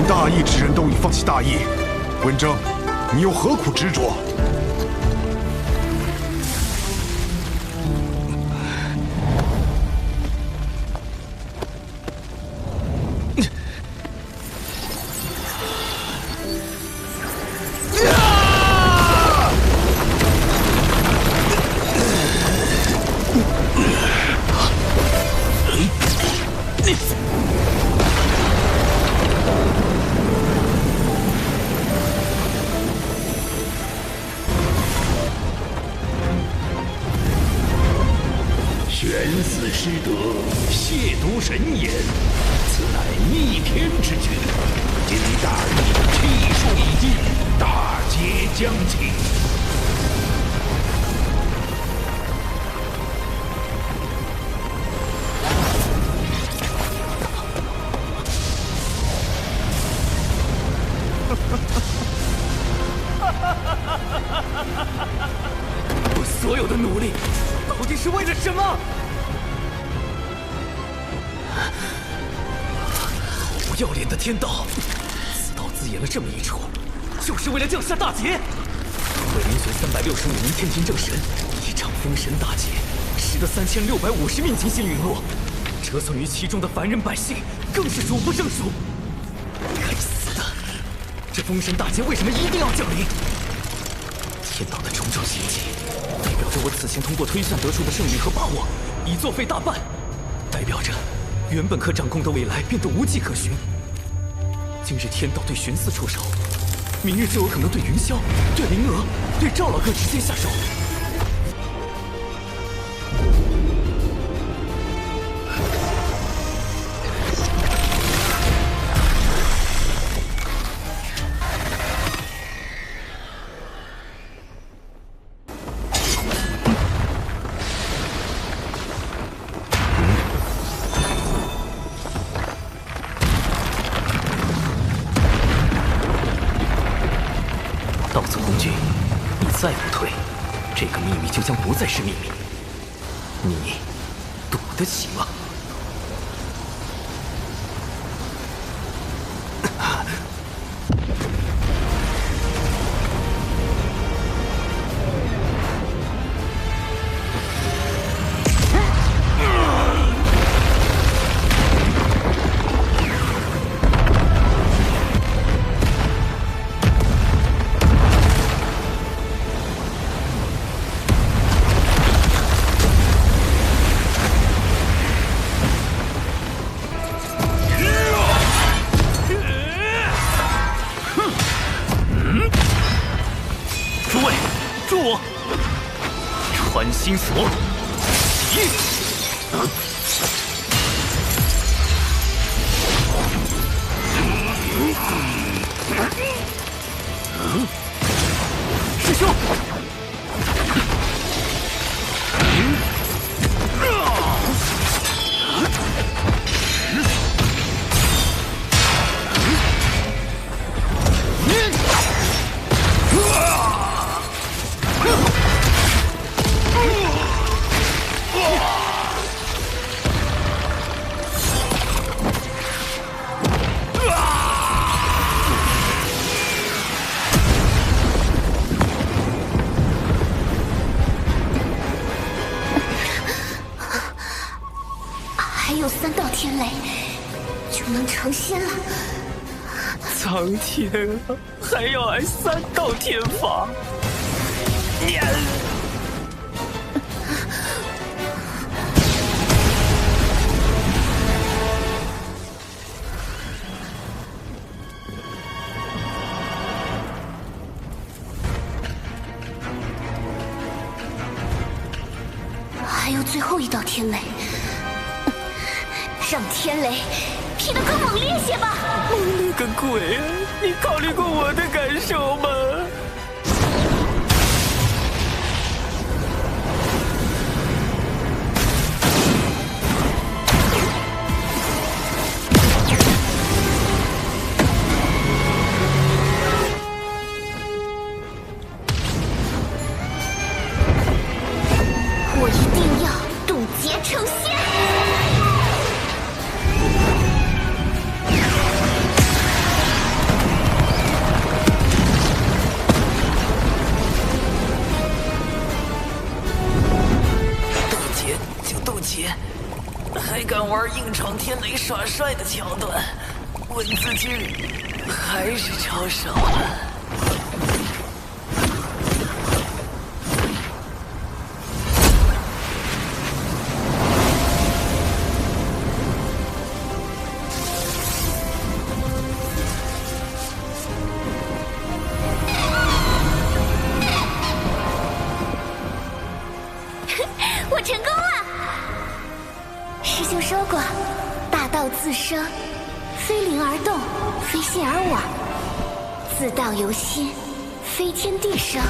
大义之人都已放弃大义，文征，你又何苦执着？玄似失德，亵渎神颜，此乃逆天之举。今大义气数已尽，大劫将起。我所有的努力，到底是为了什么？毫不要脸的天道，自导自演了这么一出，就是为了降下大劫。为灵存365名天庭正神，一场封神大劫，使得3650名金星陨落，折损于其中的凡人百姓更是数不胜数。该死的！这封神大劫为什么一定要降临？天道的种种行迹，代表着我此前通过推算得出的胜率和把握已作废大半，代表着原本可掌控的未来变得无迹可寻。今日天道对玄寺出手，明日就有可能对云霄、对灵娥、对赵老哥直接下手。道祖公君，你再不退，这个秘密就将不再是秘密。你赌得起吗？诸位，助我！穿心锁，起！师兄！还有3道天雷就能成仙了。苍天啊，还要挨3道天罚！还有最后1道天雷，让天雷劈得更猛烈些吧！猛烈个鬼啊！你考虑过我的感受吗？我一定要渡劫成仙！想玩硬闯天雷耍帅的桥段，文字镜还是超少了。我成功了！师兄说过，大道自生，非灵而动，非信而往；自道由心，非天地生。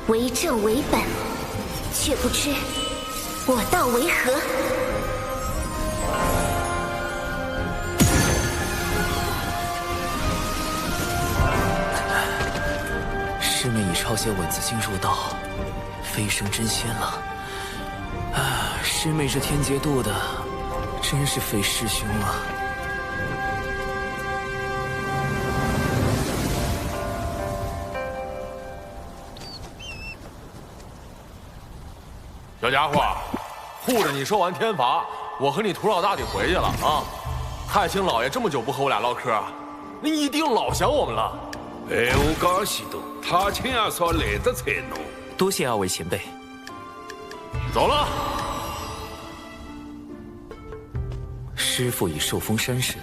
为正为本，却不知我道为何。师妹已抄写文字经入道，飞升真仙了。啊，师妹这天劫渡的，真是非师兄啊！小家伙，护着你收完天罚，我和你屠老大得回去了啊！太清老爷这么久不和我俩唠嗑，你一定老想我们了。闲话讲许多，太清阿嫂来得才浓。多谢二位前辈。走了。师父已受封山神。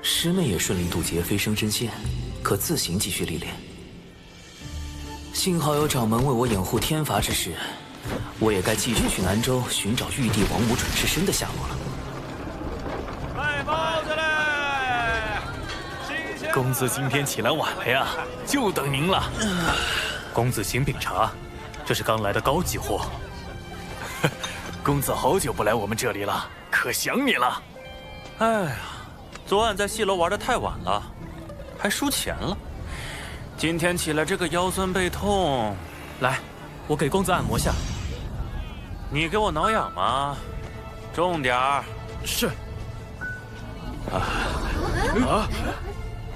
师妹也顺利渡劫飞升真仙，可自行继续历练。幸好有掌门为我掩护天罚之事，我也该继续去南州寻找玉帝王母转世身的下落了。卖包子嘞！公子今天起来晚了呀，就等您了。公子请品茶，这是刚来的高级货。公子好久不来我们这里了，可想你了。哎呀，昨晚在戏楼玩得太晚了，还输钱了。今天起来这个腰酸背痛，来，我给公子按摩下。你给我挠痒吗？重点儿。是。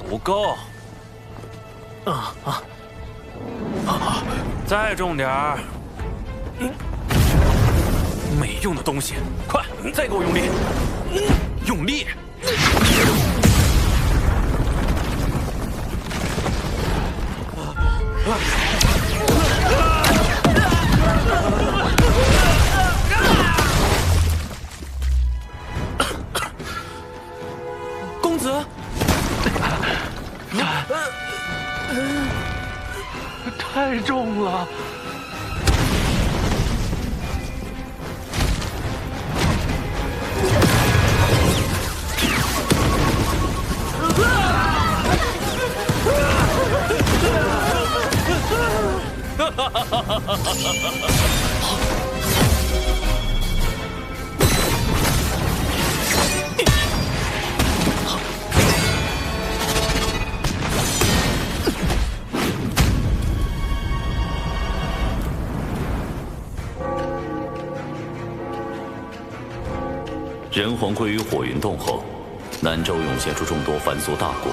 不够。再重点儿。没用的东西，快，再给我用力，用力！公子，太重了。人皇归于火云洞后，南州涌现出众多凡俗大国，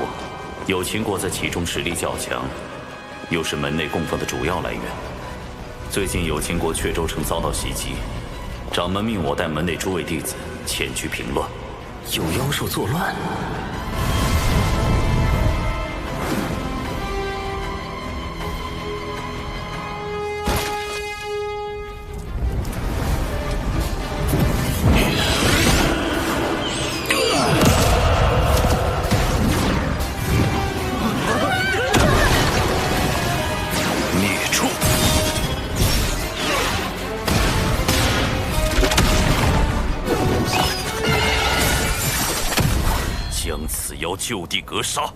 有秦国在其中实力较强，又是门内供奉的主要来源。最近有秦国阙州城遭到袭击，掌门命我带门内诸位弟子前去平乱。有妖兽作乱。就地格杀！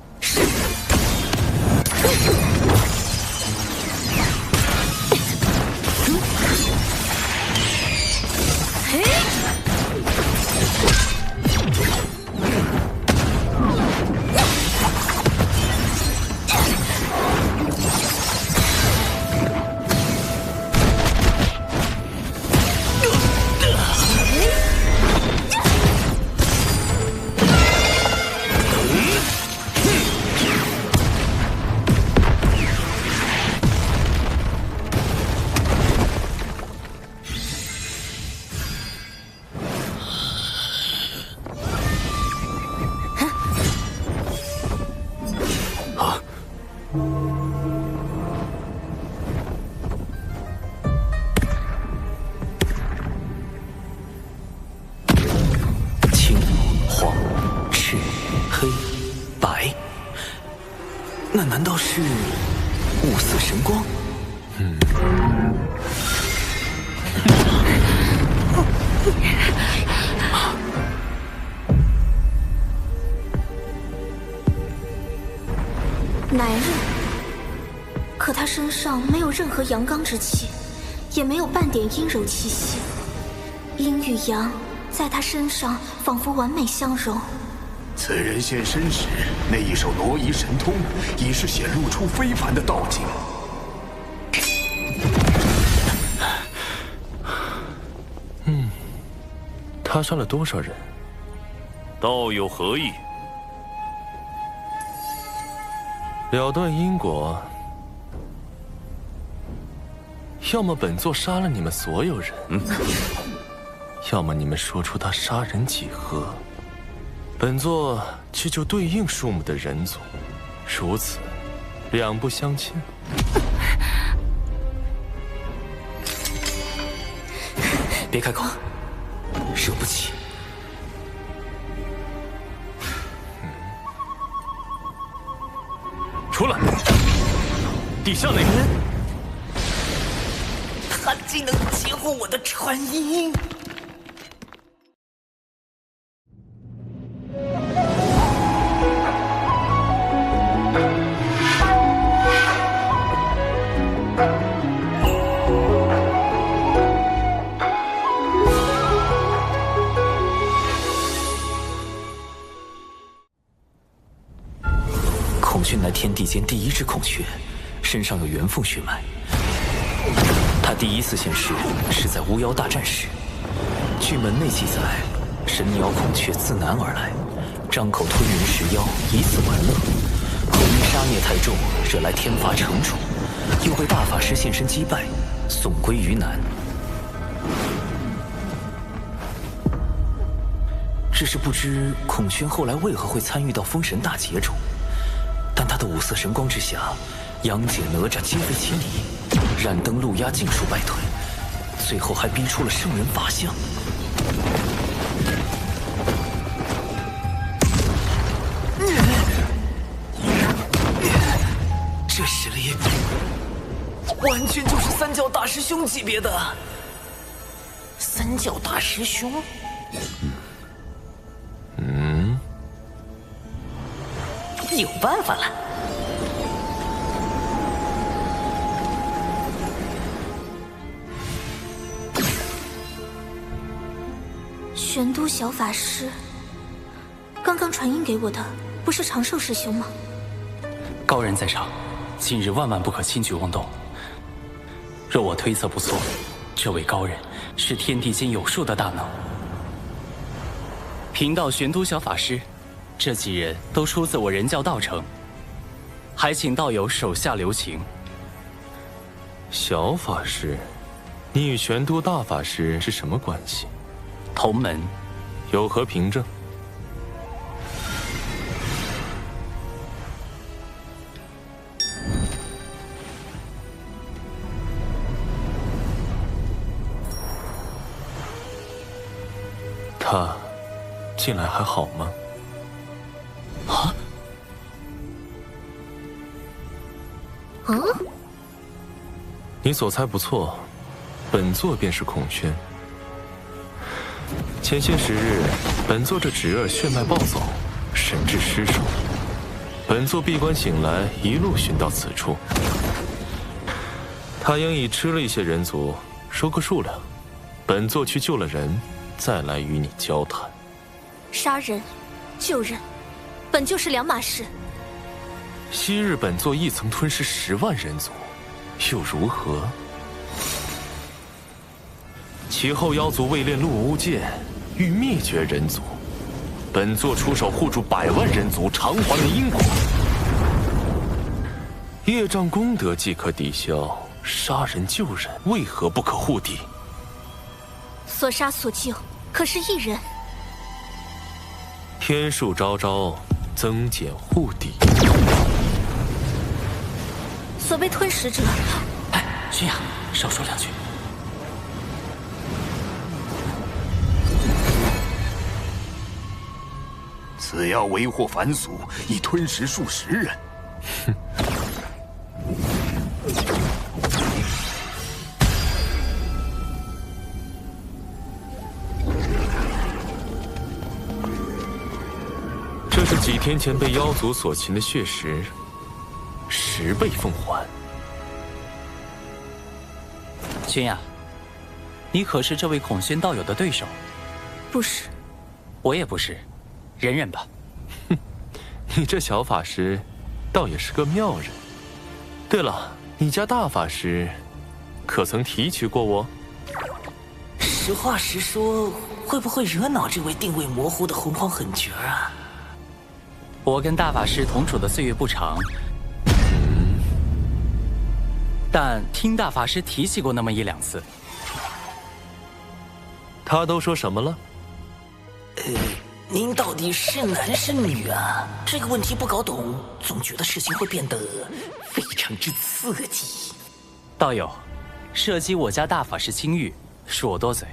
白，那难道是五色神光？乃日，可他身上没有任何阳刚之气，也没有半点阴柔气息，阴与阳在他身上仿佛完美相融。此人现身时，那一手挪移神通，已是显露出非凡的道境。他杀了多少人？道有何意？了断因果，要么本座杀了你们所有人，要么你们说出他杀人几何，本座去救对应数目的人族，如此两不相欠。别开口，惹不起。出来！地下那个，他竟能截获我的传音！孔雀乃天地间第一只孔雀，身上有元凤血脉。他第一次现世是在巫妖大战时，据门内记载，神鸟孔雀自南而来，张口吞人食妖，以此玩乐。后因杀孽太重，惹来天罚惩处，又被大法师现身击败，送归于南。只是不知孔雀后来为何会参与到封神大劫中。但他的五色神光之下，杨戬、哪吒皆非亲离，燃灯路压尽数败退，最后还逼出了圣人法相。这实力完全就是三教大师兄级别的。三教大师兄？有办法了。玄都小法师，刚刚传音给我的不是长寿师兄吗？高人在场，今日万万不可轻举妄动。若我推测不错，这位高人是天地间有数的大能。贫道玄都小法师，这几人都出自我人教道成，还请道友手下留情。小法师，你与玄都大法师是什么关系？同门。有何凭证？他近来还好吗？你所猜不错，本座便是孔雀。前些时日，本座这侄儿血脉暴走，神智失守。本座闭关醒来，一路寻到此处。他应已吃了一些人族，说个数量，本座去救了人，再来与你交谈。杀人、救人，本就是两码事。昔日本座亦曾吞噬10万人族，又如何？其后妖族为练陆无界，欲灭绝人族，本座出手护住100万人族，偿还了因果。业障功德即可抵消，杀人救人为何不可护抵？所杀所救，可是一人。天数昭昭，增减护抵。所被吞食者，哎，君雅，少说两句。此此要为祸凡俗，已吞食数十人。这是几天前被妖族所擒的血石，10倍奉还。轩呀，你可是这位孔宣道友的对手？不是，我也不是，忍忍吧。哼，你这小法师，倒也是个妙人。对了，你家大法师，可曾提起过我？实话实说，会不会惹恼这位定位模糊的洪荒狠角啊？我跟大法师同处的岁月不长，但听大法师提起过那么1、2次。他都说什么了？您到底是男是女啊？这个问题不搞懂，总觉得事情会变得非常之刺激。道友，涉及我家大法师清誉，恕我多嘴。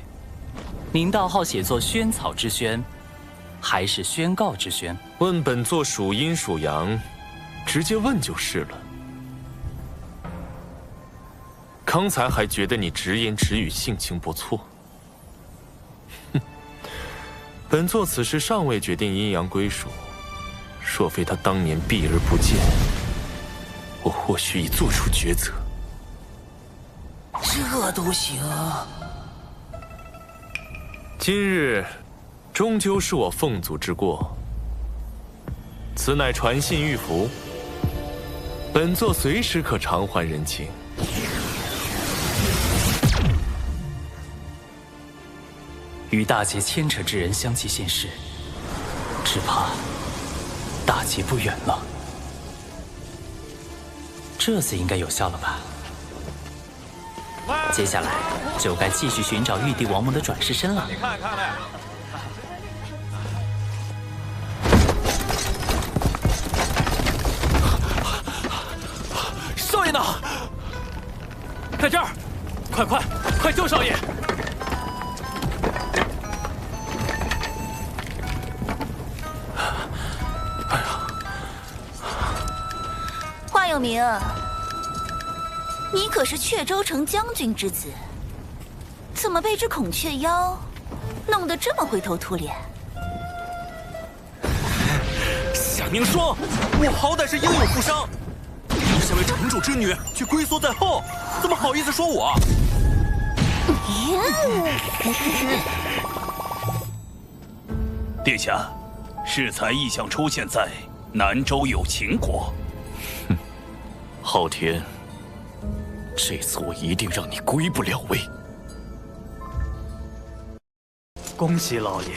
您道号写作萱草之萱，还是宣告之宣？问本座属阴属阳，直接问就是了。刚才还觉得你直言直语，性情不错。哼，本座此时尚未决定阴阳归属，若非他当年避而不见，我或许已做出抉择。这都行？今日终究是我凤祖之过，此乃传信玉符，本座随时可偿还人情。与大劫牵扯之人相继现世，只怕大劫不远了。这次应该有效了吧？接下来就该继续寻找玉帝王母的转世身了。你看看嘞。少爷呢？在这儿！快救少爷！话有明，你可是阙州城将军之子，怎么被这孔雀妖弄得这么灰头土脸？夏明霜，我好歹是英勇负伤，你身为城主之女却龟缩在后，怎么好意思说我？殿下，适才异象出现在南州有秦国。哼，昊天，这次我一定让你归不了位。恭喜老爷。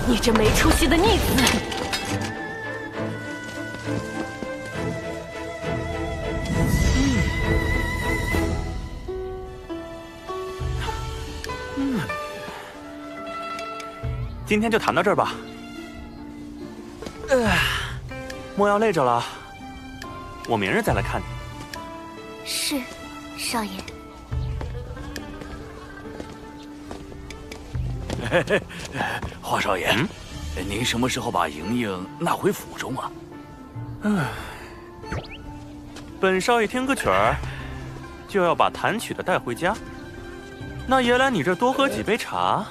你这没出息的逆子！今天就谈到这儿吧。莫要累着了，我明日再来看你。是，少爷。华少爷，您什么时候把莹莹纳回府中啊？本少爷听个曲儿，就要把弹曲的带回家。那爷来你这多喝几杯茶，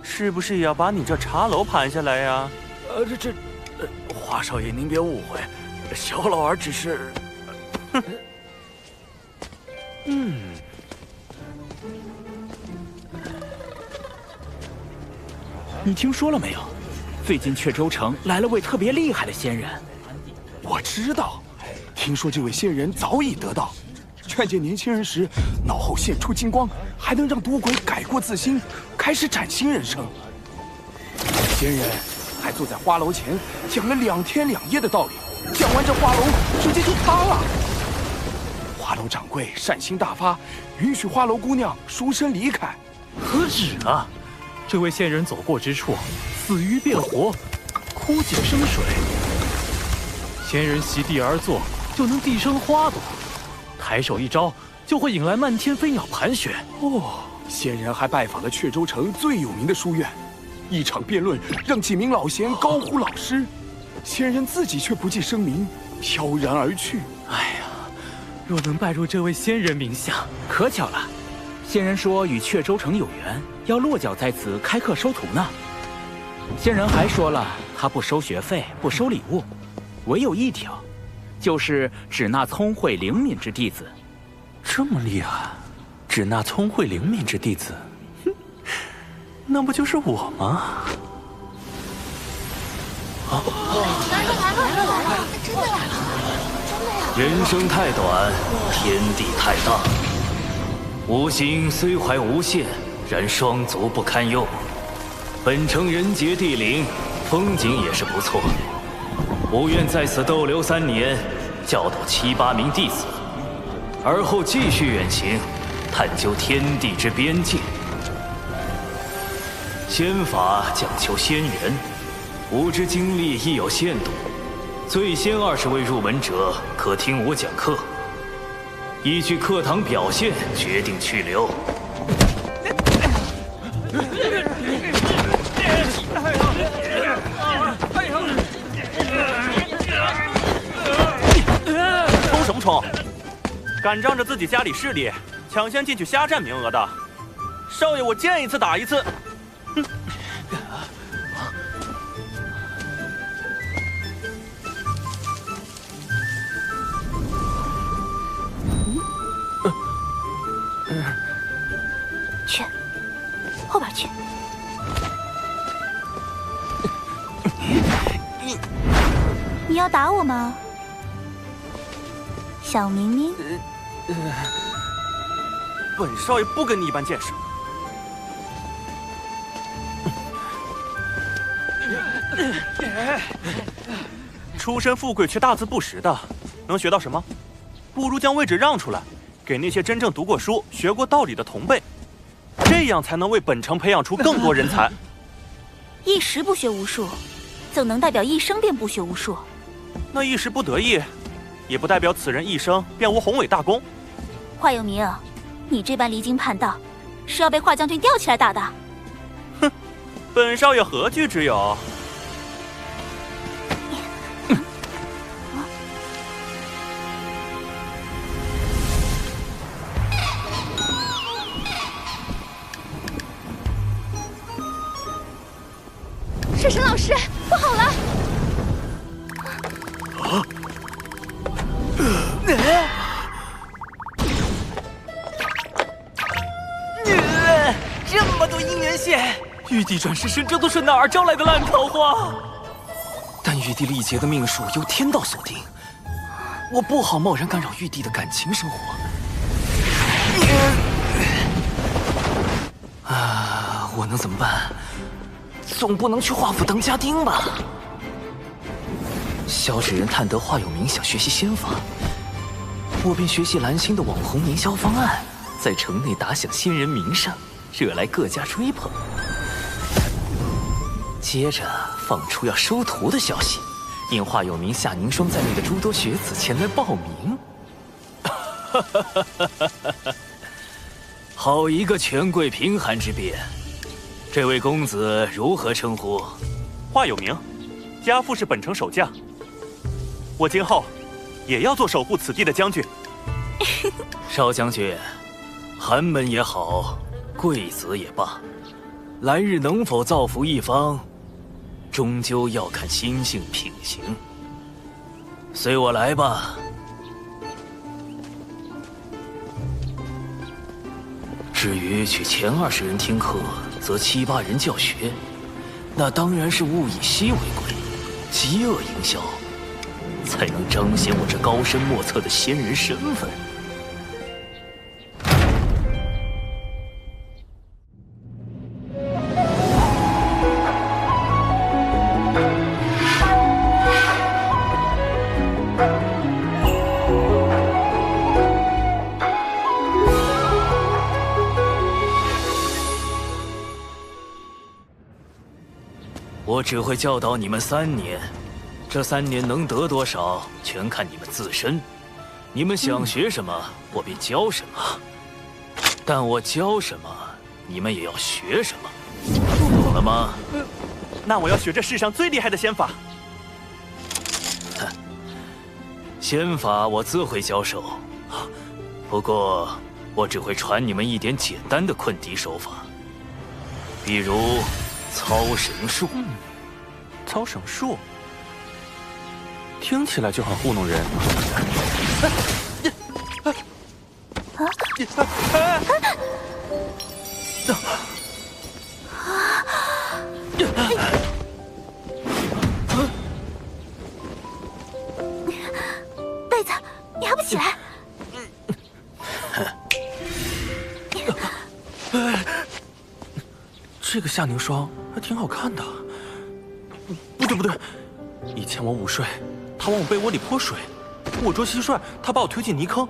是不是也要把你这茶楼盘下来呀？华少爷您别误会，小老儿只是……你听说了没有？最近阙州城来了位特别厉害的仙人。我知道，听说这位仙人早已得道，劝诫年轻人时脑后现出金光，还能让赌鬼改过自新，开始崭新人生。仙人还坐在花楼前讲了2天2夜的道理，讲完这花楼直接就塌了。花楼掌柜善心大发，允许花楼姑娘赎身离开。何止啊！这位仙人走过之处，死鱼变活，枯井生水。仙人席地而坐，就能地生花朵；抬手一招，就会引来漫天飞鸟盘旋。仙人还拜访了阙州城最有名的书院，一场辩论让几名老贤高呼老师，仙人自己却不计声名，飘然而去。哎呀，若能拜入这位仙人名下，可巧了。仙人说与阙州城有缘，要落脚在此开课收徒呢。仙人还说了，他不收学费，不收礼物，唯有一条，就是只纳聪慧灵敏之弟子。这么厉害，只纳聪慧灵敏之弟子，那不就是我吗？来了，真的来了，真的呀！人生太短，天地太大。吾心虽怀无限，然双足不堪用。本城人杰地灵，风景也是不错。吾愿在此逗留3年，教导7、8名弟子，而后继续远行，探究天地之边界。仙法讲求仙缘，吾之精力亦有限度，最先20位入门者可听我讲课。依据课堂表现决定去留。冲什么冲？敢仗着自己家里势力抢先进去瞎占名额的，少爷我见一次打一次。去，后边去。你要打我吗，小明明？本少爷不跟你一般见识。出身富贵却大字不识的，能学到什么？不如将位置让出来，给那些真正读过书、学过道理的同辈，这样才能为本城培养出更多人才。一时不学无术，怎能代表一生便不学无术？那一时不得意，也不代表此人一生便无宏伟大功。华有明，你这般离经叛道，是要被华将军吊起来打的。哼，本少爷何惧之有？水神老师，不好了！这么多姻缘线，玉帝转世神，这都是哪儿招来的烂桃花？但玉帝历劫的命数由天道所定，我不好贸然干扰玉帝的感情生活。我能怎么办？总不能去华府当家丁吧？萧指人探得华有明想学习仙法，我便学习蓝星的网红营销方案，在城内打响仙人名声，惹来各家追捧。接着放出要收徒的消息，引华有名夏凝霜在内的诸多学子前来报名。好一个权贵贫寒之辩！这位公子如何称呼？华有名，家父是本城守将，我今后也要做守护此地的将军。少将军，寒门也好，贵子也罢，来日能否造福一方，终究要看心性品行。随我来吧。至于去前20人听课，则7、8人教学，那当然是物以稀为贵，饥饿营销，才能彰显我这高深莫测的仙人身份。我只会教导你们3年，这3年能得多少，全看你们自身。你们想学什么，我便教什么。但我教什么，你们也要学什么，懂了吗？那我要学这世上最厉害的仙法。仙法我自会教授，不过我只会传你们一点简单的困敌手法，比如操绳术。操绳术听起来就很糊弄人。呆子，你还不起来？这个夏凝霜还挺好看的。不对，以前我午睡，他往我被窝里泼水；我捉蟋蟀，他把我推进泥坑；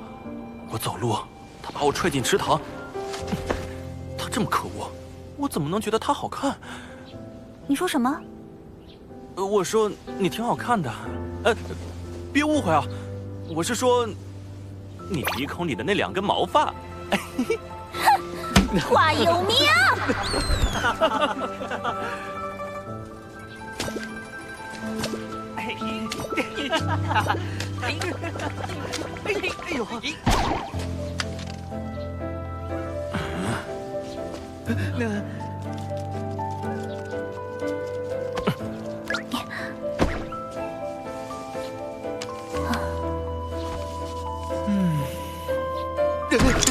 我走路，他把我踹进池塘。他这么可恶，我怎么能觉得他好看？你说什么？我说你挺好看的。别误会啊，我是说你鼻孔里的那2根毛发。华有名。哎呦！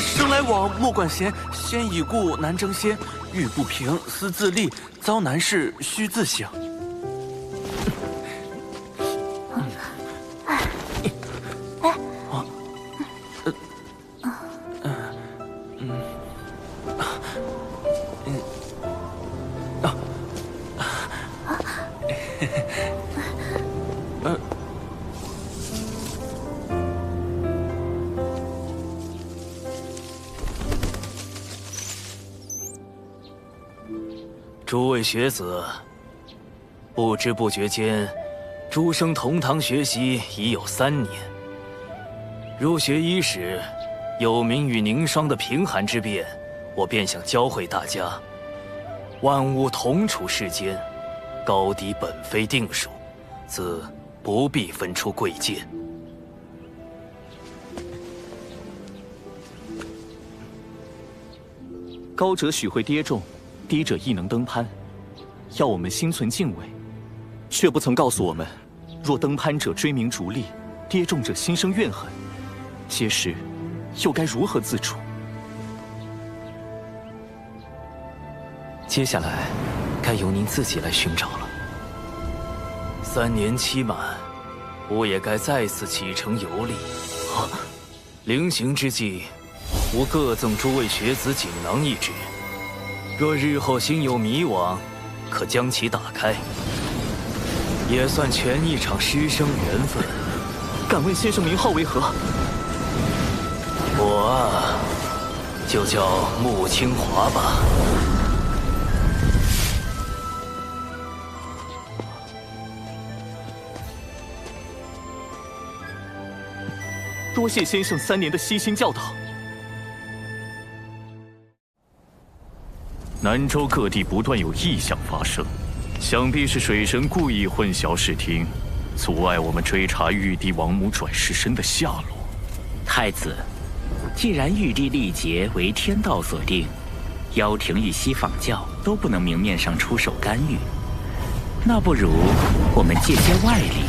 生来往，莫管闲，先已故，难争先。欲不平，思自立，遭难事，须自省。诸位学子，不知不觉间，诸生同堂学习已有3年。入学伊始，有名与凝霜的贫寒之辩，我便想教会大家：万物同处世间，高低本非定数，自不必分出贵贱。高者许会跌重，低者亦能登攀，要我们心存敬畏，却不曾告诉我们，若登攀者追名逐利，跌重者心生怨恨，届时又该如何自处？接下来，该由您自己来寻找了。3年期满，我也该再次启程游历。临行之际，吾各赠诸位学子锦囊1只。若日后心有迷惘，可将其打开，也算全一场师生缘分。敢问先生名号为何？我啊，就叫穆清华吧。多谢先生3年的悉心教导。南州各地不断有异象发生，想必是水神故意混淆视听，阻碍我们追查玉帝王母转世身的下落。太子，既然玉帝历劫为天道所定，妖庭一息仿教都不能明面上出手干预，那不如我们借些外力，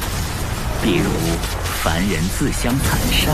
比如凡人自相残杀。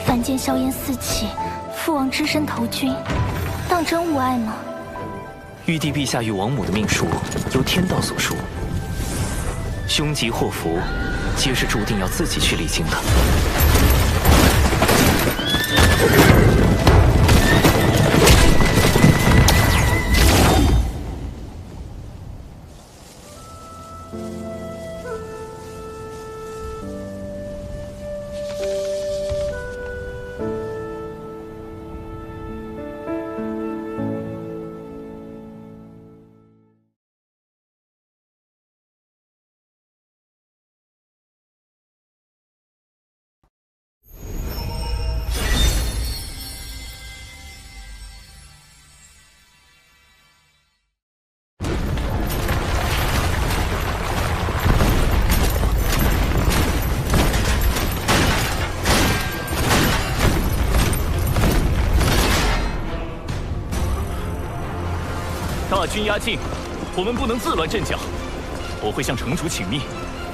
凡间硝烟四起，父王只身投军，当真无碍吗？玉帝陛下与王母的命数由天道所述，凶吉祸福，皆是注定要自己去历经的。大军压境，我们不能自乱阵脚。我会向城主请命，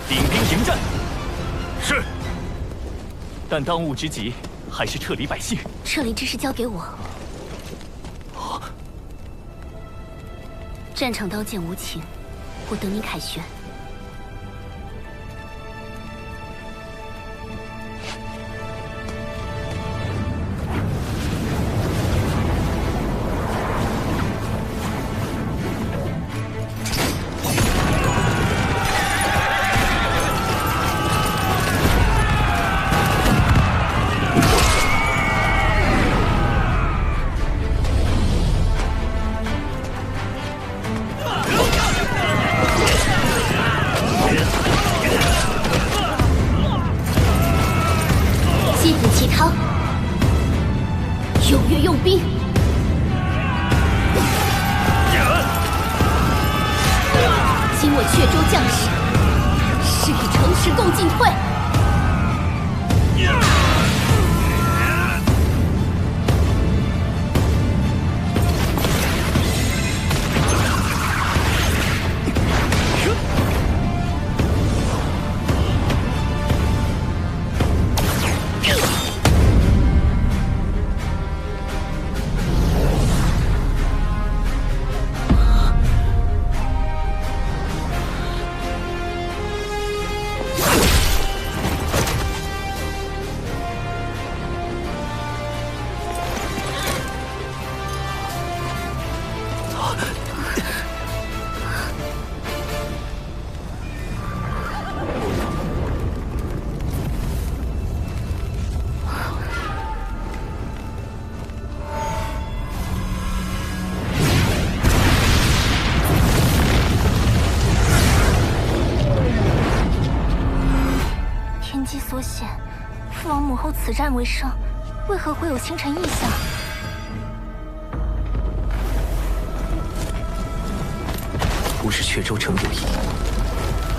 领兵迎战。是。但当务之急还是撤离百姓。撤离之事交给我。战场刀剑无情，我等你凯旋。踊跃用兵！今我阙州将士，誓与城池共进退。险，父王母后此战为胜，为何会有倾城异象？不是阙州城有意，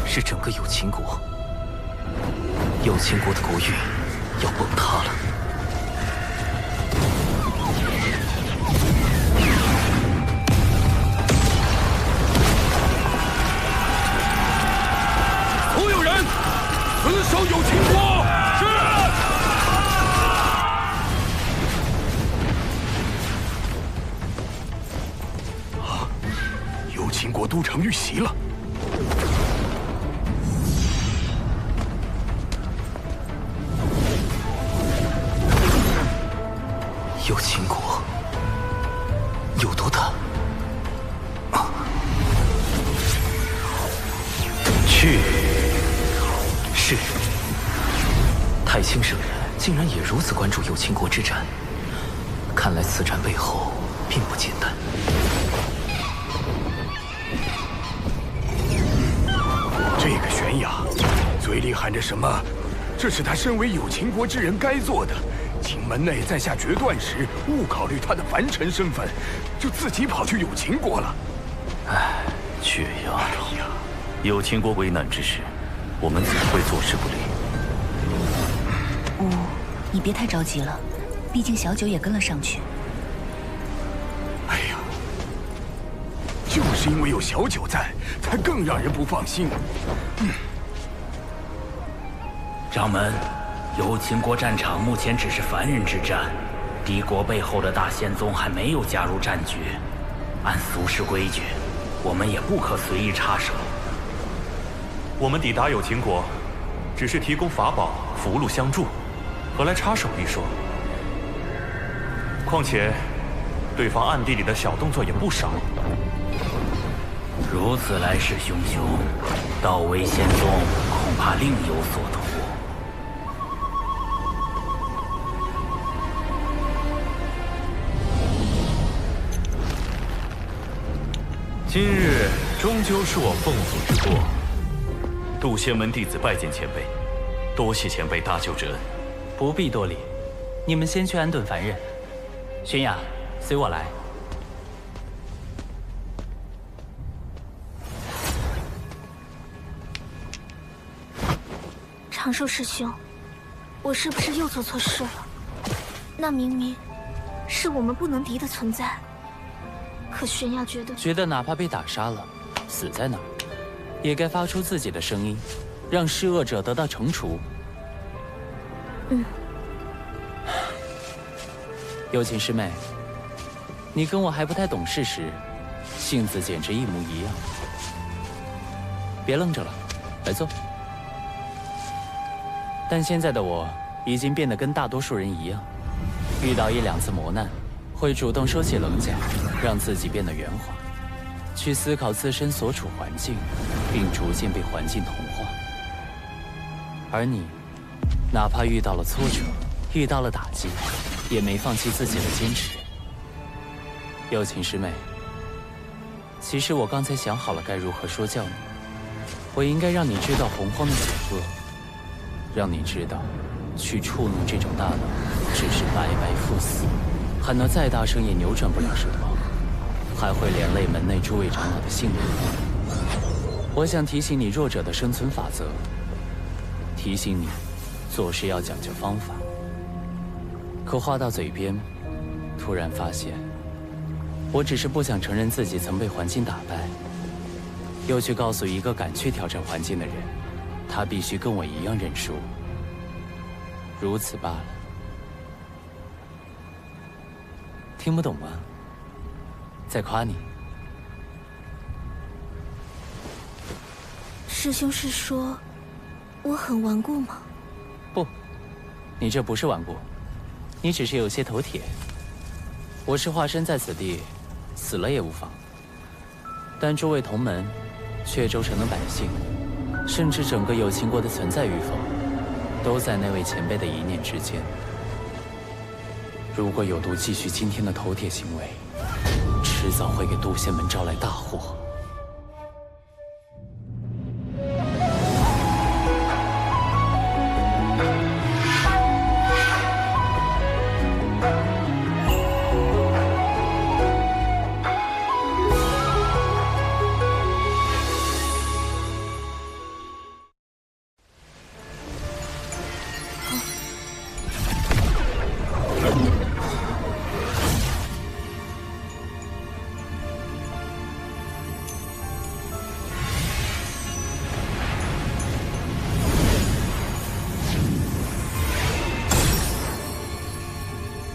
是整个有情国。有情国的国运要崩塌了。所有人，死守有情国！是。啊！有情国都城遇袭了。有情国有多大？去。是。太清圣人竟然也如此关注有情国之战，看来此战背后并不简单。这个玄雅，嘴里喊着什么？这是他身为有情国之人该做的。请门内在下决断时，勿考虑他的凡尘身份，就自己跑去有情国了。唉，雀丫头，有情国危难之时，我们怎会坐视不理？你别太着急了，毕竟小九也跟了上去。哎呀，就是因为有小九在，才更让人不放心。掌门。有情国战场目前只是凡人之战，敌国背后的大仙宗还没有加入战局。按俗世规矩，我们也不可随意插手。我们抵达有情国，只是提供法宝、符箓相助，何来插手一说？况且，对方暗地里的小动作也不少。如此来势汹汹，道威仙宗恐怕另有所图。今日终究是我奉祖之过，渡仙门弟子拜见前辈，多谢前辈搭救之恩。不必多礼，你们先去安顿凡人。玄雅，随我来。长寿师兄，我是不是又做错事了？那明明是我们不能敌的存在。可玄雅觉得哪怕被打杀了，死在那儿，也该发出自己的声音，让施恶者得到惩处。有情师妹，你跟我还不太懂事时，性子简直一模一样。别愣着了，来坐。但现在的我已经变得跟大多数人一样，遇到1、2次磨难，会主动收起棱角，让自己变得圆滑，去思考自身所处环境，并逐渐被环境同化。而你，哪怕遇到了挫折，遇到了打击，也没放弃自己的坚持。有情师妹，其实我刚才想好了该如何说教你。我应该让你知道洪荒的险恶，让你知道，去触怒这种大佬，只是白白赴死。喊得再大声也扭转不了什么，还会连累门内诸位长老的性命。我想提醒你弱者的生存法则，提醒你做事要讲究方法。可话到嘴边，突然发现，我只是不想承认自己曾被环境打败，又去告诉一个敢去挑战环境的人，他必须跟我一样认输，如此罢了。听不懂吗？在夸你。师兄是说我很顽固吗？不，你这不是顽固，你只是有些头铁。我是化身在此地，死了也无妨。但诸位同门、阙州城的百姓，甚至整个有情国的存在与否，都在那位前辈的一念之间。如果有毒继续今天的头铁行为，迟早会给渡仙门招来大祸。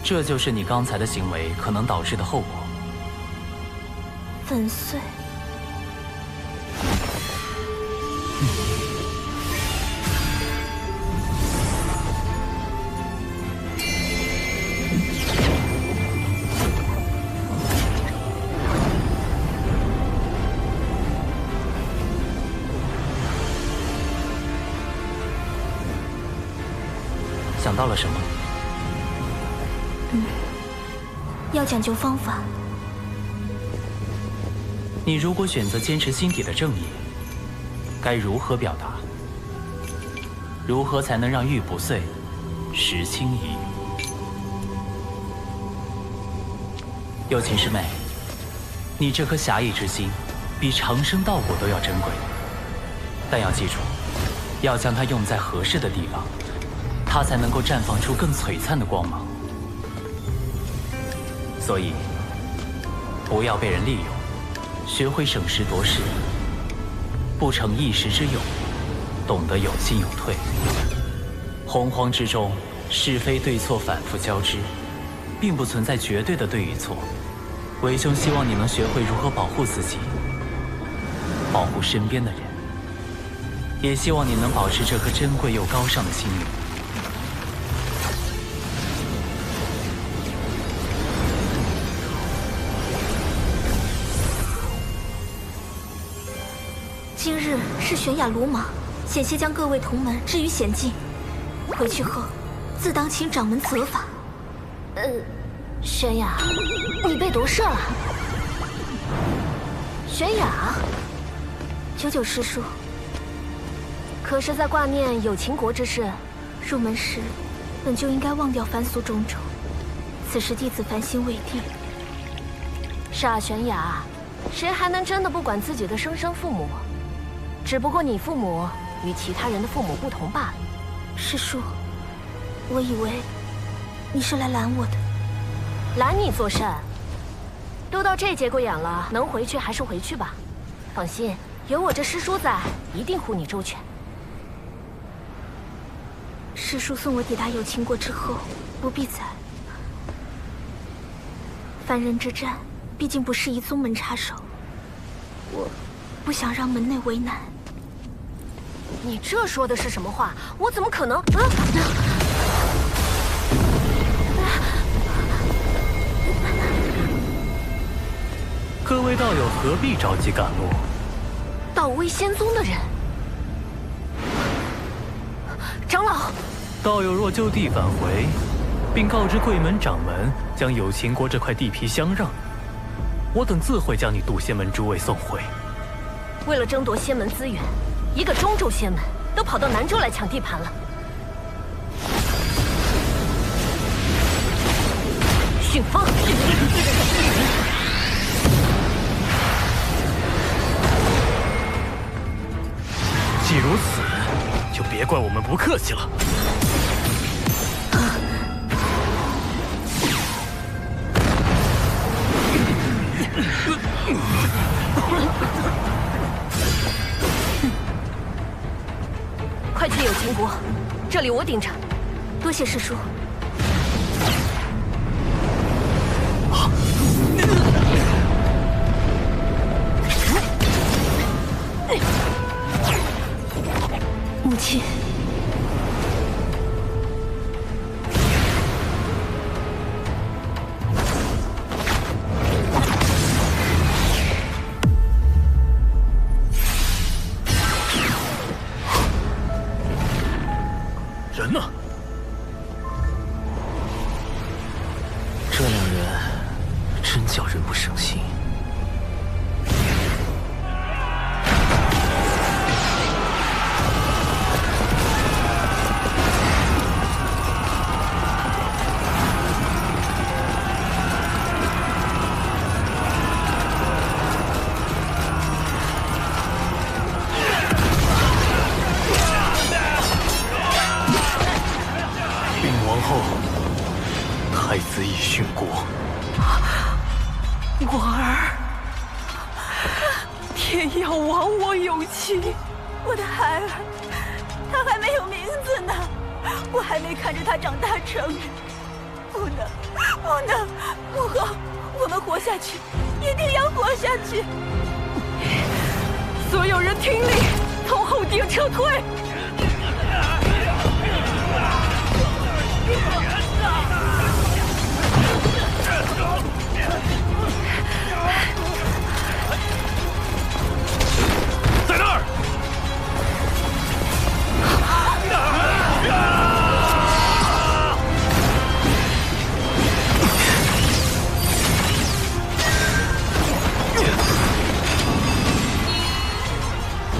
这就是你刚才的行为可能导致的后果。粉碎。想到了什么？要讲究方法。你如果选择坚持心底的正义，该如何表达？如何才能让玉不碎，石轻移？有情师妹，你这颗侠义之心，比长生道果都要珍贵。但要记住，要将它用在合适的地方，它才能够绽放出更璀璨的光芒。所以，不要被人利用，学会审时度势，不成一时之勇，懂得有进有退。洪荒之中，是非对错反复交织，并不存在绝对的对与错。为兄希望你能学会如何保护自己，保护身边的人，也希望你能保持这颗珍贵又高尚的心灵。今日是玄雅鲁莽，险些将各位同门置于险境。回去后，自当请掌门责罚。玄雅，你被毒射了。玄雅，久久师叔，可是在挂念有情国之事。入门时，本就应该忘掉凡俗种种。此时弟子凡心未定。是啊，玄雅，谁还能真的不管自己的生身父母？只不过你父母与其他人的父母不同罢了。师叔，我以为你是来拦我的。拦你作甚？都到这节骨眼了，能回去还是回去吧。放心，有我这师叔在，一定护你周全。师叔送我抵达有情国之后，不必再。凡人之战，毕竟不适宜宗门插手。我不想让门内为难。你这说的是什么话？我怎么可能？各位道友何必着急赶路？道威仙宗的人，长老，道友若就地返回，并告知贵门掌门将有情国这块地皮相让，我等自会将你渡仙门诸位送回。为了争夺仙门资源，一个中州仙门都跑到南州来抢地盘了。迅风。既如此，就别怪我们不客气了。快去有情国，这里我顶着。多谢师叔。母亲，人呢？这两人真叫人不省心。太子已殉国，我儿，天要亡我有情，我的孩儿，他还没有名字呢，我还没看着他长大成人，不能，不能！我们活下去，一定要活下去！所有人听令，从后殿撤退！在那儿！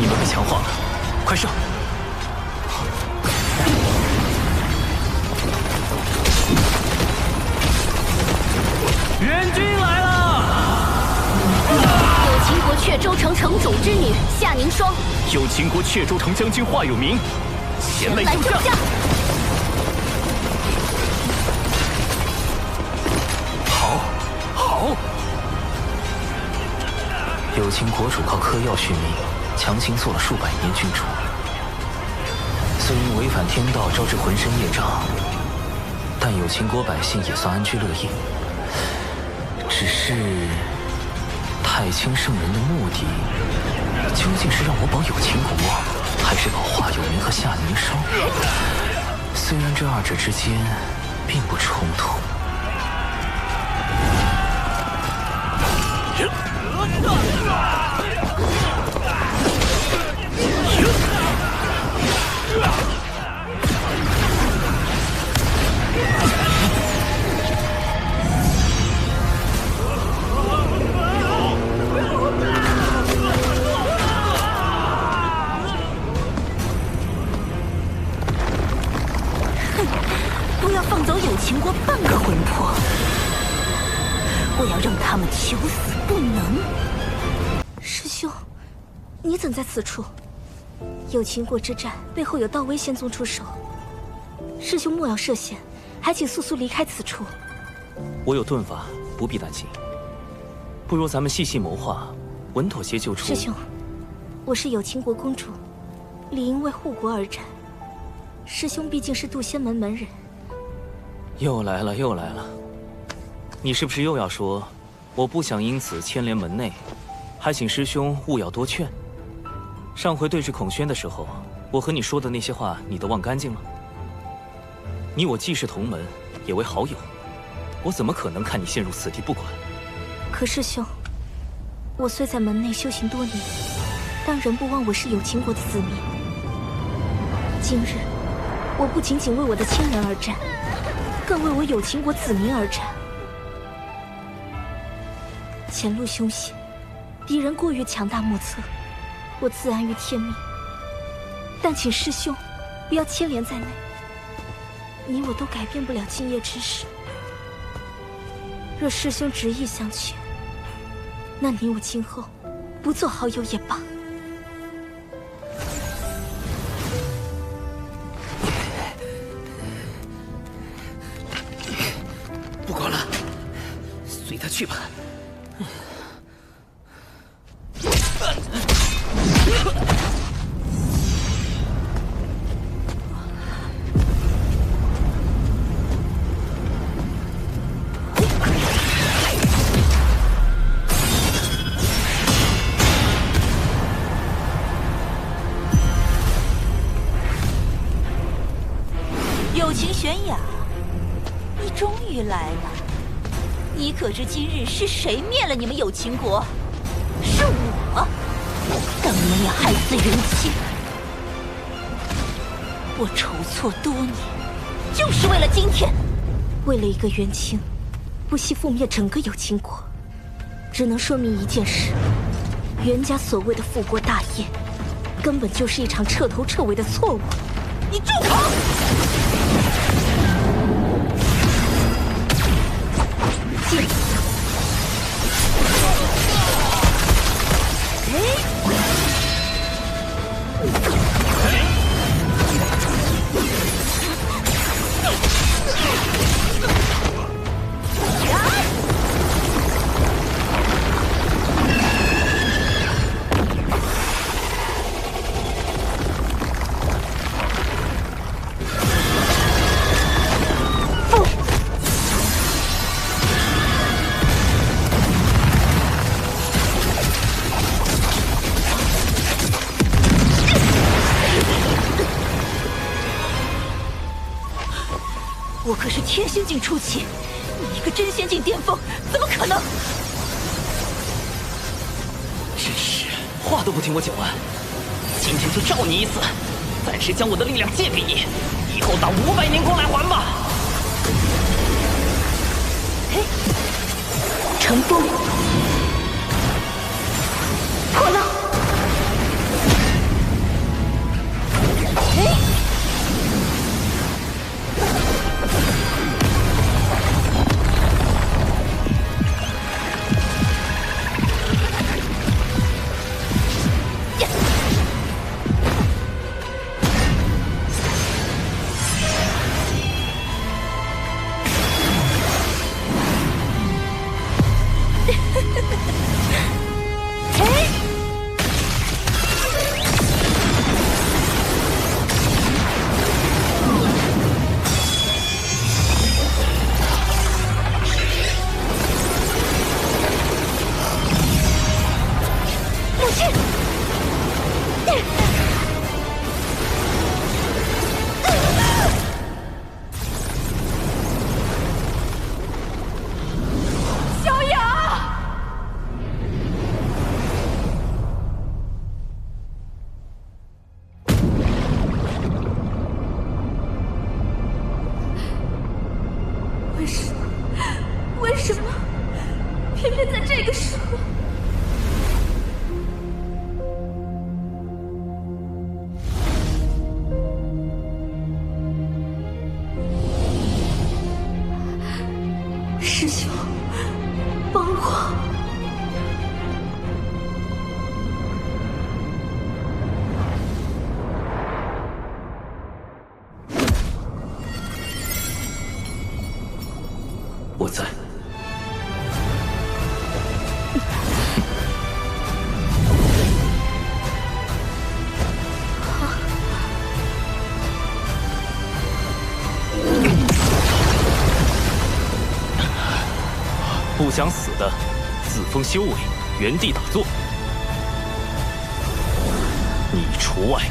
你们被强化了，快上！援军来了！有秦国阙州城城主之女夏凝霜，有秦国阙州城将军华有明，前来救驾！好，好！有秦国主靠嗑药续命，强行做了数百年君主，虽因违反天道招致浑身业障，但有秦国百姓也算安居乐业。只是太清圣人的目的，究竟是让我保有秦国，还是保华有明和夏凝霜？虽然这二者之间并不冲突。不要放走有秦国半个魂魄！我要让他们求死不能！师兄，你怎在此处？有秦国之战背后有道威仙宗出手，师兄莫要涉险，还请速速离开此处。我有遁法，不必担心。不如咱们细细谋划，稳妥些救出。师兄，我是有秦国公主，理应为护国而战。师兄毕竟是渡仙门门人。又来了，又来了！你是不是又要说，我不想因此牵连门内，还请师兄勿要多劝？上回对峙孔宣的时候，我和你说的那些话，你都忘干净了？你我既是同门，也为好友，我怎么可能看你陷入此地不管？可师兄，我虽在门内修行多年，但仍不忘我是有秦国的子民。今日，我不仅仅为我的亲人而战，更为我有秦国子民而战。前路凶险，敌人过于强大莫测，我自安于天命。但请师兄不要牵连在内，你我都改变不了今夜之事。若师兄执意相劝，那你我今后不做好友也罢。不管了，随他去吧。友情悬崖，你终于来了。你可知今日是谁灭了你们有秦国？是我！当年也害死人妻，我筹措多年，就是为了今天。为了一个元清，不惜覆灭整个有秦国，只能说明一件事：袁家所谓的复国大业，根本就是一场彻头彻尾的错误。你住口！剑！我可是天仙境初期，你一个真仙境巅峰，怎么可能？真是话都不听我讲完，今天就照你一次，暂时将我的力量借给你，以后打500年光来还吧。嘿，乘风破浪，嘿。为什么偏偏在这个时候？师兄，帮我！我在。不想死的，自封修为，原地打坐，你除外。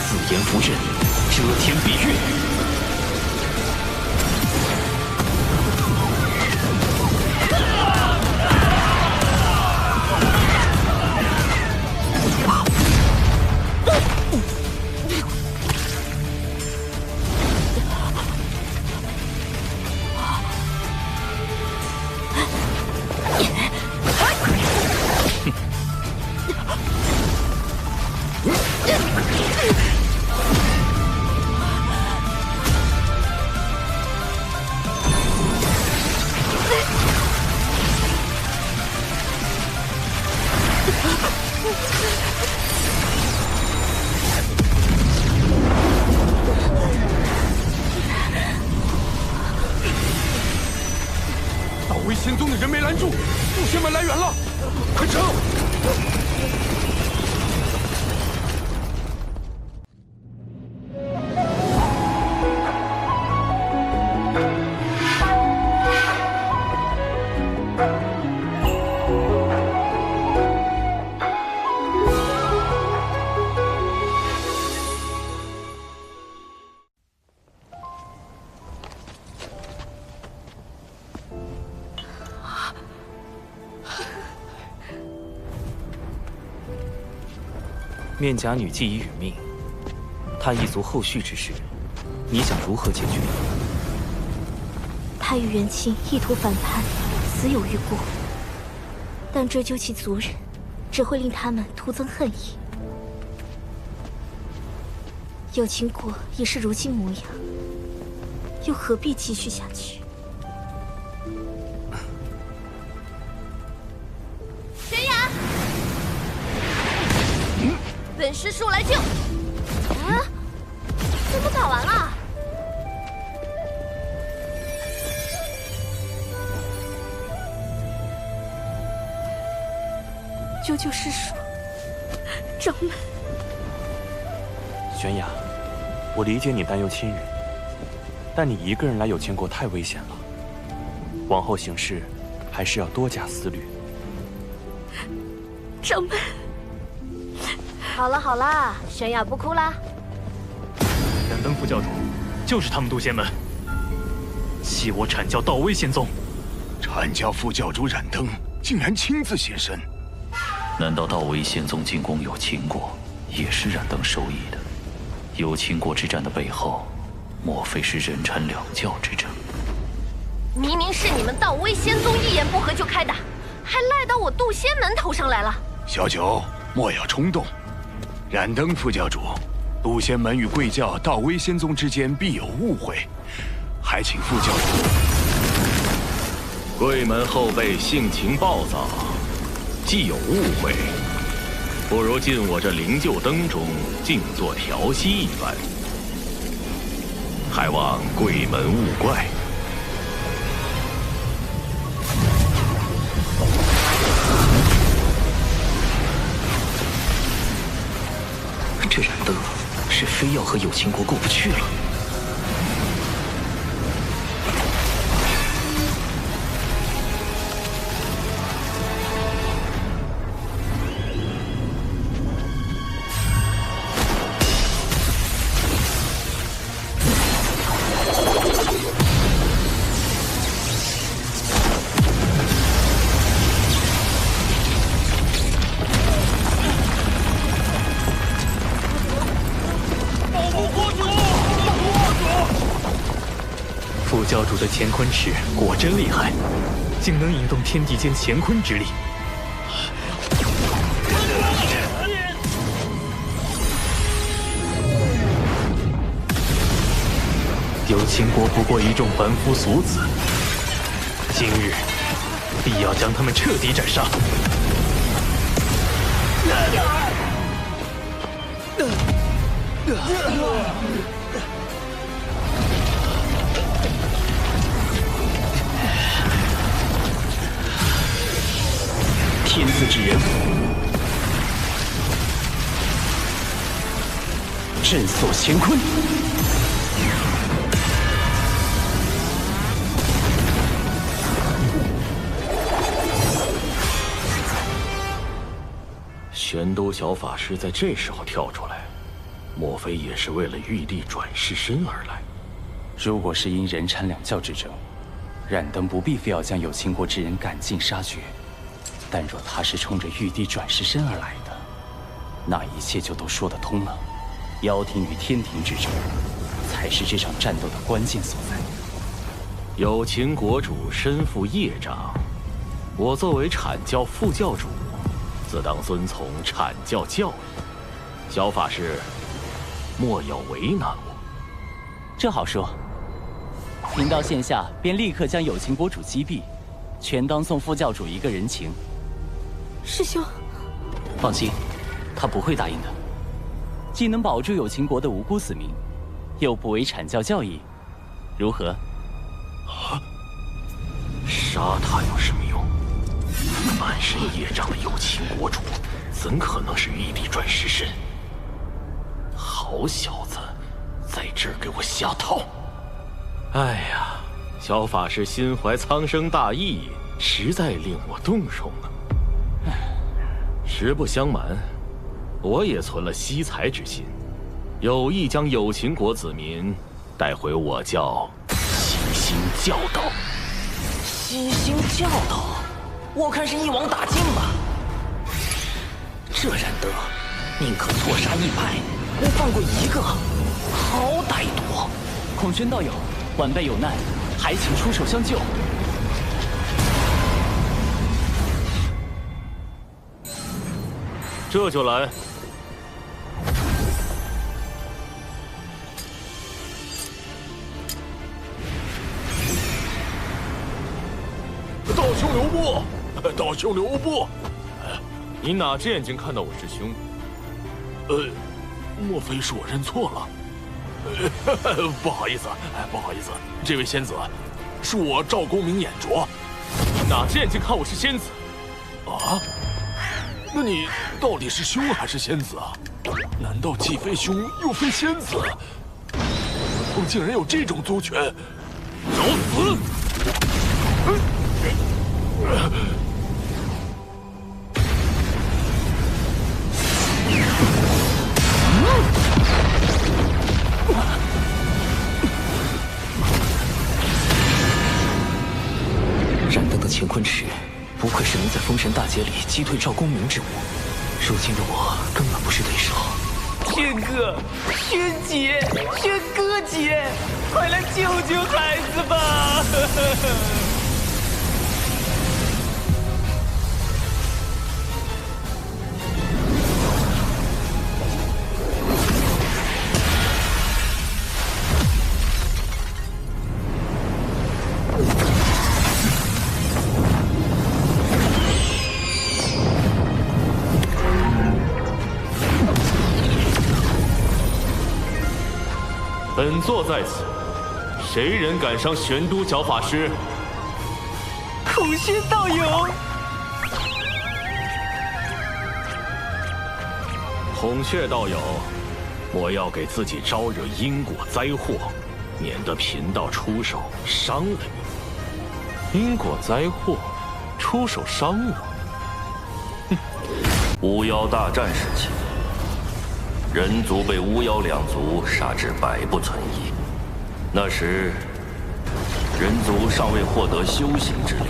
自言不认，遮天蔽月。大威仙宗的人没拦住，祖先们来援了，快撤！面甲女既已殒命，她一族后续之事，你想如何解决？他与元清意图反叛，死有余辜。但追究其族人，只会令他们徒增恨意。有情国已是如今模样，又何必继续下去？玄雅，本师叔来救。啊？怎么打完了？救救师叔，掌门。玄雅，我理解你担忧亲人，但你一个人来有情国太危险了，往后行事还是要多加思虑。掌门，好了好了，玄雅不哭啦。燃灯副教主，就是他们渡仙门，欺我阐教道威仙宗。阐教副教主燃灯竟然亲自现身，难道道威仙宗进攻有情国，也是燃灯授意的？有情国之战的背后，莫非是人阐两教之争？明明是你们道威仙宗一言不合就开打，还赖到我渡仙门头上来了。小九，莫要冲动。燃灯副教主，渡仙门与贵教道威仙宗之间必有误会，还请副教主。贵门后辈性情暴躁，既有误会，不如进我这灵鹫灯中静坐调息一番，还望贵门勿怪。这燃灯是非要和有情国过不去了。副教主的乾坤尺果真厉害，竟能引动天地间乾坤之力。有情国不过一众凡夫俗子，今日必要将他们彻底斩杀。天资之人，震锁乾坤。玄都小法师在这时候跳出来，莫非也是为了玉帝转世身而来？如果是因人阐两教之争，燃灯不必非要将有情国之人赶尽杀绝。但若他是冲着玉帝转世身而来的，那一切就都说得通了。妖庭与天庭之争，才是这场战斗的关键所在。有情国主身负业障，我作为阐教副教主，自当遵从阐教教义。小法师，莫要为难我。这好说，您到线下便立刻将有情国主击毙，全当送副教主一个人情。师兄，放心，他不会答应的。既能保住有情国的无辜子民，又不违阐教教义，如何？啊！杀他有什么用？满身业障的有情国主，怎可能是玉帝转世身？好小子，在这儿给我下套！哎呀，小法师心怀苍生大义，实在令我动容了。实不相瞒，我也存了惜才之心，有意将有情国子民带回我教悉心教导。悉心教导，我看是一网打尽吧。这燃灯，宁可错杀100，不放过一个，好歹毒！孔宣道友，晚辈有难，还请出手相救。这就来。道兄留步！道兄留步！你哪只眼睛看到我师兄？莫非是我认错了？不好意思，不好意思，这位仙子，是我赵公明眼拙。你哪只眼睛看我是仙子？啊！那你到底是凶还是仙子啊？难道既非凶又非仙子？魔宗竟然有这种族权！找死！燃灯的乾坤池，不愧是能在封神大劫里击退赵公明之物。如今的我根本不是对手。轩哥，轩姐，轩哥姐，快来救救孩子吧！本座在此，谁人敢伤玄都角法师？孔宣道友，孔雀道友，莫要给自己招惹因果灾祸，免得贫道出手伤了你。因果灾祸，出手伤我？巫妖大战时期，人族被巫妖两族杀至百不存一。那时，人族尚未获得修行之力，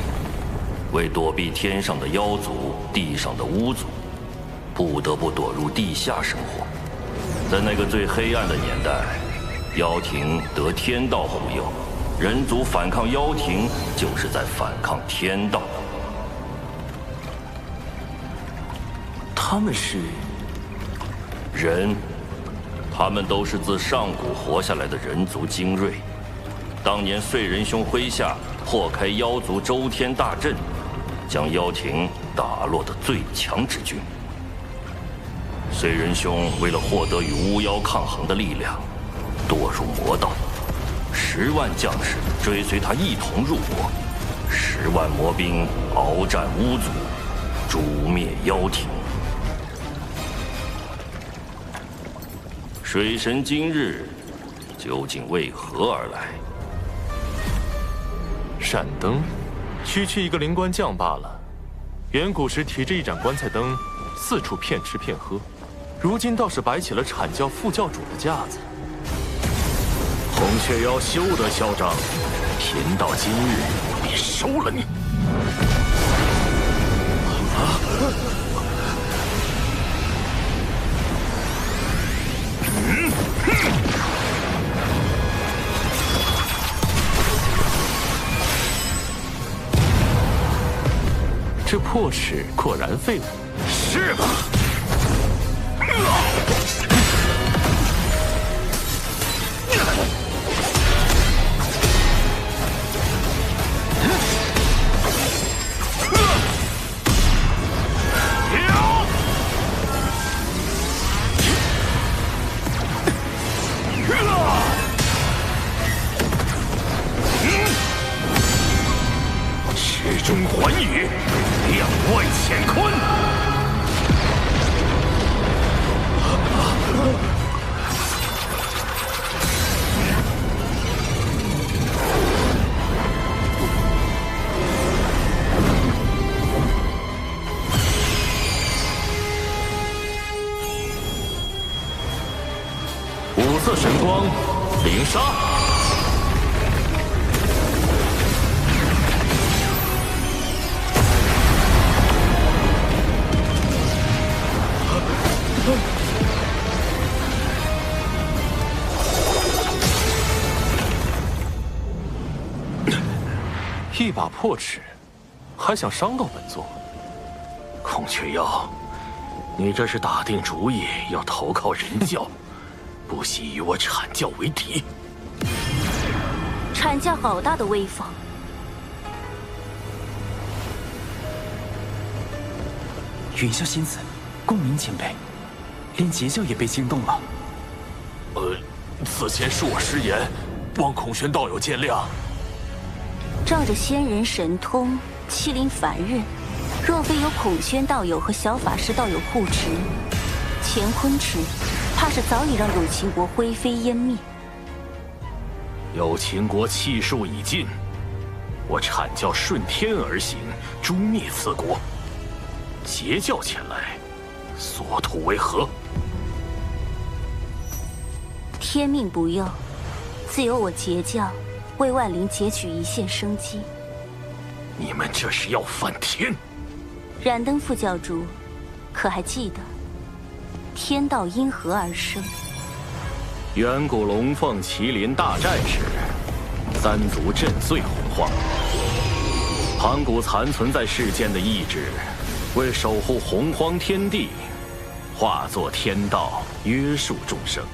为躲避天上的妖族、地上的巫族，不得不躲入地下生活。在那个最黑暗的年代，妖庭得天道护佑，人族反抗妖庭，就是在反抗天道。他们是人，他们都是自上古活下来的人族精锐。当年燧人兄麾下破开妖族周天大阵，将妖庭打落的最强之军。燧人兄为了获得与巫妖抗衡的力量，堕入魔道，10万将士追随他一同入魔，10万魔兵鏖战巫族，诛灭妖庭。水神今日究竟为何而来？闪灯，区一个灵官将罢了。远古时提着一盏棺材灯，四处骗吃骗喝，如今倒是摆起了阐教副教主的架子。孔雀妖休得嚣张，贫道今日必收了你！这破齿果然废物。是吧？池中环宇，两外乾坤。五色神光，灵杀。一把破齿，还想伤到本座？孔雀妖，你这是打定主意要投靠人教，不惜与我阐教为敌。阐教好大的威风！云霄仙子，公明前辈，连截教也被惊动了。此前恕我失言，望孔玄道友见谅。仗着仙人神通，欺凌凡人，若非有孔宣道友和小法师道友护持，乾坤池怕是早已让有情国灰飞烟灭。有情国气数已尽，我阐教顺天而行，诛灭此国。截教前来，所图为何？天命不佑，自有我截教为万灵截取一线生机。你们这是要反天！燃灯副教主，可还记得天道因何而生？远古龙凤麒麟大战时，三族震碎洪荒，盘古残存在世间的意志，为守护洪荒天地，化作天道，约束众生。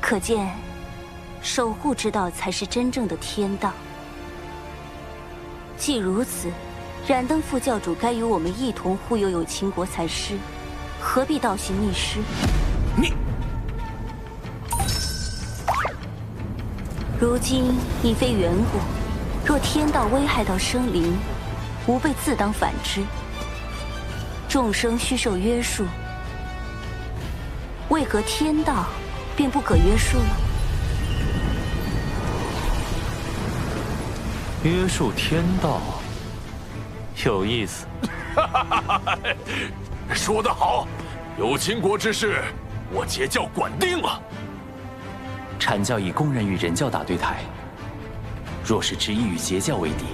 可见，守护之道才是真正的天道。既如此，燃灯副教主该与我们一同护佑有情国才是，何必倒行逆施？你，如今已非远古，若天道危害到生灵，吾辈自当反之。众生须受约束，为何天道便不可约束了？约束天道，有意思。说得好，有情国之事，我截教管定了。阐教已公然与人教打对台，若是执意与截教为敌，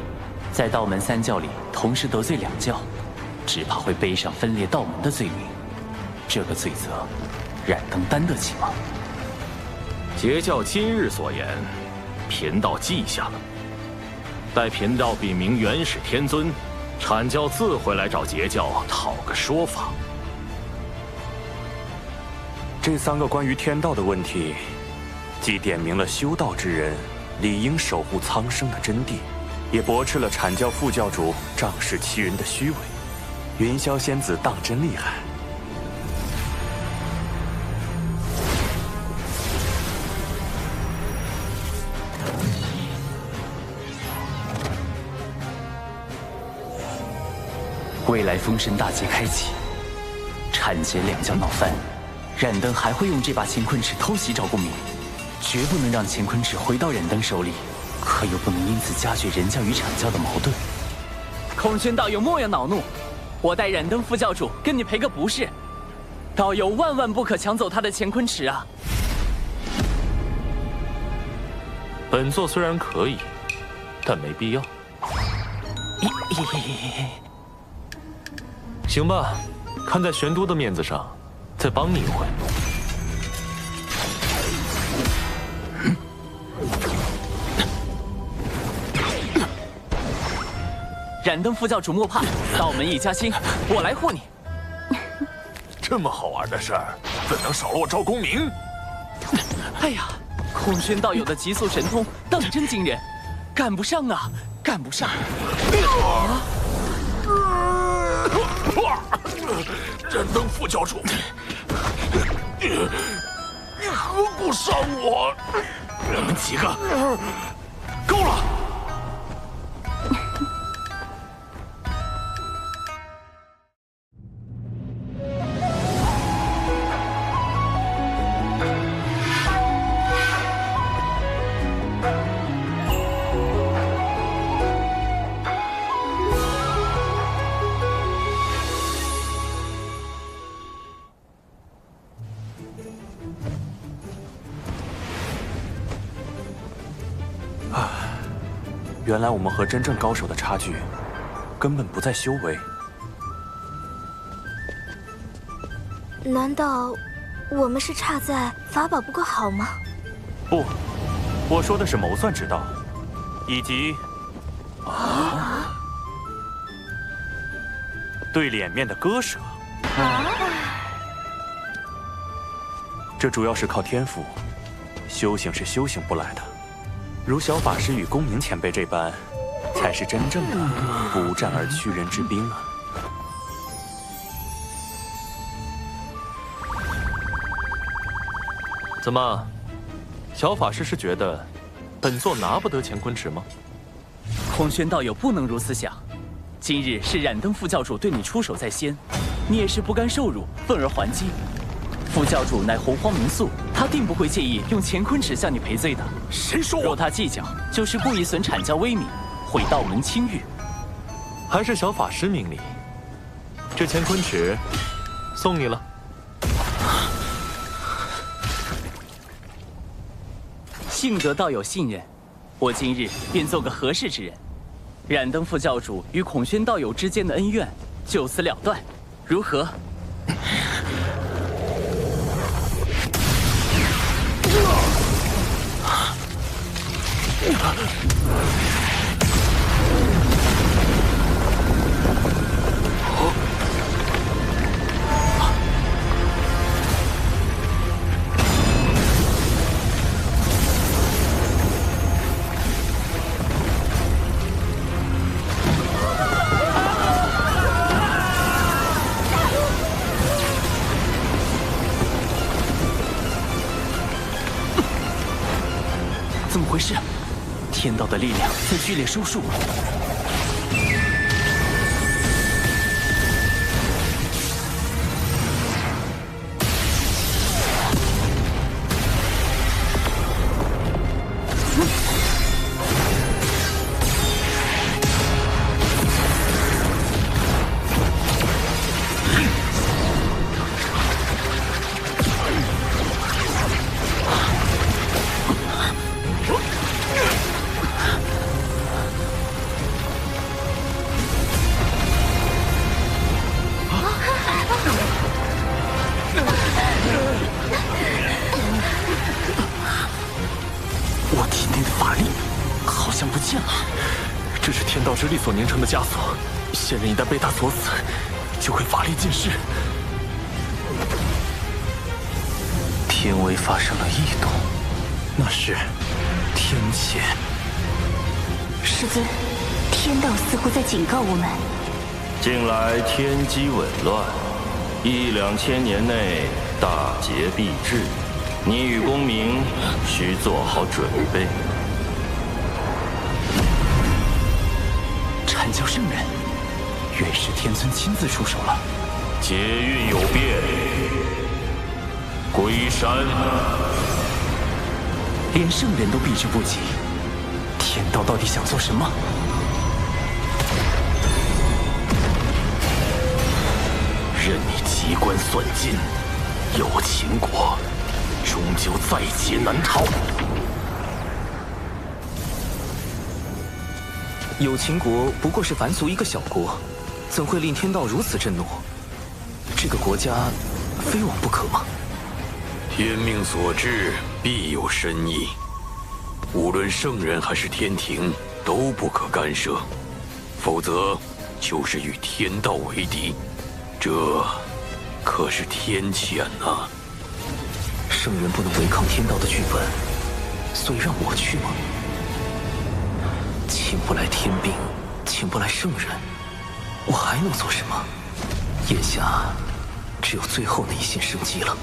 在道门三教里同时得罪两教，只怕会背上分裂道门的罪名。这个罪责，燃灯担得起吗？截教今日所言，贫道记下了。待贫道禀明元始天尊，阐教自会来找截教讨个说法。这3个关于天道的问题，既点明了修道之人理应守护苍生的真谛，也驳斥了阐教副教主仗势欺人的虚伪。云霄仙子当真厉害。未来封神大劫开启，阐截两教闹翻，燃灯还会用这把乾坤尺偷袭赵公明，绝不能让乾坤尺回到燃灯手里，可又不能因此加剧人教与阐教的矛盾。孔宣道友莫要恼怒，我代燃灯副教主跟你赔个不是，道友万万不可抢走他的乾坤尺啊！本座虽然可以，但没必要。行吧，看在玄都的面子上，再帮你一回。燃灯副教主莫怕，道门一家亲，我来护你。这么好玩的事儿，怎能少了我赵公明？哎呀，孔宣道友的极速神通当真惊人，赶不上啊，赶不上！燃灯副教主，你何故伤我？你们几个，够了！原来我们和真正高手的差距，根本不在修为。难道我们是差在法宝不够好吗？不，我说的是谋算之道，以及对脸面的割舍。这主要是靠天赋，修行是修行不来的。如小法师与公明前辈这般，才是真正的不战而屈人之兵啊！怎么，小法师是觉得本座拿不得乾坤尺吗？孔宣道友不能如此想，今日是冉登副教主对你出手在先，你也是不甘受辱，愤而还击。副教主乃洪荒民宿，他定不会介意用乾坤尺向你赔罪的。谁说？若他计较，就是故意损阐教威名，毁道门清誉。还是小法师明理。这乾坤尺送你了。幸得道友信任，我今日便做个合适之人。冉登副教主与孔宣道友之间的恩怨就此了断，如何？怎么回事？天道的力量在剧烈收束。我体内的法力好像不见了，这是天道之力所凝成的枷锁，仙人一旦被它锁死，就会法力尽失。天威发生了异动，那是天谴。师尊，天道似乎在警告我们。近来天机紊乱，1、2千年内大劫必至，你与公明需做好准备。阐教圣人，原是天尊亲自出手了。劫运有变，归山。连圣人都避之不及，天道到底想做什么？任你机关算尽，有秦国终究在劫难逃。有秦国不过是凡俗一个小国，怎会令天道如此震怒？这个国家非往不可吗？天命所至，必有深意。无论圣人还是天庭，都不可干涉，否则就是与天道为敌，这可是天谴呐！圣人不能违抗天道的剧本，所以让我去吗？请不来天兵，请不来圣人，我还能做什么？眼下只有最后那一线生机了。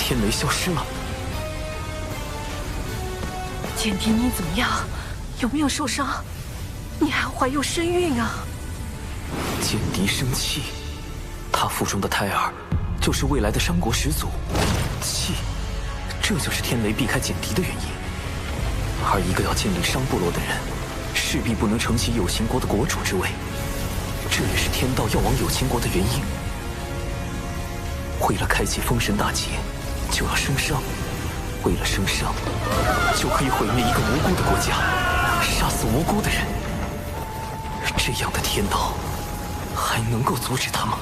天雷消失了。简迪，你怎么样？有没有受伤？你还怀有身孕啊！简迪生气，他腹中的胎儿就是未来的商国始祖。气，这就是天雷避开简迪的原因。而一个要建立商部落的人，势必不能承袭有秦国的国主之位，这也是天道要往有秦国的原因。为了开启封神大劫，就要生商；为了生商，就可以毁灭一个无辜的国家，杀死无辜的人。这样的天道，还能够阻止他吗？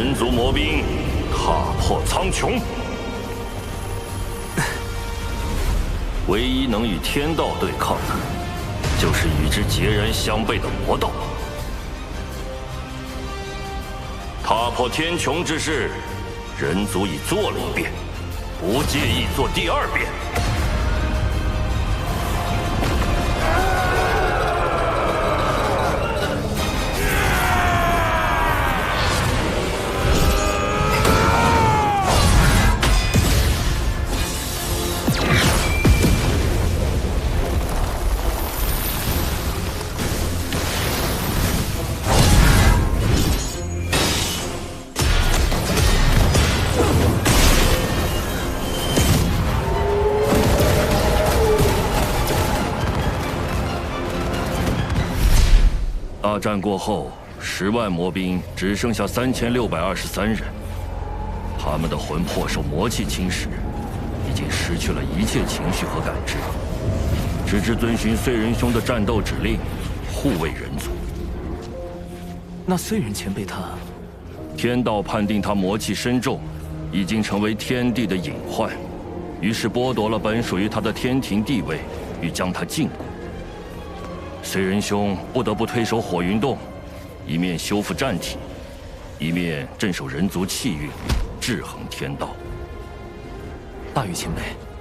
人族魔兵踏破苍穹。唯一能与天道对抗的，就是与之截然相悖的魔道。踏破天穹之事，人族已做了一遍，不介意做第二遍。大战过后，10万魔兵只剩下3623人，他们的魂魄受魔气侵蚀，已经失去了一切情绪和感知，只知遵循燧人兄的战斗指令，护卫人族。那燧人前辈他，天道判定他魔气深重，已经成为天地的隐患，于是剥夺了本属于他的天庭地位，欲将他禁锢。燧人兄不得不退守火云洞，一面修复战体，一面镇守人族气运，制衡天道。大禹前辈，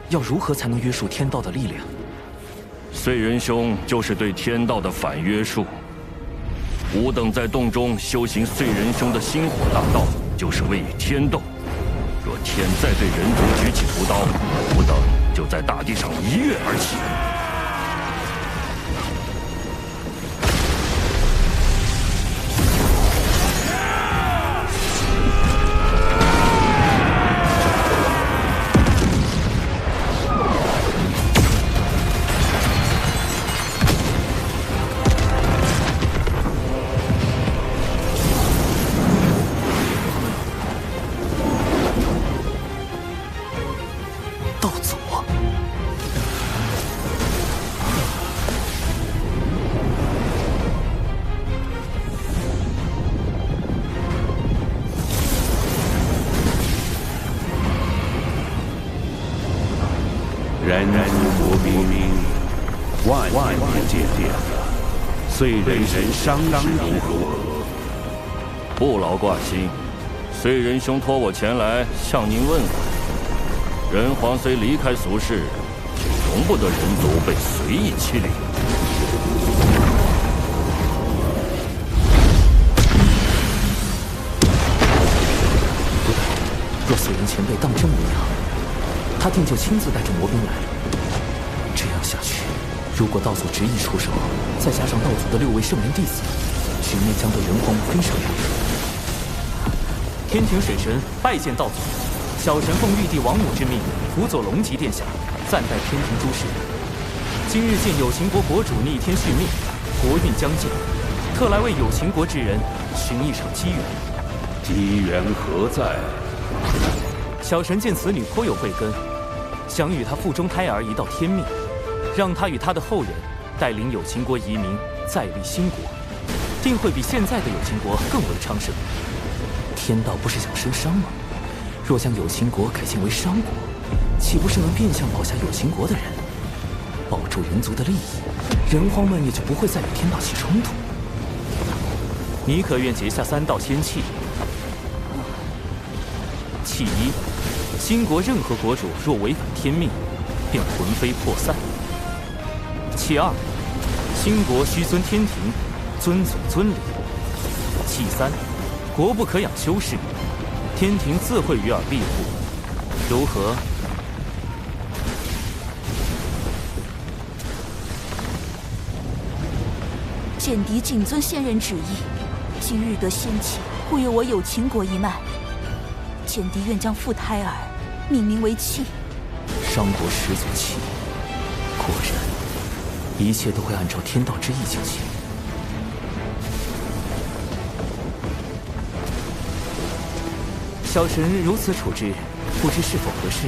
要如何才能约束天道的力量？燧人兄就是对天道的反约束。吾等在洞中修行燧人兄的星火大道，就是为与天斗。若天再对人族举起屠刀，吾等就在大地上一跃而起。人族魔兵，万年见面了，燧人兄伤势如何？不劳挂心，燧人兄托我前来向您问问。人皇虽离开俗世，却容不得人族被随意欺凌。不对，若燧人前辈当真无恙，他定就亲自带着魔兵来了。这样下去，如果道祖执意出手，再加上道祖的6位圣人弟子，局面将被人皇分上两手。天庭水神拜见道祖，小神奉玉帝王母之命，辅佐龙吉殿下，暂代天庭诸事。今日见有情国国主逆天续命，国运将尽，特来为有情国之人寻一场机缘。机缘何在？小神见此女颇有慧根，想与她腹中胎儿一道天命，让她与她的后人带领有情国移民，再立新国，定会比现在的有情国更为昌盛。天道不是想生商吗？若将有情国改建为商国，岂不是能变相保下有情国的人，保住人族的利益？人皇们也就不会再与天道起冲突。你可愿结下3道仙契？契一，新国任何国主若违反天命，便魂飞魄散。契2，新国须遵天庭，遵祖遵礼。契3，国不可养修士，天庭自会与尔庇护，如何？简狄谨遵先人旨意，今日得仙契，护佑我有情国一脉。简狄愿将傅胎儿命名为契。商国始祖契，果然，一切都会按照天道之意进行。小神如此处置，不知是否合适？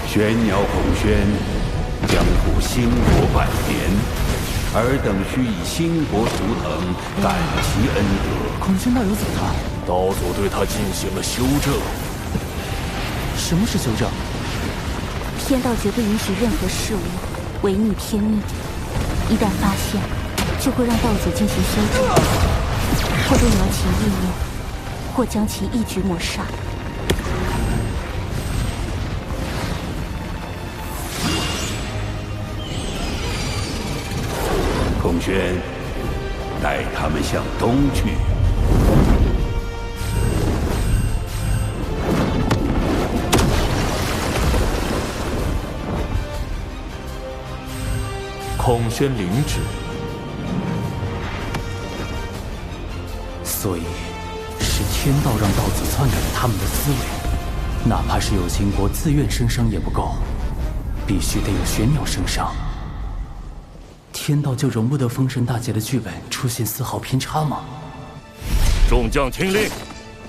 玄鸟孔宣，将赴兴国百年，尔等须以兴国图腾，感其恩德。孔宣道友怎么了？道祖对他进行了修正。什么是修正？天道绝不允许任何事物违逆天命，一旦发现，就会让道祖进行修正，或动摇其意念，或将其一举抹杀。孔宣，带他们向东去。孔宣领旨。所以，是天道让道子篡改了他们的思维，哪怕是有秦国自愿升商也不够，必须得有玄鸟升商。天道就容不得封神大劫的剧本出现丝毫偏差吗？众将听令，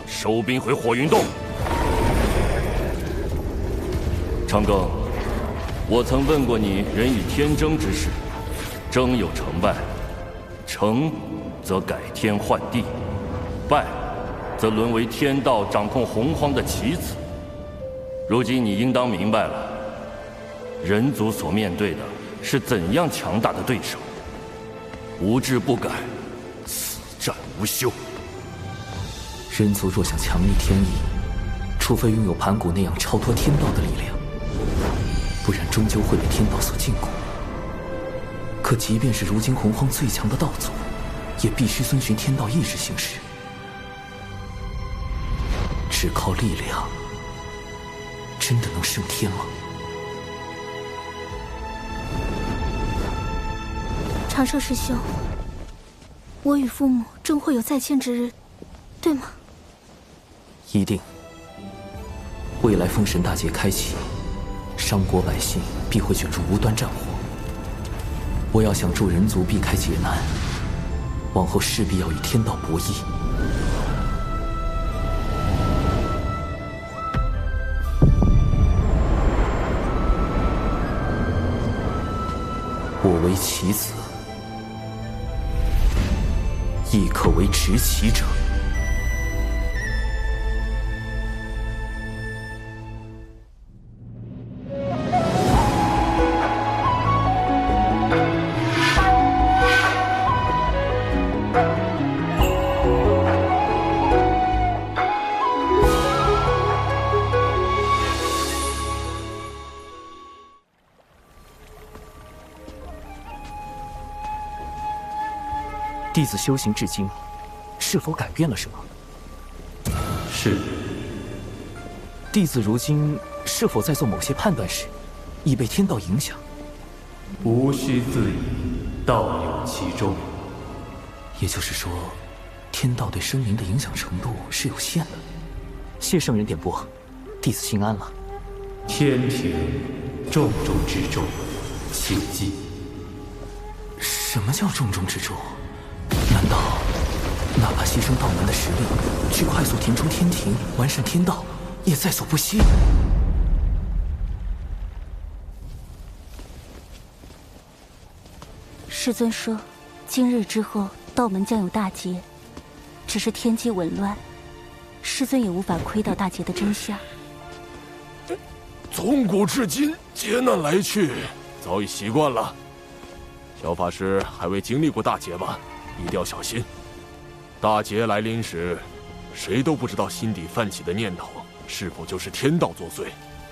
收兵回火云洞。长庚，我曾问过你，人以天争之事，争有成败，成则改天换地，败则沦为天道掌控洪荒的棋子。如今你应当明白了，人族所面对的是怎样强大的对手。无志不改，此战无休。人族若想强逆天意，除非拥有盘古那样超脱天道的力量，不然终究会被天道所禁锢。可即便是如今洪荒最强的道祖，也必须遵循天道意志行事。只靠力量，真的能胜天吗？长寿师兄，我与父母终会有再见之日，对吗？一定。未来封神大劫开启，商国百姓必会卷入无端战火。我要想助人族避开劫难，往后势必要与天道博弈。我为棋子，亦可为执棋者。弟子修行至今，是否改变了什么？是。弟子如今是否在做某些判断时，已被天道影响？无需自疑，道有其中。也就是说，天道对生灵的影响程度是有限的。谢圣人点拨，弟子心安了。天庭重中之重，请记。什么叫重中之重？难道哪怕牺牲道门的实力，去快速填充天庭、完善天道，也在所不惜？师尊说，今日之后道门将有大劫，只是天机紊乱，师尊也无法窥到大劫的真相。从古至今，劫难来去，早已习惯了。小法师还未经历过大劫吧？一定要小心。大劫来临时，谁都不知道心底泛起的念头是否就是天道作祟，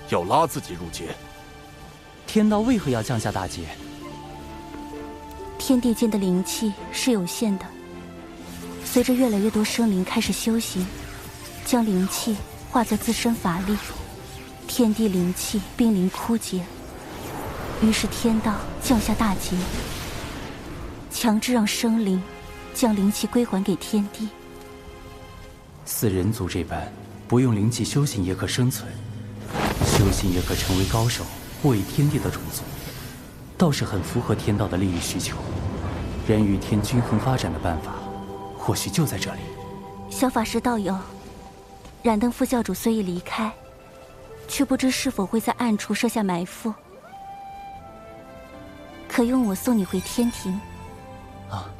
要拉自己入劫。天道为何要降下大劫？天地间的灵气是有限的，随着越来越多生灵开始修行，将灵气化作自身法力，天地灵气濒临枯竭，于是天道降下大劫，强制让生灵将灵气归还给天地。似人族这般，不用灵气修行也可生存，修行也可成为高手，护卫天地的种族，倒是很符合天道的利益需求。人与天均衡发展的办法，或许就在这里。小法师道友，燃灯副教主虽已离开，却不知是否会在暗处设下埋伏。可用我送你回天庭。啊！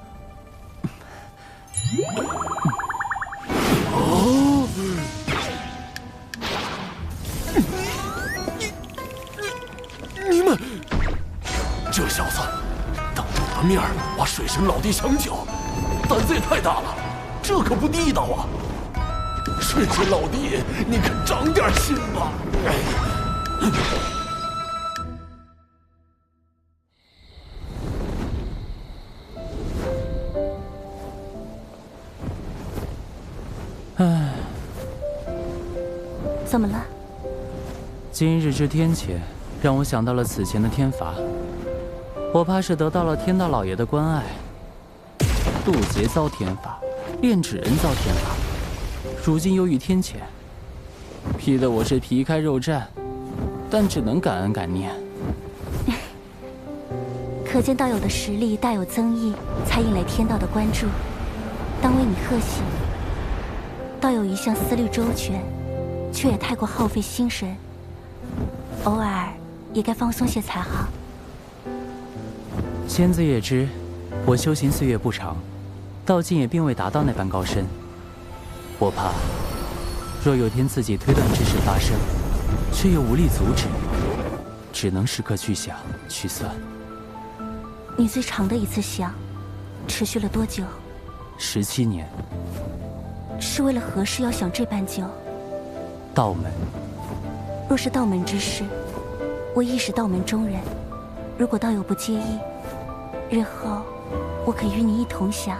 哦！你们这小子当着我的面把水神老弟相救，胆子也太大了，这可不地道啊！水神老弟，你可长点心吧！唉，怎么了？今日之天谴，让我想到了此前的天罚。我怕是得到了天道老爷的关爱。渡劫遭天罚，炼纸人遭天罚，如今又遇天谴，逼得我是皮开肉绽，但只能感恩感念。可见道友的实力大有增益，才引来天道的关注，当为你贺喜。道友一向思虑周全，却也太过耗费心神，偶尔也该放松些才好。仙子也知，我修行岁月不长，到今也并未达到那般高深。我怕，若有天自己推断之事发生，却又无力阻止，只能时刻去想去算。你最长的一次想，持续了多久？17年。是为了何事要想这般久？道门。若是道门之事，我亦是道门中人。如果道友不介意，日后我可与你一同想。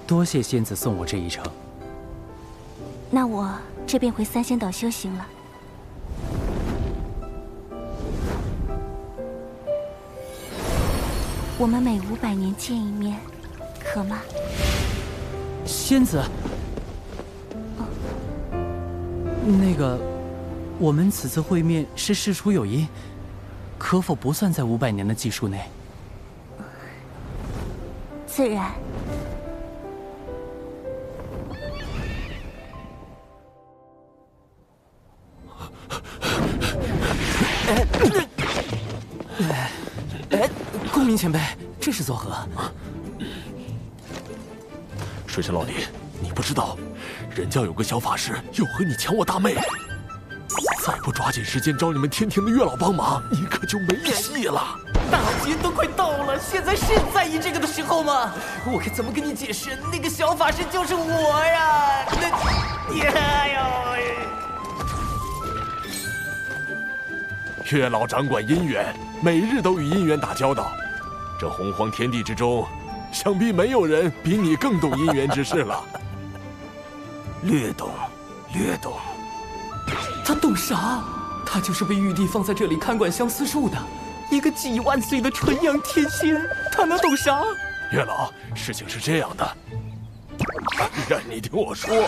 多谢仙子送我这一程。那我这便回三仙岛修行了。我们每500年见一面，可吗？仙子，那个，我们此次会面是事出有因，可否不算在500年的计数内？自然。公明前辈，这是作何？水神老弟，你不知道，人家有个小法师又和你抢我大妹，再不抓紧时间找你们天庭的月老帮忙，你可就没戏了。大劫都快到了，现在是在意这个的时候吗？我该怎么跟你解释？那个小法师就是我呀！月老掌管姻缘，每日都与姻缘打交道。这洪荒天地之中，想必没有人比你更懂姻缘之事了。略懂，略懂。他懂啥？他就是被玉帝放在这里看管相思树的，一个几万岁的纯阳天仙，他能懂啥？月老，事情是这样的。你听我说，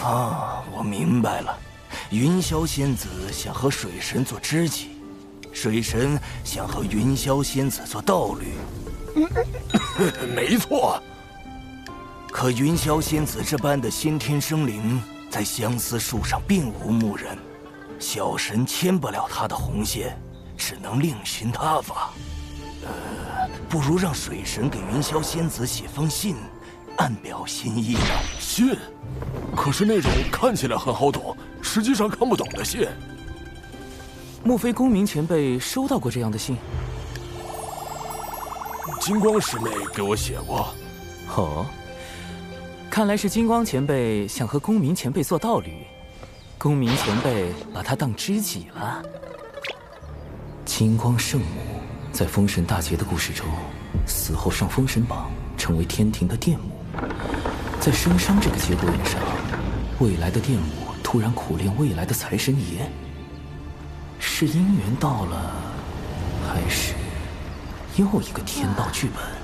啊，我明白了。云霄仙子想和水神做知己，水神想和云霄仙子做道侣。没错。可云霄仙子这般的先天生灵，在相思树上并无牧人，小神牵不了她的红线，只能另寻他法。不如让水神给云霄仙子写封信，暗表心意呢。信？可是那种看起来很好懂，实际上看不懂的信。莫非公明前辈收到过这样的信？金光师妹给我写过。哦，看来是金光前辈想和公明前辈做道侣，公明前辈把他当知己了。金光圣母在封神大劫的故事中，死后上封神榜，成为天庭的殿母。在生商这个节骨眼上，未来的殿母突然苦练未来的财神爷，是姻缘到了，还是又一个天道剧本？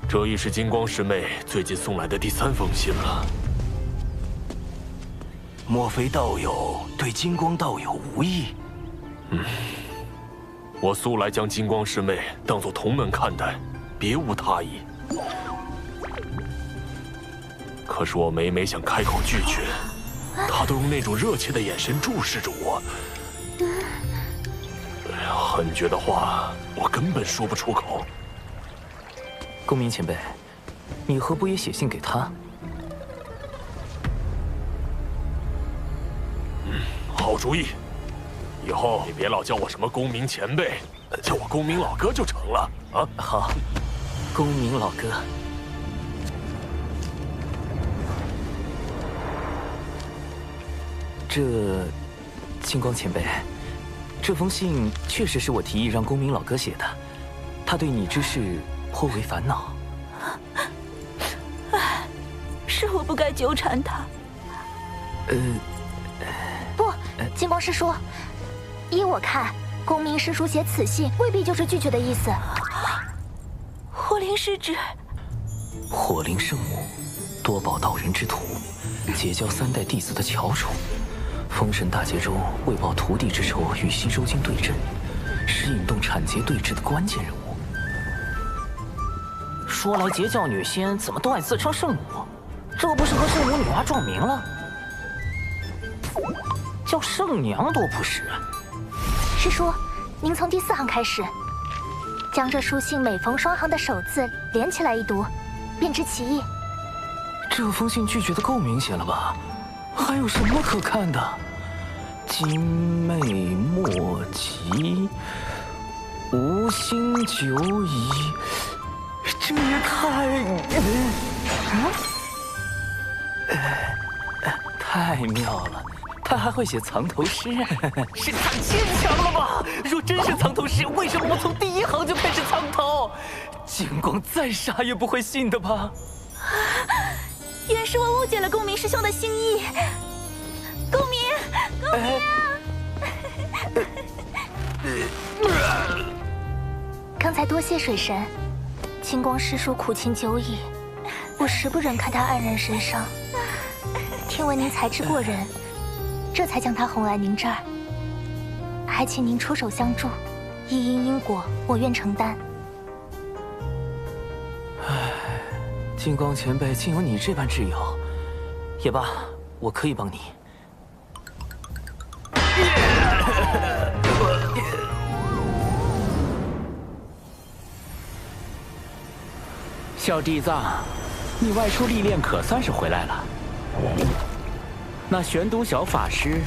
这已是金光师妹最近送来的第3封信了。莫非道友对金光道友无意？我素来将金光师妹当作同门看待，别无他意。可是我每想开口拒绝，她都用那种热切的眼神注视着我。狠绝的话，我根本说不出口。公明前辈，你何不也写信给他？好主意，以后你别老叫我什么公明前辈，叫我公明老哥就成了啊！好，公明老哥。金光前辈，这封信确实是我提议让公明老哥写的，他对你之事颇为烦恼。是我不该纠缠他。不，金光师叔，依我看，公明师叔写此信未必就是拒绝的意思。火灵是指火灵圣母，多宝道人之徒，结交3代弟子的翘楚。封神大劫中为报徒弟之仇，与西周经对阵，是引动产劫对峙的关键人物。说来截教女仙怎么都爱自称圣母？这不是和圣母女娲撞名了？叫圣娘多不实。师叔，您从第4行开始，将这书信每逢双行的首字连起来一读，便知其意。这封信拒绝的够明显了吧？还有什么可看的？今昧莫及，无心久矣。这也太妙了！他还会写藏头诗，是太牵强了吧？若真是藏头诗，为什么我从第1行就开始藏头？金光再傻也不会信的吧？原是我误解了公明师兄的心意。公明，公明！刚才多谢水神，金光师叔苦情久矣，我实不忍看他黯然神伤。听闻您才智过人，这才将他哄来您这儿，还请您出手相助，一因果，我愿承担。金光前辈竟有你这般挚友，也罢，我可以帮你。小地藏，你外出历练可算是回来了。那玄都小法师，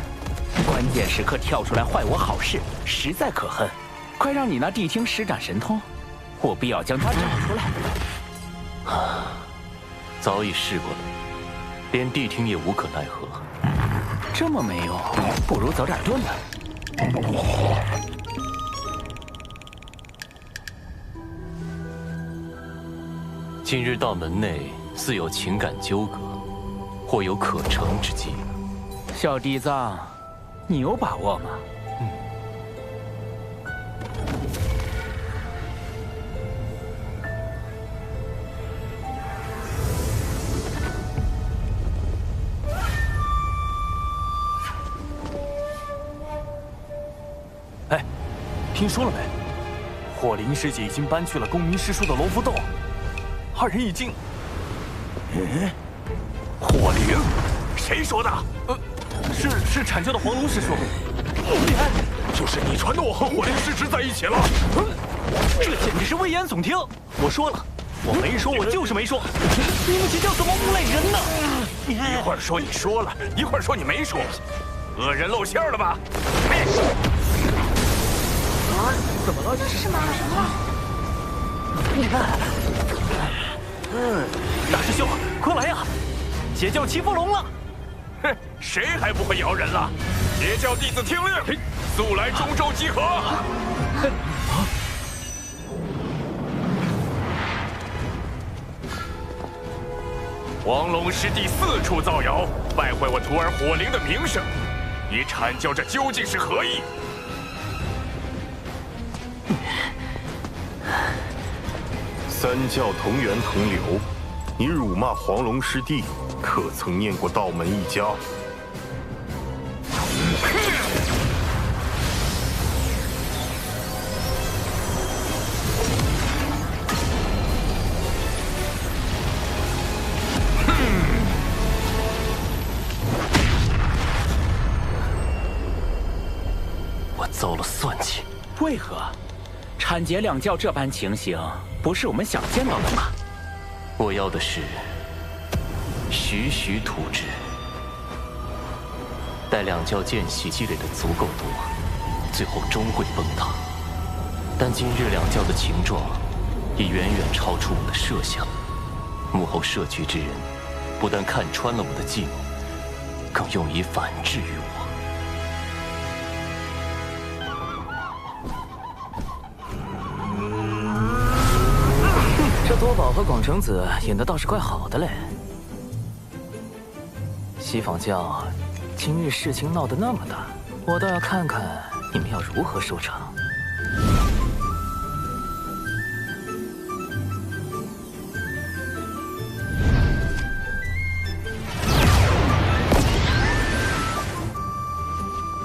关键时刻跳出来坏我好事，实在可恨。快让你那谛听施展神通，我必要将他找出来。早已试过了，连谛听也无可奈何。这么没用，不如早点遁了。今日到门内，似有情感纠葛，或有可成之计。小地藏，你有把握吗？哎，听说了没？火灵师姐已经搬去了公明师叔的龙福洞，二人已经……火灵？谁说的？是阐教的黄龙师叔。就是你传的我和火灵师侄在一起了。这简直是危言耸听！我说了，我没说，我就是没说。你们这叫怎么诬赖人呢？一会儿说你说了，一会儿说你没说，恶人露馅了吧？怎么了？这是吗？什么？大师兄，快来呀！邪教欺负龙了！哼，谁还不会摇人了？邪教弟子听令，速来中州集合！黄龙师弟4处造谣，败坏我徒儿火灵的名声，你阐教这究竟是何意？三教同源同流，你辱骂黄龙师弟，可曾念过道门一家？我遭了算计。为何？产劫两教这般情形，不是我们想见到的吗？我要的是徐徐图之。待两教间隙积累的足够多，最后终会崩塌。但今日两教的情状，已远远超出我的设想。幕后设局之人，不但看穿了我的计谋，更用以反制于我。这多宝和广成子演的倒是怪好的嘞。西坊教今日事情闹得那么大，我倒要看看你们要如何收场。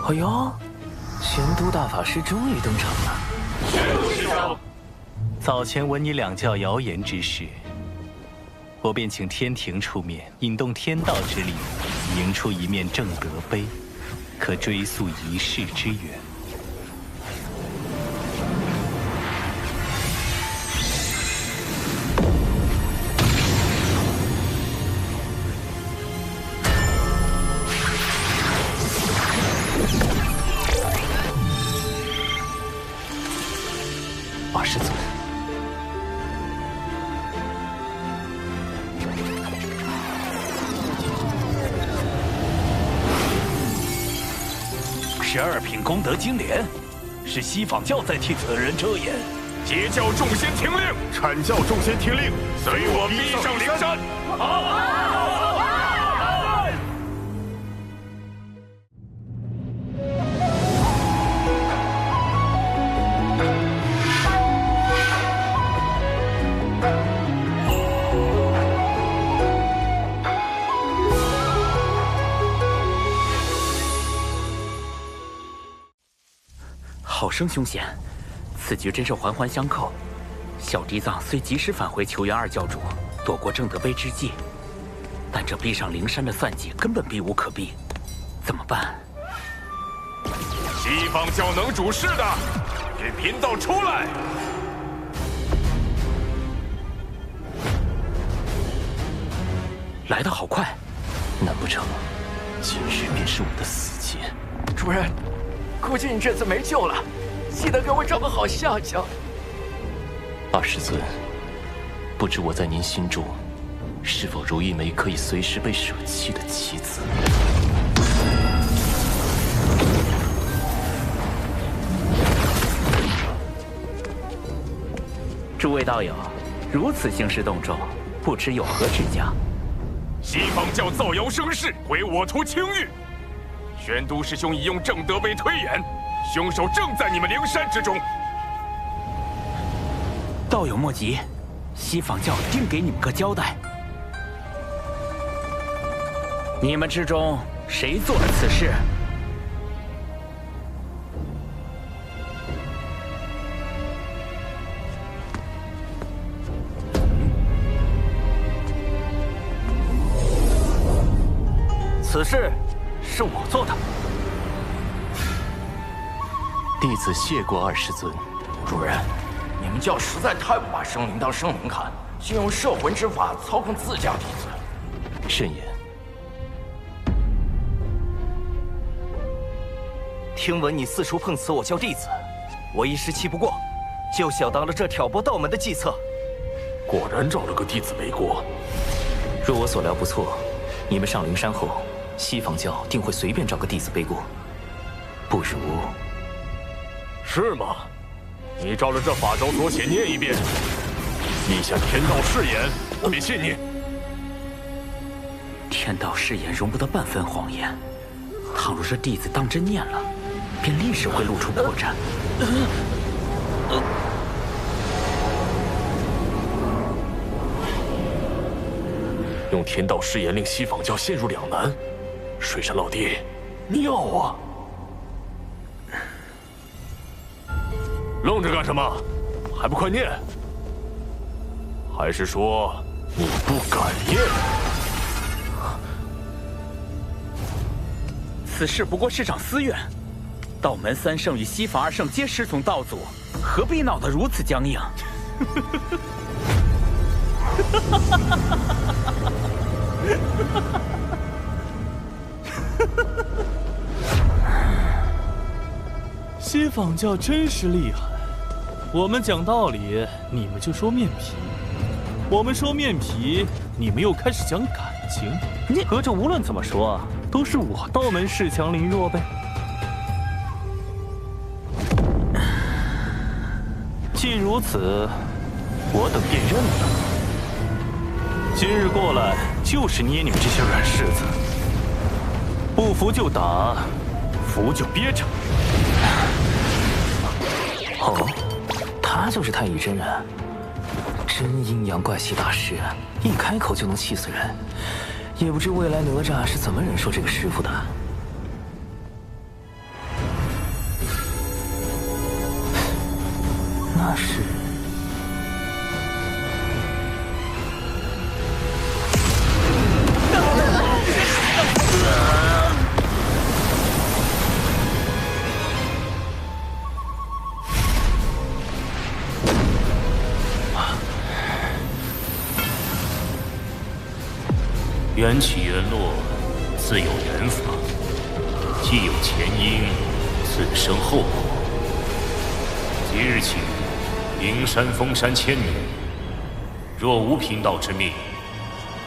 哎呦，玄都大法师终于登场了！玄都师长。早前闻你两教谣言之事，我便请天庭出面引动天道之力，凝出一面正德碑，可追溯一世之源。二师尊。12品功德金莲，是西坊教在替此人遮掩。截教众仙听令，阐教众仙听令，随我逼上灵山。好生凶险，此局真是环环相扣。小嫡藏虽及时返回求援二教主，躲过正德碑之计，但这逼上灵山的算计根本避无可避，怎么办？西坊教能主事的，给贫道出来！来得好快，难不成今日便是我的死劫？主人，估计你这次没救了，记得给我找个好下家。二师尊，不知我在您心中，是否如一枚可以随时被舍弃的棋子？诸位道友，如此兴师动众，不知有何指教？西坊教造谣生事，毁我徒清誉。玄都师兄已用正德碑推演，凶手正在你们灵山之中。道友莫急，西坊教定给你们个交代。你们之中谁做了此事？此事是我做的。弟子谢过二师尊。主人，你们教实在太不把生灵当生灵看，竟用摄魂之法操控自家弟子。慎言。听闻你四处碰瓷我教弟子，我一时气不过，就想到了这挑拨道门的计策。果然找了个弟子背锅。若我所料不错，你们上灵山后，西坊教定会随便找个弟子背锅。不如……是吗？你照着这法招所写念一遍，立下天道誓言，我便信你。天道誓言容不得半分谎言，倘若这弟子当真念了，便立时会露出破绽。用天道誓言令西坊教陷入两难，水山老弟，妙啊！愣着干什么？还不快念！还是说你不敢念？此事不过是场私怨，道门3圣与西坊2圣皆师从道祖，何必闹得如此僵硬？西坊教真是厉害，我们讲道理，你们就说面皮；我们说面皮，你们又开始讲感情。合着无论怎么说，都是我道门恃强凌弱呗。既如此，我等便认了。今日过来就是捏你们这些软柿子，不服就打，服就憋着。哦，他就是太乙真人，真阴阳怪气大师，一开口就能气死人。也不知未来哪吒是怎么忍受这个师傅的。那是。缘起缘落，自有缘法；既有前因，自生后果。即日起，灵山封山1000年，若无贫道之命，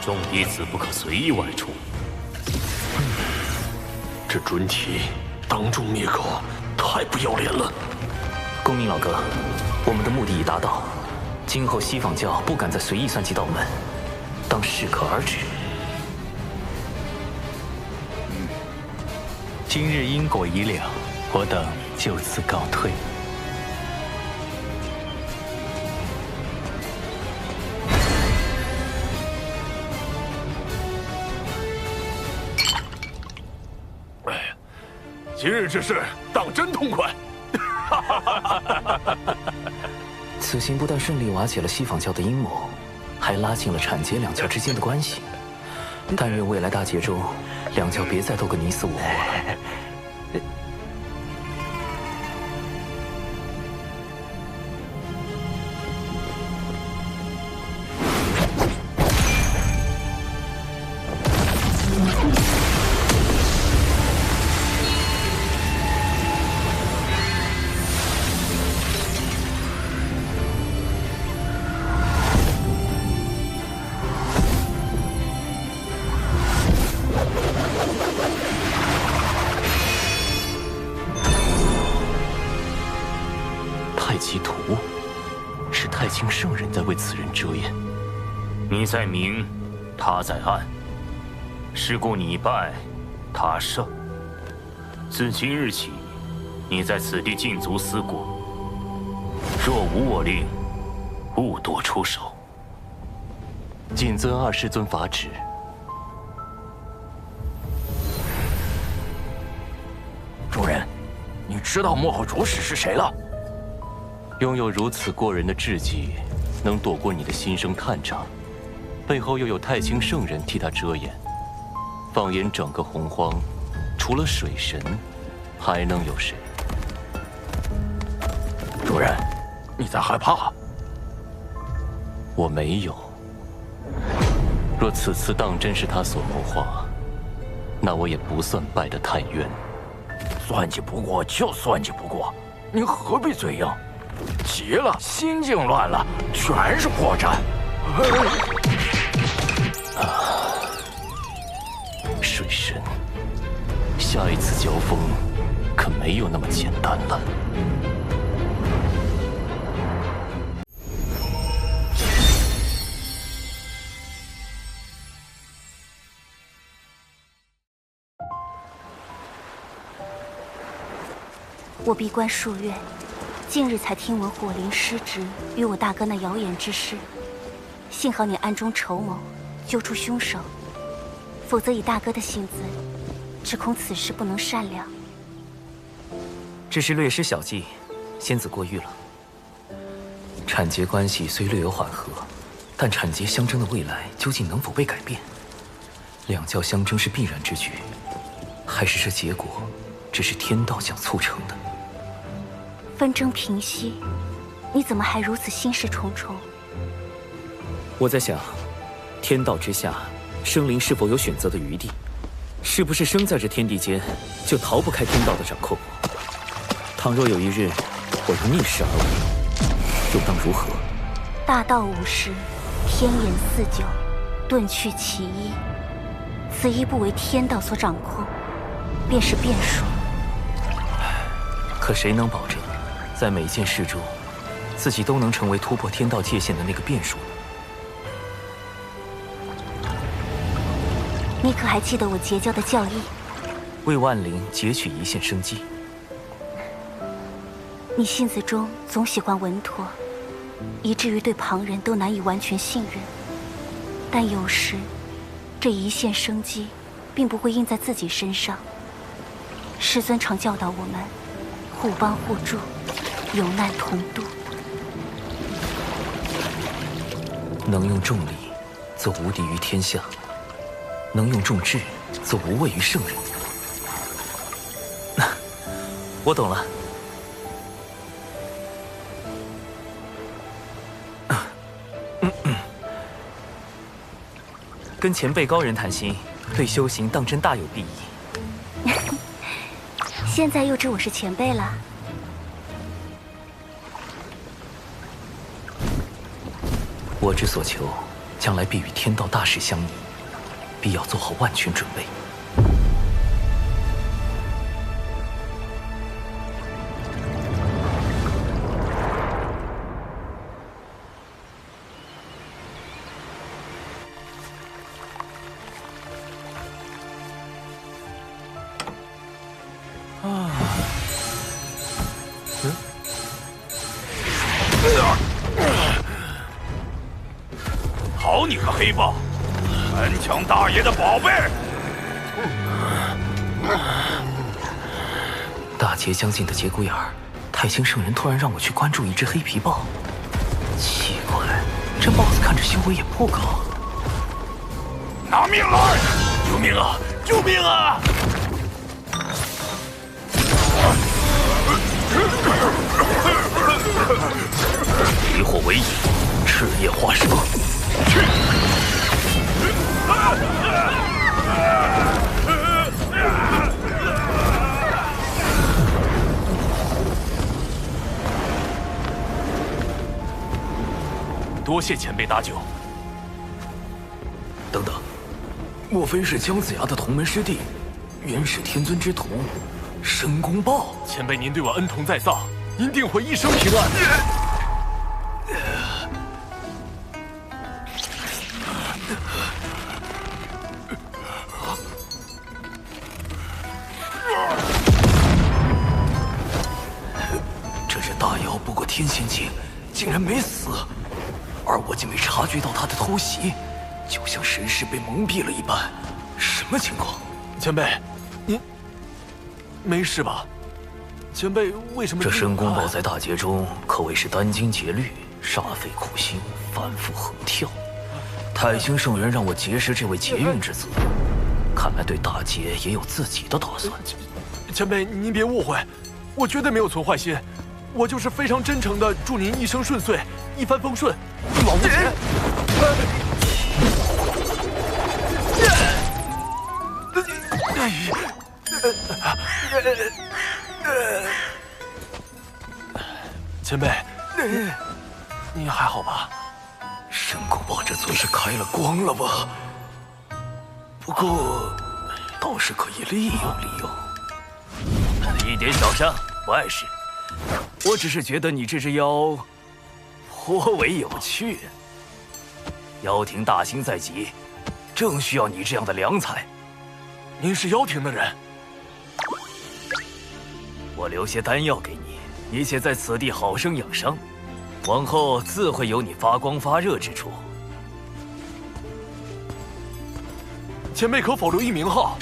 众弟子不可随意外出。这准提当众灭口，太不要脸了！公明老哥，我们的目的已达到，今后西坊教不敢再随意算计道门，当适可而止。今日因果已了，我等就此告退。今日之事当真痛快！此行不但顺利瓦解了西坊教的阴谋，还拉近了阐截两教之间的关系。但愿未来大劫中，两教别再斗个你死我活了。圣人在为此人遮掩，你在明，他在暗。是故你败，他胜。自今日起，你在此地禁足思过。若无我令，勿多出手。谨遵二师尊法旨。主人，你知道幕后主使是谁了？拥有如此过人的智计，能躲过你的心生探查，背后又有太清圣人替他遮掩。放眼整个洪荒，除了水神，还能有谁？主人，你在害怕？我没有。若此次当真是他所谋划，那我也不算败得太冤。算计不过就算计不过，你何必嘴硬？急了，心境乱了，全是破绽。水神，下一次交锋可没有那么简单了。我闭关数月，近日才听闻火灵失职与我大哥那谣言之事。幸好你暗中筹谋，揪出凶手，否则以大哥的性子，只恐此事不能善了。只是略施小计，仙子过誉了。产劫关系虽略有缓和，但产劫相争的未来究竟能否被改变？两教相争是必然之举，还是这结果只是天道想促成的？纷争平息，你怎么还如此心事重重？我在想，天道之下，生灵是否有选择的余地？是不是生在这天地间，就逃不开天道的掌控？倘若有一日，我又逆势而为，又当如何？大道无时，天言四九，遁去其一。此一不为天道所掌控，便是变数。可谁能保证，在每件事中，自己都能成为突破天道界限的那个变数呢？你可还记得我结交的教义？为万灵截取一线生机。你性子中总喜欢稳妥，以至于对旁人都难以完全信任。但有时，这一线生机，并不会印在自己身上。师尊常教导我们，互帮互助，有难同度。能用重力，则无敌于天下；能用重智，则无畏于圣人。我懂了。跟前辈高人谈心，对修行当真大有裨益。现在又知我是前辈了。我之所求，将来必与天道大事相依，必要做好万全准备。好你个黑豹，南墙大爷的宝贝！大劫将近的节骨眼儿，太清圣人突然让我去关注一只黑皮豹。奇怪，这豹子看着修为也不高。拿命来！救命啊！救命啊！离火为引，赤焰化蛇。去！多谢前辈搭救。等等，莫非是姜子牙的同门师弟，元始天尊之徒，申公豹？前辈您对我恩同在造，您定会一生平安。这只大妖不过天仙境，竟然没死，而我竟没察觉到他的偷袭，就像神识被蒙蔽了一般。什么情况？前辈，您没事吧？前辈为什么？这申公豹在大劫中可谓是殚精竭虑，煞费苦心，反复横跳。太清圣人让我结识这位劫运之子，看来对大劫也有自己的打算。前辈，您别误会，我绝对没有存坏心，我就是非常真诚的祝您一生顺遂，一帆风顺，一往无前。前辈，你还好吧？申公豹这嘴是开了光了吧？不过，倒是可以利用利用。一点小伤，不碍事。我只是觉得你这只妖颇为有趣。妖庭大兴在即，正需要你这样的良才。您是妖庭的人，我留些丹药给你，你且在此地好生养伤，往后自会有你发光发热之处。前辈可否留一名号？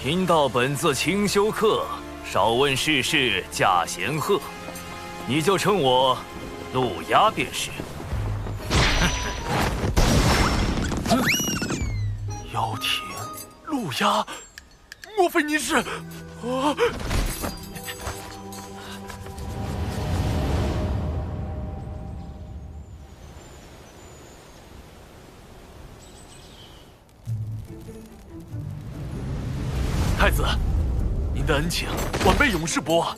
贫道本自清修客，少问世事驾闲鹤，你就称我陆压便是。妖庭，陆压，莫非您是？啊！太子，您的恩情，晚辈永世不忘。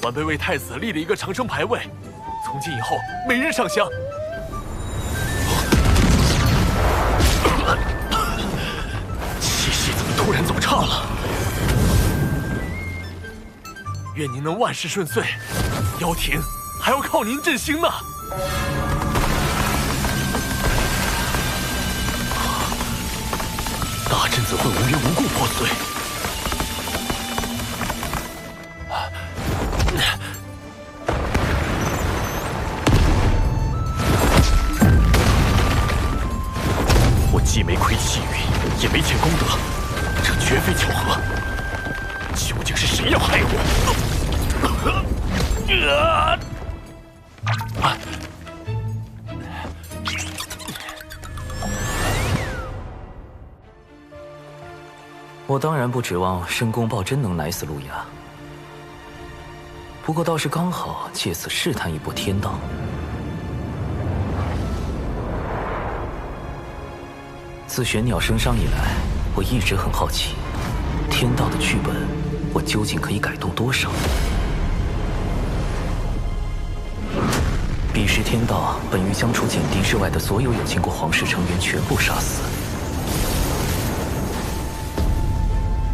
晚辈为太子立了一个长生牌位，从今以后每日上香。气息怎么突然走差了？愿您能万事顺遂，妖庭还要靠您振兴呢。大阵怎会无缘无故破碎？我既没亏气运，也没欠功德，这绝非巧合。究竟是谁要害我？我当然不指望申公豹真能奶死陆压，不过倒是刚好借此试探一波天道。自玄鸟升商以来，我一直很好奇，天道的剧本，我究竟可以改动多少？彼时天道本欲将除简狄之外的所有有秦国皇室成员全部杀死。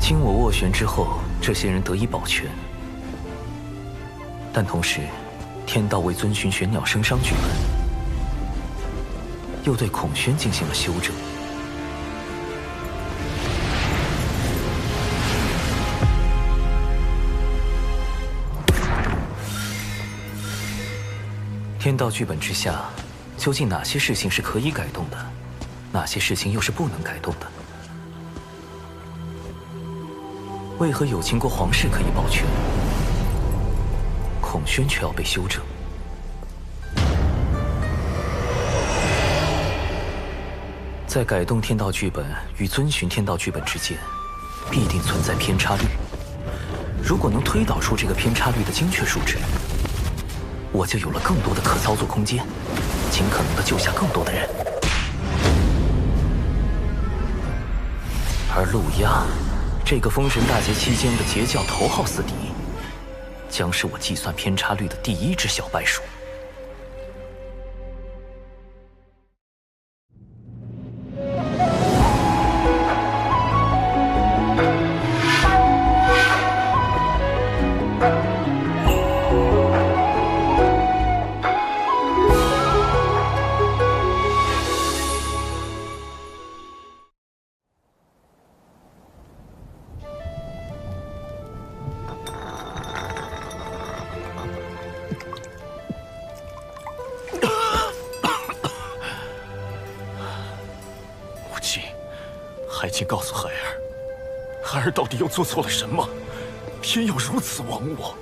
经我斡旋之后，这些人得以保全，但同时，天道为遵循玄鸟升商剧本，又对孔宣进行了修正。天道剧本之下，究竟哪些事情是可以改动的，哪些事情又是不能改动的？为何有秦国皇室可以保全，孔宣却要被修正？在改动天道剧本与遵循天道剧本之间，必定存在偏差率。如果能推导出这个偏差率的精确数值，我就有了更多的可操作空间，尽可能的救下更多的人。而陆压，这个封神大劫期间的截教头号死敌，将是我计算偏差率的第一只小白鼠。还请告诉孩儿，孩儿到底又做错了什么？偏要如此亡我？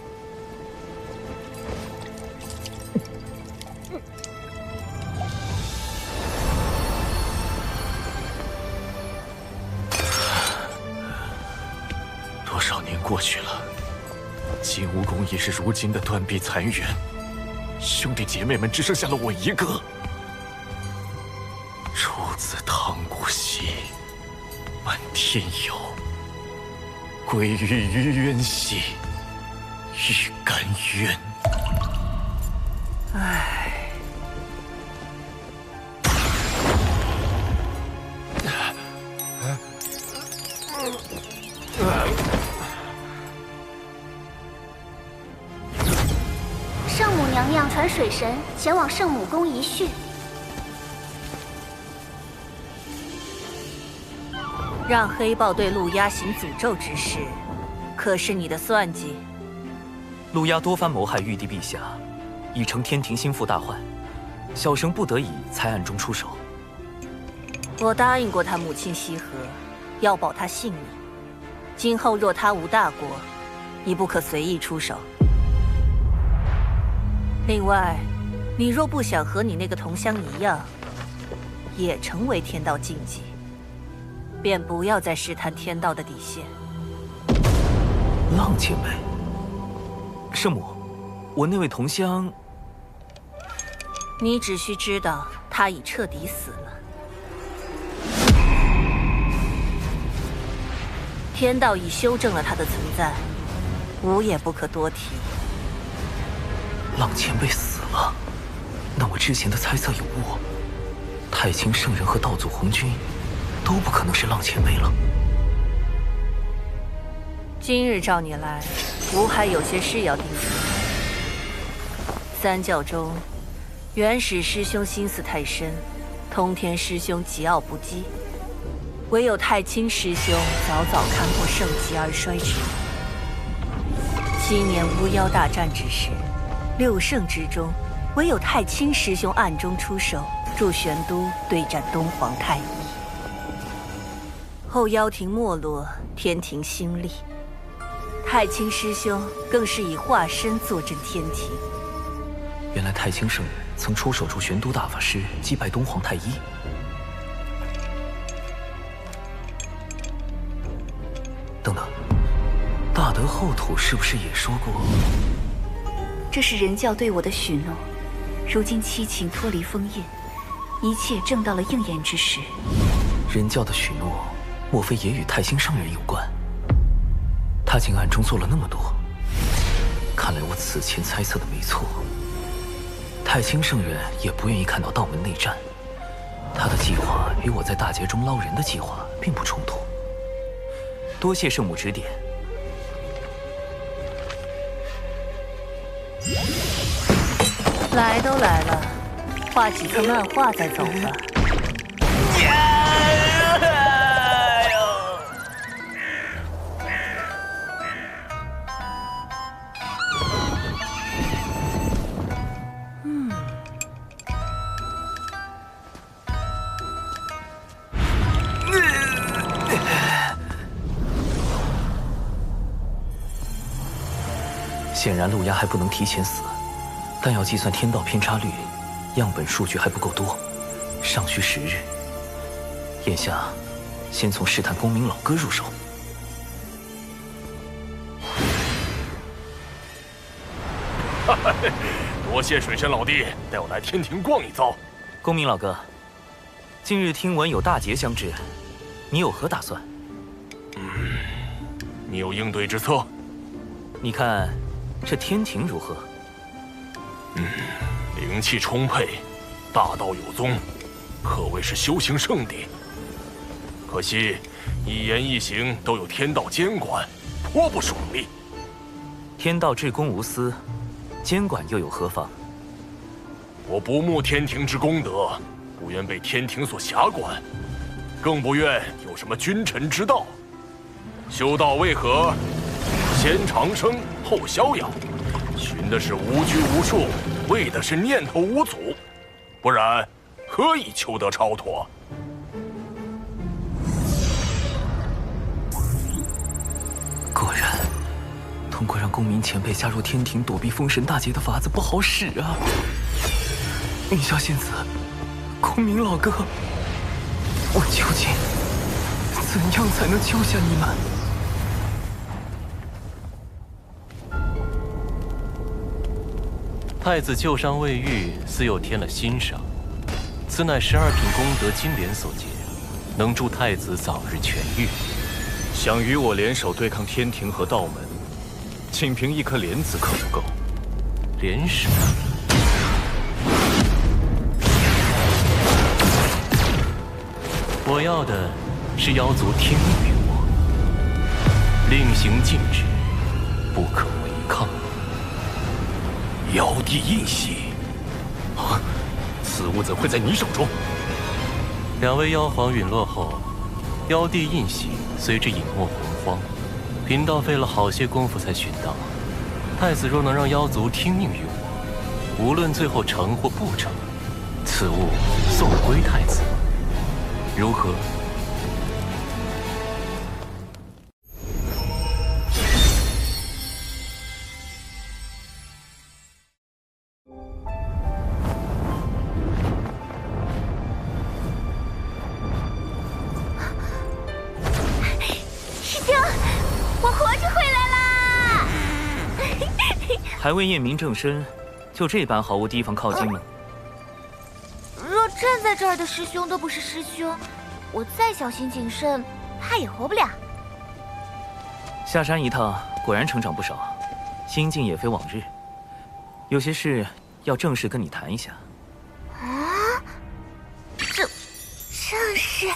多少年过去了，金乌宫已是如今的断壁残垣，兄弟姐妹们只剩下了我一个。出自汤谷兮，漫天游；归于于渊兮，欲甘渊。唉，圣母娘娘传水神前往圣母宫一叙。让黑豹对陆压行诅咒之事，可是你的算计？陆压多番谋害玉帝陛下，已成天庭心腹大患，小生不得已才暗中出手。我答应过他母亲羲和，要保他性命。今后若他无大国，你不可随意出手。另外，你若不想和你那个同乡一样，也成为天道禁忌，便不要再试探天道的底线。浪前辈，圣母，我那位同乡，你只需知道他已彻底死了。天道已修正了他的存在，无也不可多提。浪前辈死了，那我之前的猜测有误。太清圣人和道祖红军都不可能是浪前辈了。今日召你来，吾还有些事要叮嘱。三教中，元始师兄心思太深，通天师兄桀骜不羁，唯有太清师兄早早看破盛极而衰之。7年巫妖大战之时，6圣之中，唯有太清师兄暗中出手，助玄都对战东皇太一。后妖庭没落，天庭兴立，太清师兄更是以化身坐镇天庭。原来太清圣人曾出手助玄都大法师击败东皇太一。等等，大德后土是不是也说过？这是人教对我的许诺，如今七情脱离封印，一切正到了应验之时。人教的许诺，莫非也与太清圣人有关？他竟暗中做了那么多，看来我此前猜测的没错。太清圣人也不愿意看到道门内战，他的计划与我在大劫中捞人的计划并不冲突。多谢圣母指点。来都来了，画几册漫画再走吧。显然路鸦还不能提前死，但要计算天道偏差率，样本数据还不够多，尚需10日。眼下，先从试探公明老哥入手。多谢水神老弟带我来天庭逛一遭。公明老哥，近日听闻有大劫将至，你有何打算？你有应对之策？你看这天庭如何？灵气充沛，大道有宗，可谓是修行圣地。可惜一言一行都有天道监管，颇不爽利。天道至公无私，监管又有何妨？我不慕天庭之功德，不愿被天庭所辖管，更不愿有什么君臣之道。修道为何？先长生，后逍遥，寻的是无拘无束，为的是念头无阻，不然何以求得超脱？果然，通过让公明前辈加入天庭躲避封神大劫的法子不好使啊！云霄仙子，公明老哥，我究竟怎样才能救下你们？太子旧伤未愈，似又添了新伤，此乃12品功德金莲所结，能助太子早日痊愈。想与我联手对抗天庭和道门，仅凭一颗莲子可不够。联手？我要的是妖族听命于我，令行禁止，不可违抗。妖帝印玺，此物怎会在你手中？2位妖皇陨落后，妖帝印玺随之隐没魂荒，贫道费了好些功夫才寻到。太子若能让妖族听命于我，无论最后成或不成，此物送归太子。如何？师兄，我活着回来啦！还未验明正身，就这般毫无提防靠近吗？若站在这儿的师兄都不是师兄，我再小心谨慎，怕也活不了。下山一趟，果然成长不少，心境也非往日。有些事要正式跟你谈一下。啊？正式？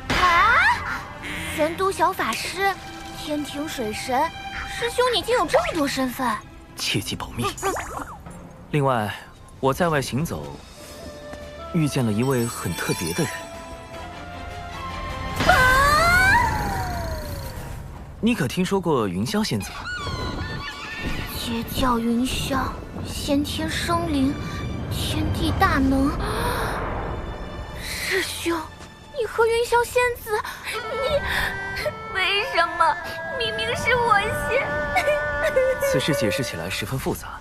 啊？玄都小法师，天庭水神，师兄你竟有这么多身份，切记保密。另外，我在外行走，遇见了一位很特别的人。你可听说过云霄仙子？邪教云霄，先天生灵，天地大能。师兄，你和云霄仙子，你为什么？明明是我先。此事解释起来十分复杂，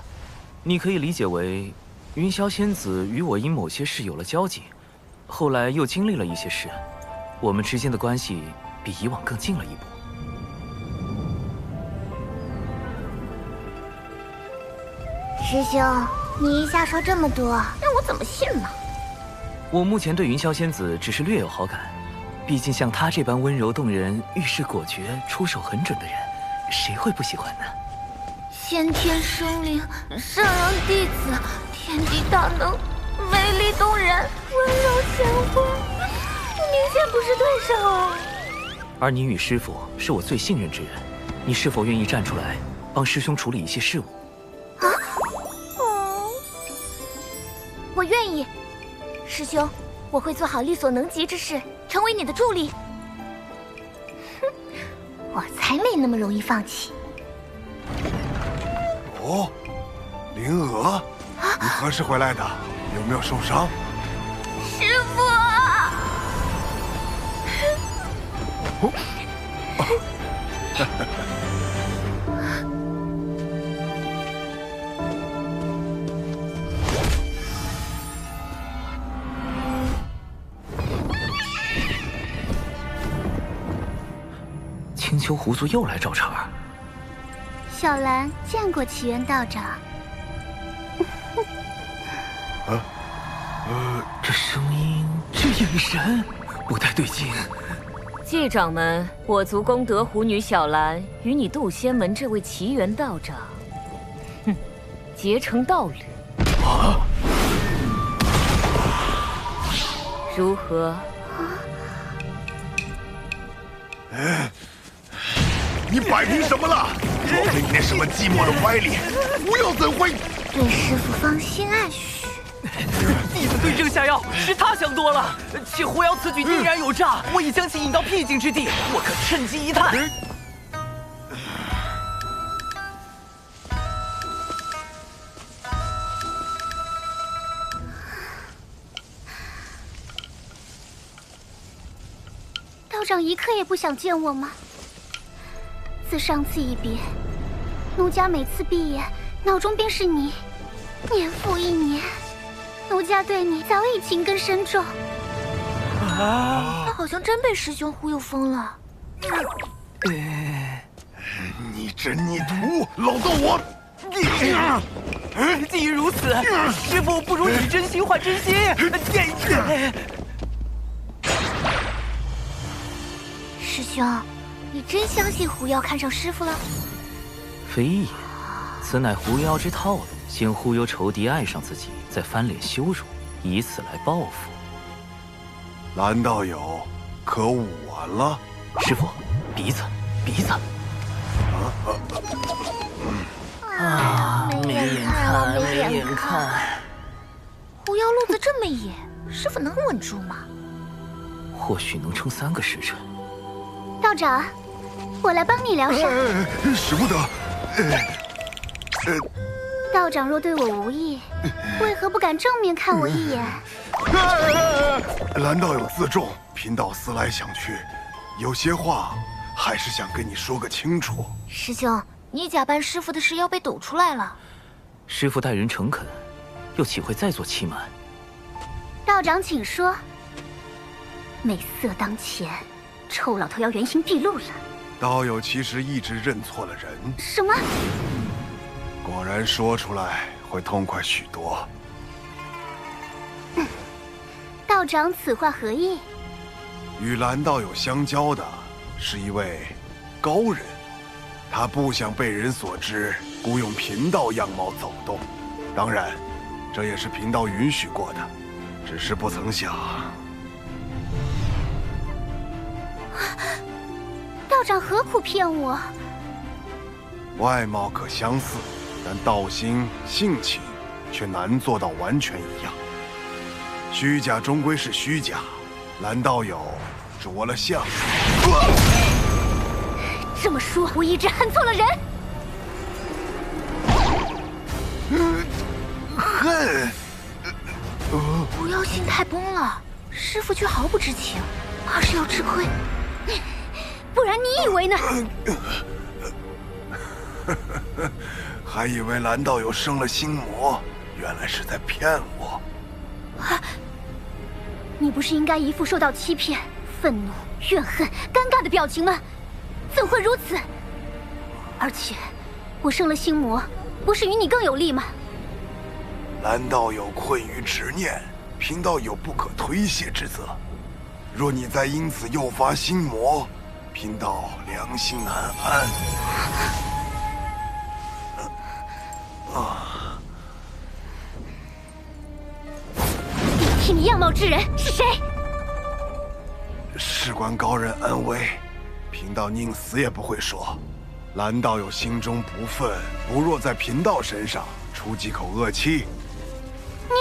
你可以理解为，云霄仙子与我因某些事有了交集，后来又经历了一些事，我们之间的关系比以往更近了一步。师兄，你一下说这么多，让我怎么信呢？我目前对云霄仙子只是略有好感，毕竟像她这般温柔动人、遇事果决、出手很准的人，谁会不喜欢呢？先天生灵，圣人弟子，天地大能，美丽动人，温柔贤惠，明显不是对手啊！而你与师父是我最信任之人，你是否愿意站出来帮师兄处理一些事务？我愿意，师兄，我会做好力所能及之事，成为你的助力。哼，我才没那么容易放弃。哦，灵娥，你何时回来的？有没有受伤？师父！青丘狐族又来找茬儿。小兰见过奇缘道长。这声音，这眼神，不太对劲。继掌门，我族功德狐女小兰与你渡仙门这位奇缘道长，哼，结成道侣。如何？你摆平什么了？若非你那什么寂寞的歪脸，不要怎会？对师父芳心暗许。弟子对症下药，是他想多了。且狐妖此举定然有诈，我已将其引到僻静之地，我可趁机一探。道长一刻也不想见我吗？自上次一别，奴家每次闭眼，脑中便是你。年复一年，奴家对你早已情根深重。他好像真被师兄忽悠疯了。你真逆徒，老道我。既如此，师父不如以真心换真心。师兄，你真相信狐妖看上师父了？非也，此乃狐妖之套路，先忽悠仇敌爱上自己，再翻脸羞辱，以此来报复。蓝道友，可忤完了？师父，鼻子，鼻子。没眼看，没眼看。狐妖路子这么野，师父能稳住吗？或许能撑3个时辰。道长，我来帮你疗伤。使不得。道长若对我无意，为何不敢正面看我一眼？蓝道友自重，贫道思来想去，有些话还是想跟你说个清楚。师兄，你假扮师傅的事要被抖出来了。师傅待人诚恳，又岂会再做欺瞒？道长，请说。美色当前，臭老头要原形毕露了。道友其实一直认错了人。什么？果然说出来会痛快许多。道长此话何意？与蓝道友相交的是一位高人，他不想被人所知，故用贫道样貌走动。当然，这也是贫道允许过的，只是不曾想。道长何苦骗我？外貌可相似，但道心、性情却难做到完全一样。虚假终归是虚假，蓝道友着了相。这么说，我一直恨错了人。恨？不要心态崩了，师傅却毫不知情，怕是要吃亏。不然你以为呢？还以为蓝道友生了心魔，原来是在骗我。你不是应该一副受到欺骗、愤怒、怨恨、尴尬的表情吗？怎会如此？而且，我生了心魔，不是与你更有利吗？蓝道友困于执念，贫道有不可推卸之责。若你再因此诱发心魔，贫道良心难安。替你样貌之人是谁？事关高人安危，贫道宁死也不会说。蓝道友心中不忿，不若在贫道身上出几口恶气。你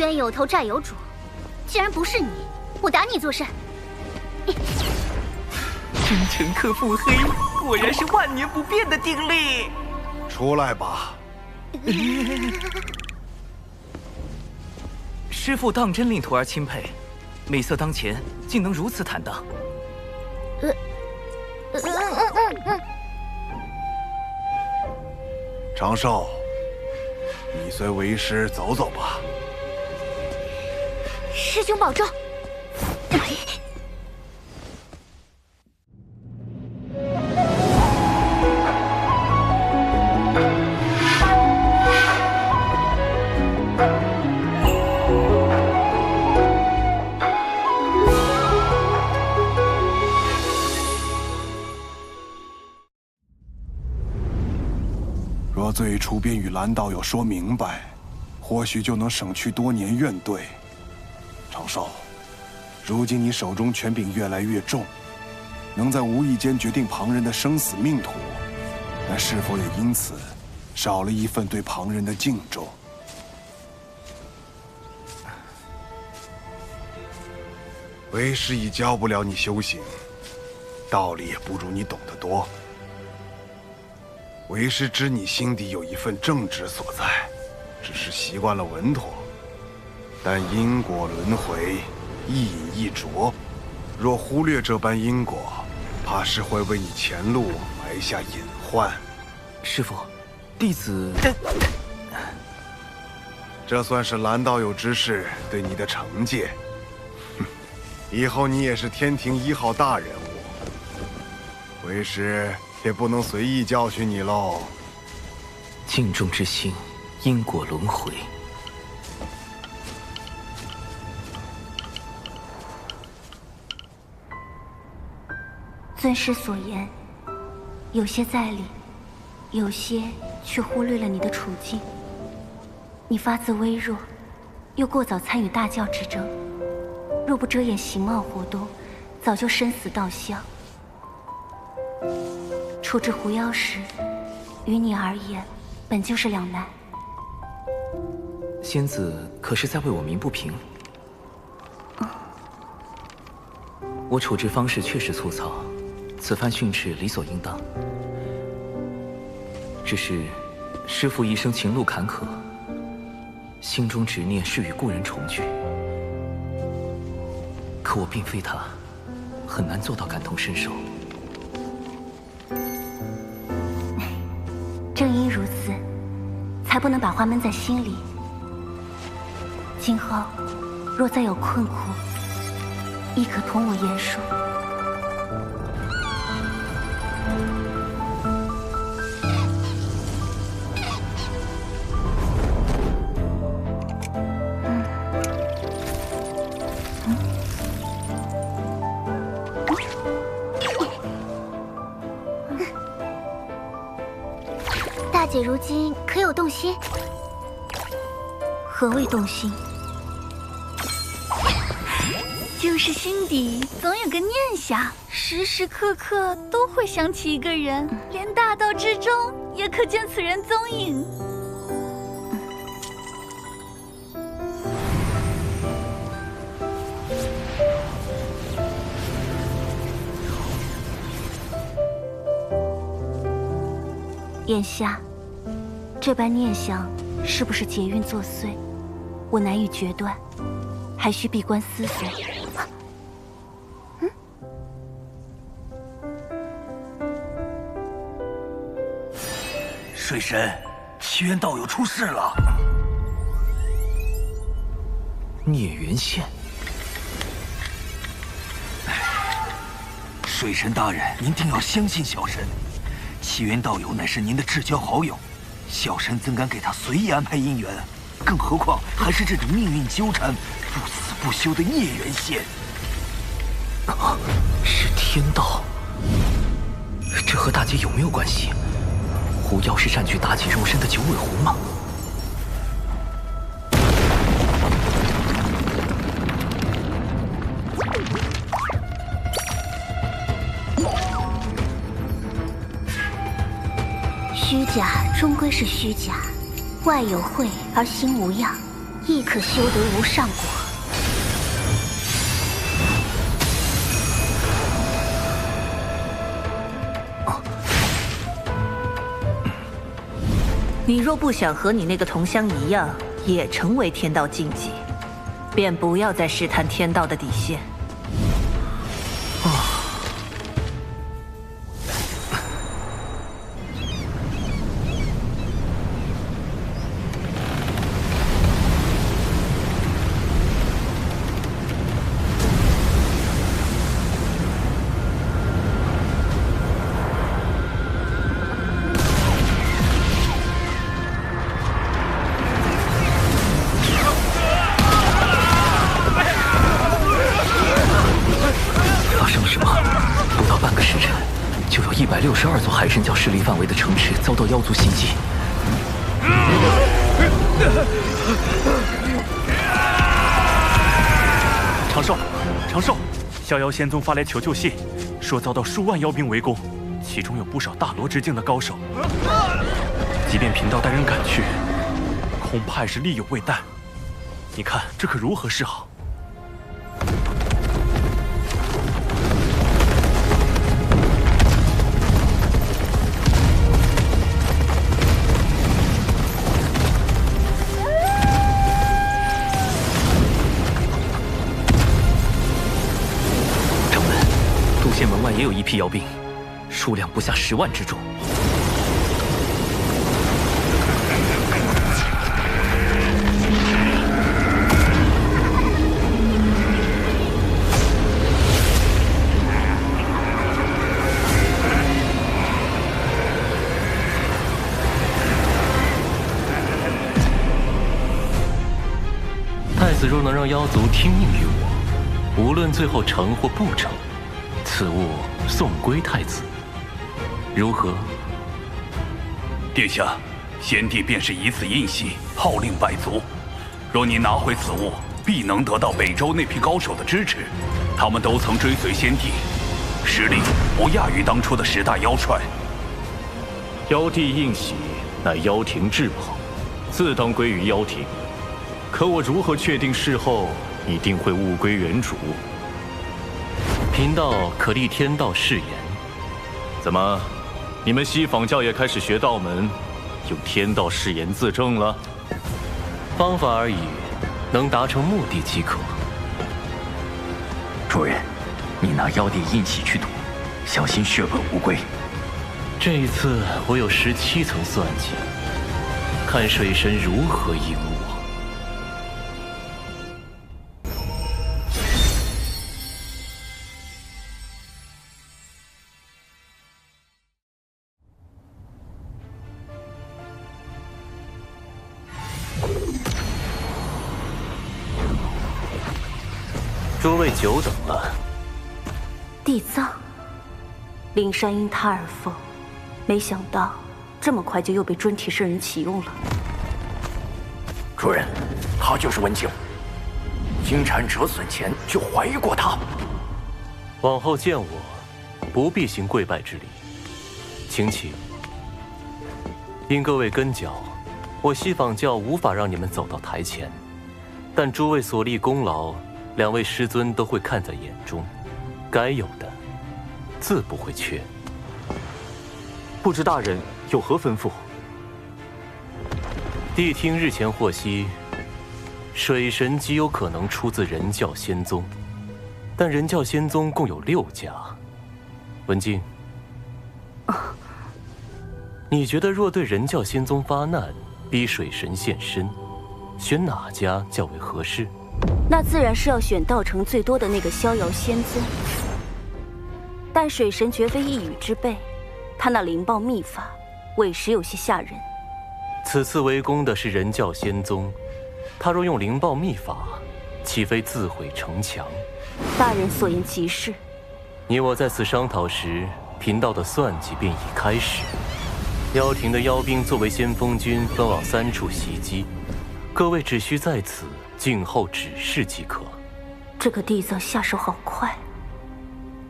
冤有头债有主，既然不是你，我打你做甚？真诚克腹黑，果然是万年不变的定律。出来吧。师父当真令徒儿钦佩，美色当前，竟能如此坦荡。长寿，你随为师走走吧。师兄保重。若最初便与蓝道友说明白，或许就能省去多年怨怼。长寿，如今你手中权柄越来越重，能在无意间决定旁人的生死命途，但是否也因此少了一份对旁人的敬重？为师已教不了你修行，道理也不如你懂得多。为师知你心底有一份正直所在，只是习惯了稳妥。但因果轮回，一饮一啄，若忽略这般因果，怕是会为你前路埋下隐患。师父，弟子……这算是蓝道友之事对你的惩戒。以后你也是天庭1号大人物，为师也不能随意教训你喽。敬重之心，因果轮回。尊师所言，有些在理，有些却忽略了你的处境。你发自微弱，又过早参与大教之争，若不遮掩形貌活动，早就身死道消。处置狐妖时，于你而言，本就是两难。仙子可是在为我鸣不平？我处置方式确实粗糙，此番训斥理所应当。只是师父一生情路坎坷，心中执念是与故人重聚，可我并非他，很难做到感同身受。正因如此，才不能把话闷在心里。今后若再有困苦，亦可同我言说。大姐如今可有动心？何谓动心？就是心底总有个念想，时时刻刻都会想起一个人，连大道之中也可见此人踪影。眼下，这般念想是不是劫运作祟，我难以决断，还需闭关思索。水神，奇缘道友出事了。孽缘线。水神大人，您定要相信小神。奇缘道友乃是您的至交好友，小神怎敢给他随意安排姻缘？更何况还是这种命运纠缠、不死不休的孽缘线。是天道，这和大姐有没有关系？狐妖是占据妲己肉身的九尾狐吗？虚假终归是虚假，外有慧而心无恙，亦可修得无上果。你若不想和你那个同乡一样，也成为天道禁忌，便不要再试探天道的底线。162座海神教势力范围的城池遭到妖族袭击。长寿，长寿，逍遥仙宗发来求救信，说遭到数万妖兵围攻，其中有不少大罗之境的高手。即便贫道带人赶去，恐怕也是力有未逮。你看这可如何是好？门外也有一批妖兵，数量不下10万之众。太子若能让妖族听命于我，无论最后成或不成，此物送归太子，如何？殿下，先帝便是以此印玺，号令百族。若你拿回此物，必能得到北周那批高手的支持。他们都曾追随先帝，实力不亚于当初的10大妖帅。妖帝印玺乃妖庭至宝，自当归于妖庭。可我如何确定事后一定会物归原主？贫道可立天道誓言。怎么，你们西坊教也开始学道门，用天道誓言自证了？方法而已，能达成目的即可。主人，你拿妖帝印玺去赌，小心血本无归。这一次我有17层算计，看水神如何赢我。诸位久等了。地藏，灵山因他而封，没想到这么快就又被尊体圣人启用了。主人，他就是文静。金蝉折损前就怀疑过他。往后见我，不必行跪拜之礼，请起。因各位跟脚，我西坊教无法让你们走到台前，但诸位所立功劳，2位师尊都会看在眼中，该有的自不会缺。不知大人有何吩咐？谛听日前获悉，水神极有可能出自人教仙宗，但人教仙宗共有6家。文静，你觉得若对人教仙宗发难，逼水神现身，选哪家较为合适？那自然是要选道成最多的那个逍遥仙尊。但水神绝非一语之辈，他那灵爆秘法，委实有些吓人。此次围攻的是人教仙宗，他若用灵爆秘法，岂非自毁城墙？大人所言极是。你我在此商讨时，贫道的算计便已开始。妖庭的妖兵作为先锋军，分往3处袭击，各位只需在此静候指示即可。这个地藏下手好快。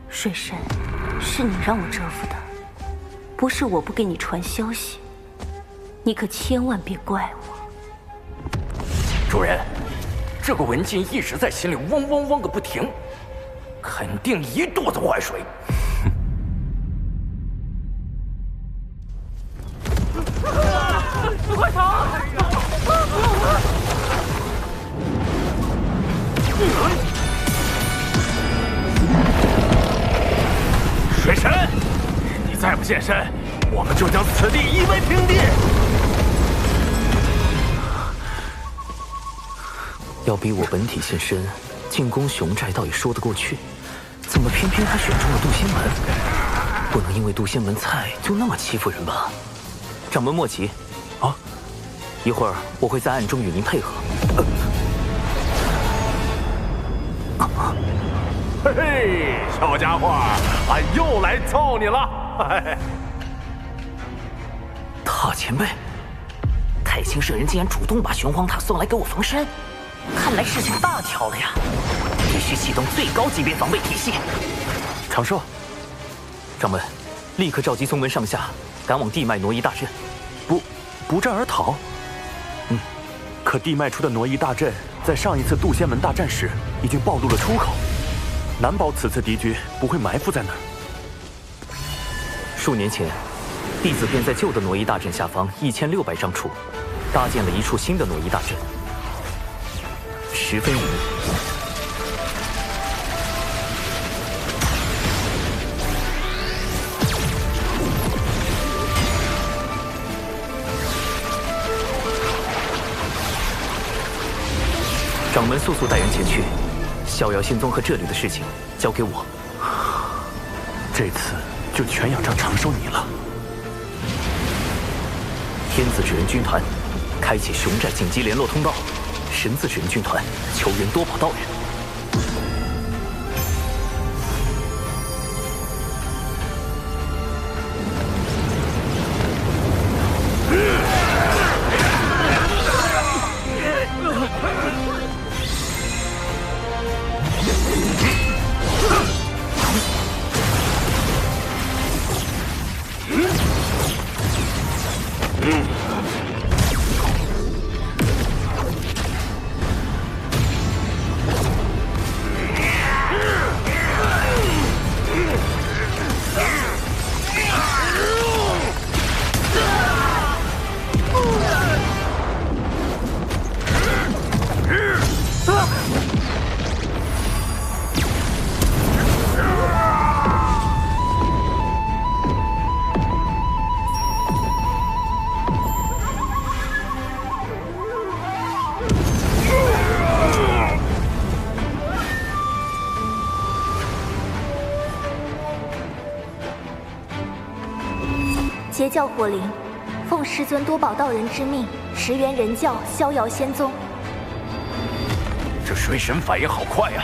水神，是你让我折服的，不是我不给你传消息。你可千万别怪我。主人，这个文静一直在心里嗡嗡嗡个不停，肯定一肚子坏水。快逃！水神，你再不现身，我们就将此地夷为平地！要逼我本体现身进攻熊寨，倒也说得过去，怎么偏偏他选中了渡仙门？不能因为渡仙门菜就那么欺负人吧？掌门莫急，啊，一会儿我会在暗中与您配合。嘿嘿，小家伙，俺又来凑你了。大前辈，太清圣人竟然主动把玄黄塔送来给我防身，看来事情大条了呀！必须启动最高级别防备体系。长寿，掌门，立刻召集宗门上下，赶往地脉挪移大阵。不战而逃？可地脉出的挪移大阵，在上一次渡仙门大战时已经暴露了出口，难保此次敌军不会埋伏在那儿。数年前，弟子便在旧的挪移大阵下方1600丈处，搭建了一处新的挪移大阵，十分无疑。掌门速速带人前去，逍遥仙宗和这里的事情交给我。这次就全仰仗长寿你了。天子纸人军团开启熊寨紧急联络通道，神字纸人军团求援多宝道人。邪教火灵，奉师尊多宝道人之命，驰援人教，逍遥仙宗。这水神反应好快呀，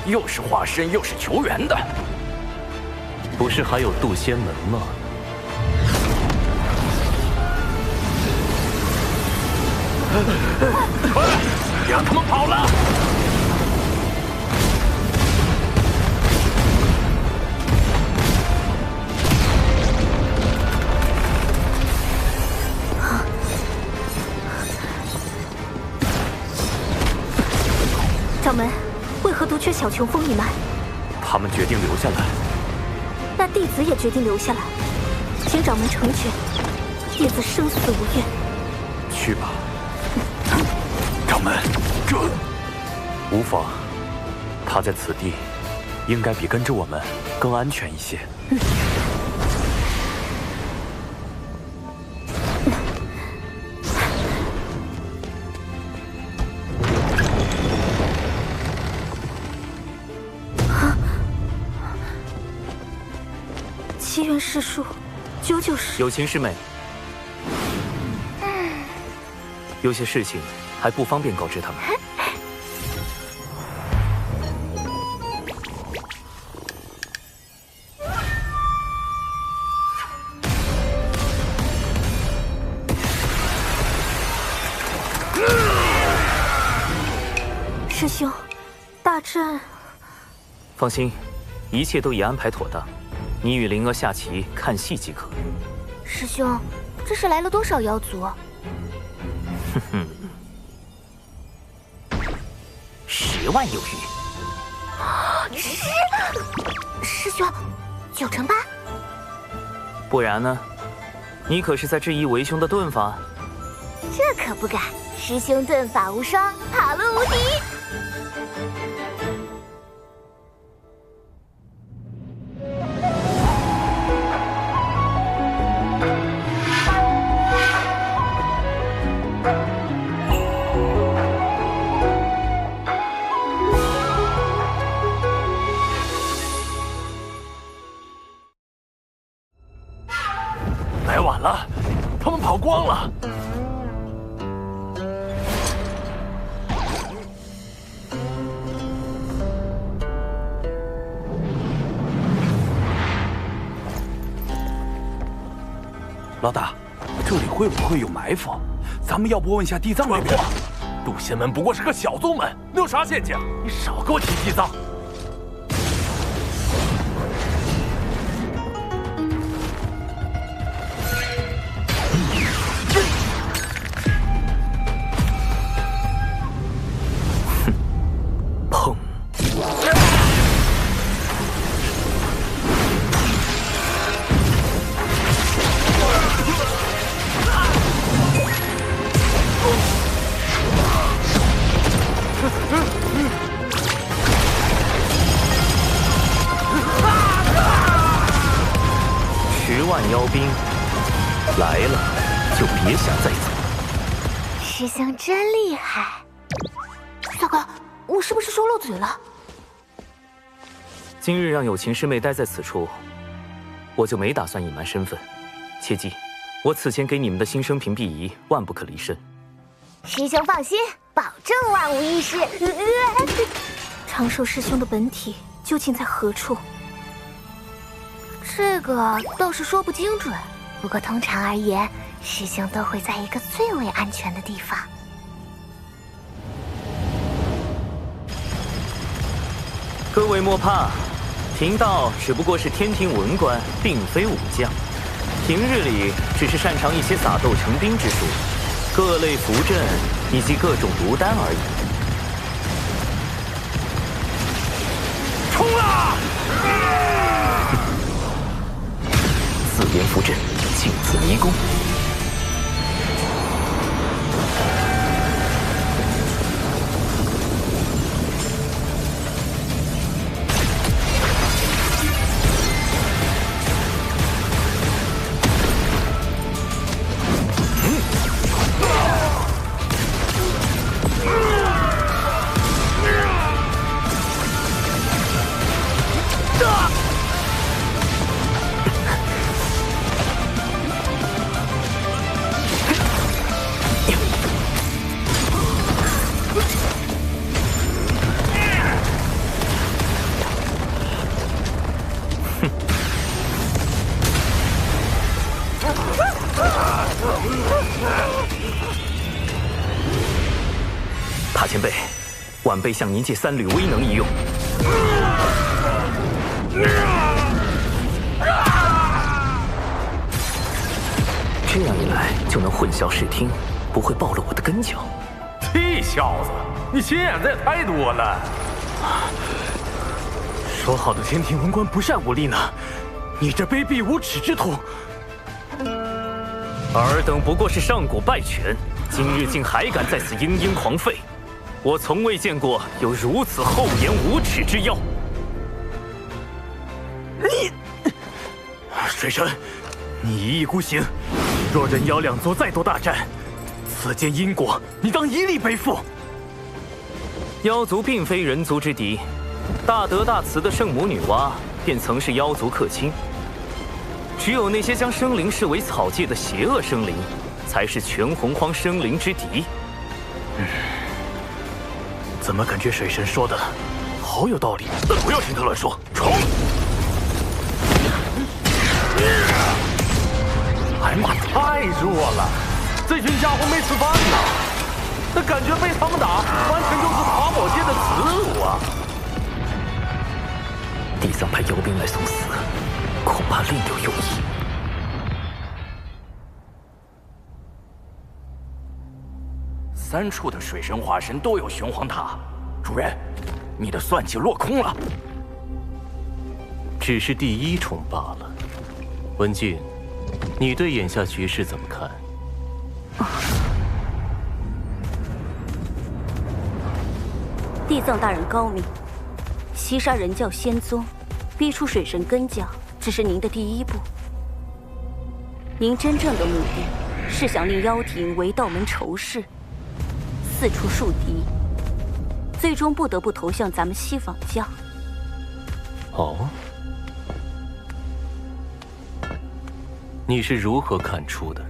又是化身又是求援的。不是还有渡仙门吗？快，让他们跑了！掌门，为何独缺小琼风一脉？他们决定留下来。那弟子也决定留下来，请掌门成全，弟子生死无怨。去吧。掌门，这无妨，他在此地，应该比跟着我们更安全一些。7元世术，99是。有情师妹，有些事情还不方便告知他们。师兄，大阵……放心，一切都已安排妥当。你与灵儿下棋看戏即可。师兄，这是来了多少妖族？哼哼，10万有余。师兄，9成8。不然呢？你可是在质疑为兄的遁法？这可不敢，师兄遁法无双，跑路无敌。来晚了，他们跑光了。老大，这里会不会有埋伏？咱们要不问下地藏那边？渡仙门不过是个小宗门，能有啥陷阱？你少给我提地藏！砰！10万妖兵来了，就别想再走。师兄真厉害！大哥，我是不是说漏嘴了？今日让有情师妹待在此处，我就没打算隐瞒身份。切记，我此前给你们的新生屏蔽仪万不可离身。师兄放心，保证万无一失。长寿师兄的本体究竟在何处？这个倒是说不精准，不过通常而言，师兄都会在一个最为安全的地方。各位莫怕，贫道只不过是天庭文官，并非武将。平日里只是擅长一些撒豆成兵之术，各类符阵以及各种毒丹而已。冲啊！4连符阵，镜子迷宫。前辈，晚辈向您借3缕威能一用。这样一来就能混淆视听，不会暴露我的根脚。这小子，你心眼子也太多了。说好的天庭文官不善武力呢？你这卑鄙无耻之徒！尔等不过是上古败犬，今日竟还敢在此嘤嘤狂吠！我从未见过有如此厚颜无耻之妖。你，水神，你一意孤行，若人妖两座再度大战，此间因果你当一力背负。妖族并非人族之敌，大德大慈的圣母女娲便曾是妖族客卿。只有那些将生灵视为草芥的邪恶生灵，才是全洪荒生灵之敌。怎么感觉水神说的好有道理？不要听他乱说，冲！哎妈，太弱了！这群家伙没吃饭呢，那感觉被他们打，完全就是爬宝界的耻辱啊！地藏派妖兵来送死，恐怕另有用意。3处的水神化身都有玄黄塔，主人，你的算计落空了。只是第1重罢了。文静，你对眼下局势怎么看？地藏大人高明，袭杀人教仙宗，逼出水神根教，只是您的第1步。您真正的目的是想令妖庭为道门仇视，四处树敌，最终不得不投向咱们西坊教。哦，你是如何看出的？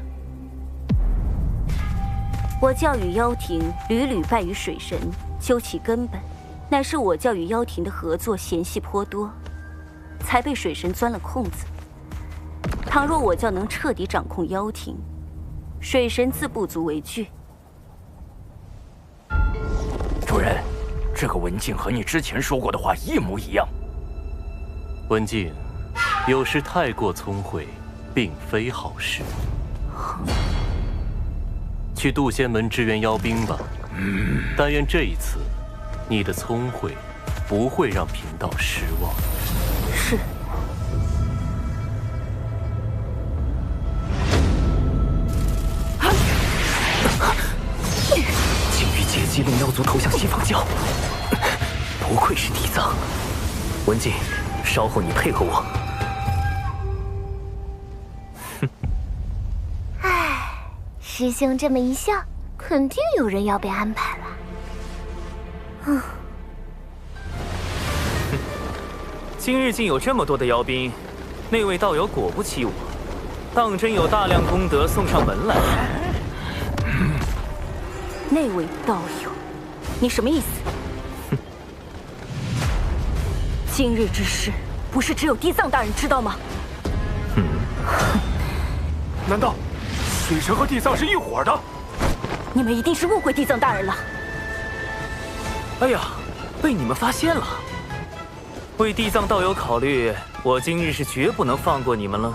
我教与妖庭屡屡败于水神，究其根本，乃是我教与妖庭的合作嫌隙颇多，才被水神钻了空子。倘若我教能彻底掌控妖庭，水神自不足为惧。主人，这个文静和你之前说过的话一模一样。文静，有时太过聪慧，并非好事。去渡仙门支援妖兵吧。但愿这一次，你的聪慧不会让贫道失望。是。竟欲借机令妖族投向西方教，不愧是地藏。文静，稍后你配合我。师兄这么一笑，肯定有人要被安排了。今日竟有这么多的妖兵，那位道友果不欺我，当真有大量功德送上门来。那位道友，你什么意思？今日之事，不是只有地藏大人知道吗？难道水神和地藏是一伙的？你们一定是误会地藏大人了。哎呀，被你们发现了！为地藏道友考虑，我今日是绝不能放过你们了。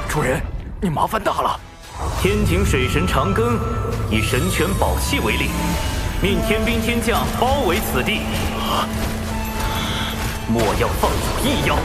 主人，你麻烦大了。天庭水神长庚以神权宝器为令，命天兵天将包围此地，莫要放走一妖。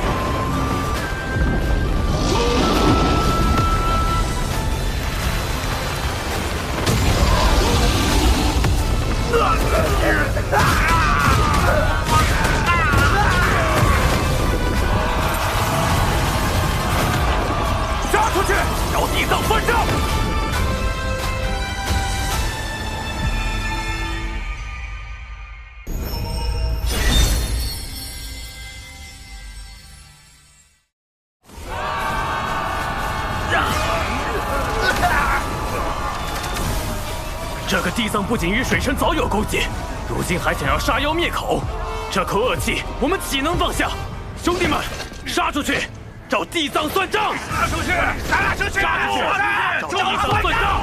杀出去，找地藏算账！这个地藏不仅与水神早有勾结，如今还想要杀妖灭口，这口恶气我们岂能放下？兄弟们，杀出去！找地藏算账！杀出去！杀出去！杀出去！找地藏算账！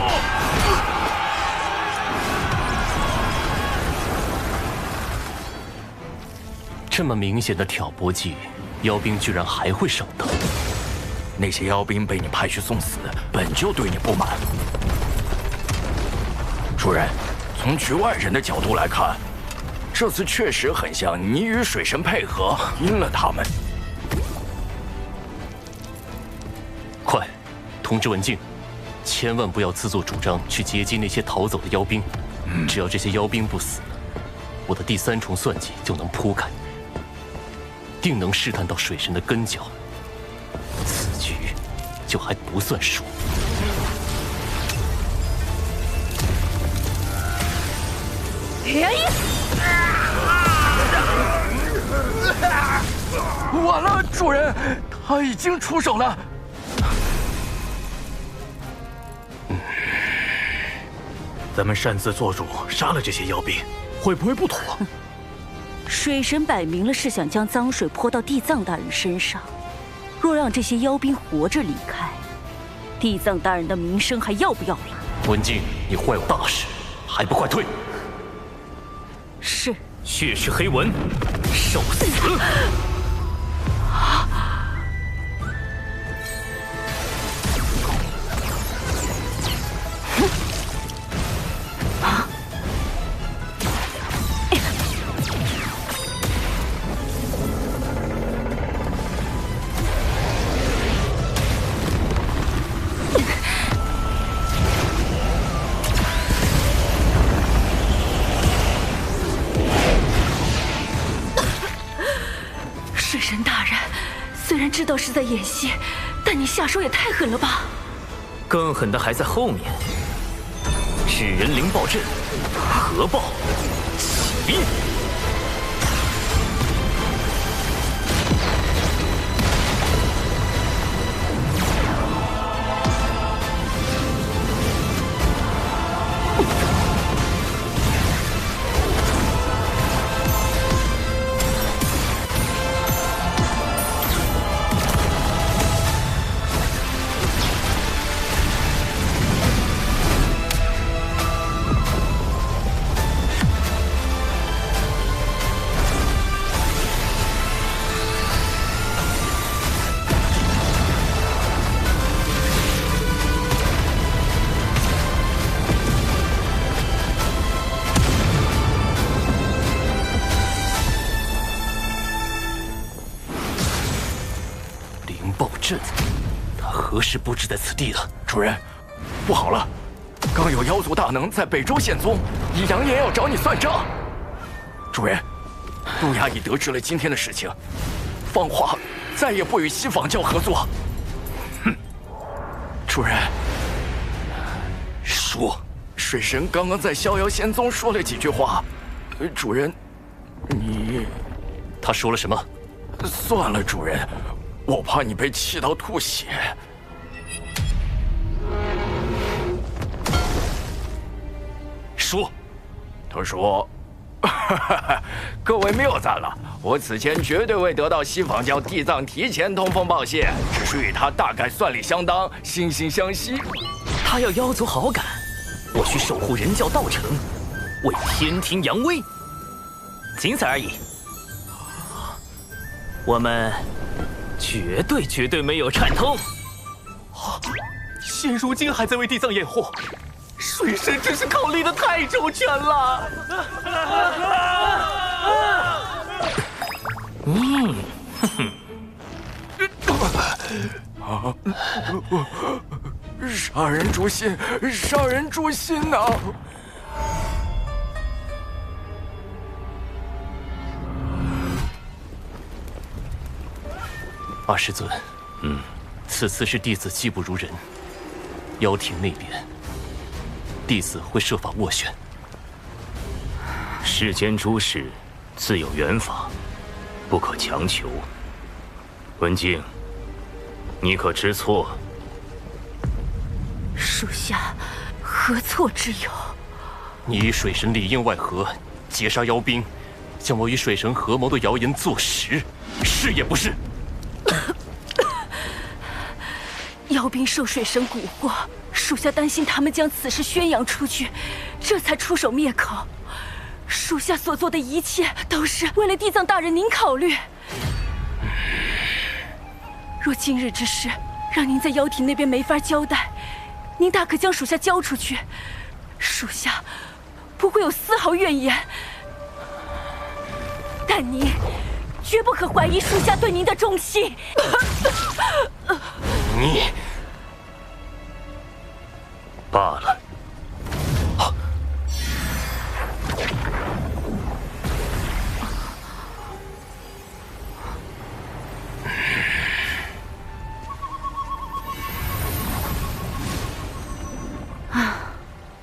这么明显的挑拨计，妖兵居然还会上当。那些妖兵被你派去送死，本就对你不满。主人，从局外人的角度来看，这次确实很像你与水神配合，阴了他们。快，通知文静，千万不要自作主张去接击那些逃走的妖兵。只要这些妖兵不死，我的第3重算计就能铺开，定能试探到水神的根脚。此局就还不算输。完了，主人，他已经出手了。咱们擅自做主，杀了这些妖兵，会不会不妥？水神摆明了是想将脏水泼到地藏大人身上。若让这些妖兵活着离开，地藏大人的名声还要不要了？文静，你坏我大事，还不快退！是。血尸黑纹，受死！知道是在演戏，但你下手也太狠了吧！更狠的还在后面。纸人灵爆阵，核爆起！他何时布置在此地了？主人，不好了！刚有妖族大能在北周现踪，已扬言要找你算账。主人，杜雅已得知了今天的事情，放话再也不与西坊教合作。哼！主人，说，水神刚刚在逍遥仙宗说了几句话。主人，你……他说了什么？算了，主人。我怕你被气到吐血。说，他说：“各位谬赞了，我此前绝对未得到西坊教地藏提前通风报信，只是与他大概算理相当，惺惺相惜。他要妖族好感，我需守护人教道成，为天庭扬威，仅此而已。我们。”绝对没有串通。现如今还在为地藏掩护，水神真是考虑的太周全了。杀人诛心，杀人诛心呐！二师尊，此次是弟子技不如人，妖庭那边，弟子会设法斡旋。世间诸事自有缘法，不可强求。文静，你可知错？属下何错之有？你与水神里应外合，截杀妖兵，将我与水神合谋的谣言坐实，是也不是？妖兵受水神蛊惑，属下担心他们将此事宣扬出去，这才出手灭口。属下所做的一切都是为了地藏大人您考虑。若今日之事让您在妖庭那边没法交代，您大可将属下交出去，属下不会有丝毫怨言。但您绝不可怀疑属下对您的忠心。你罢了。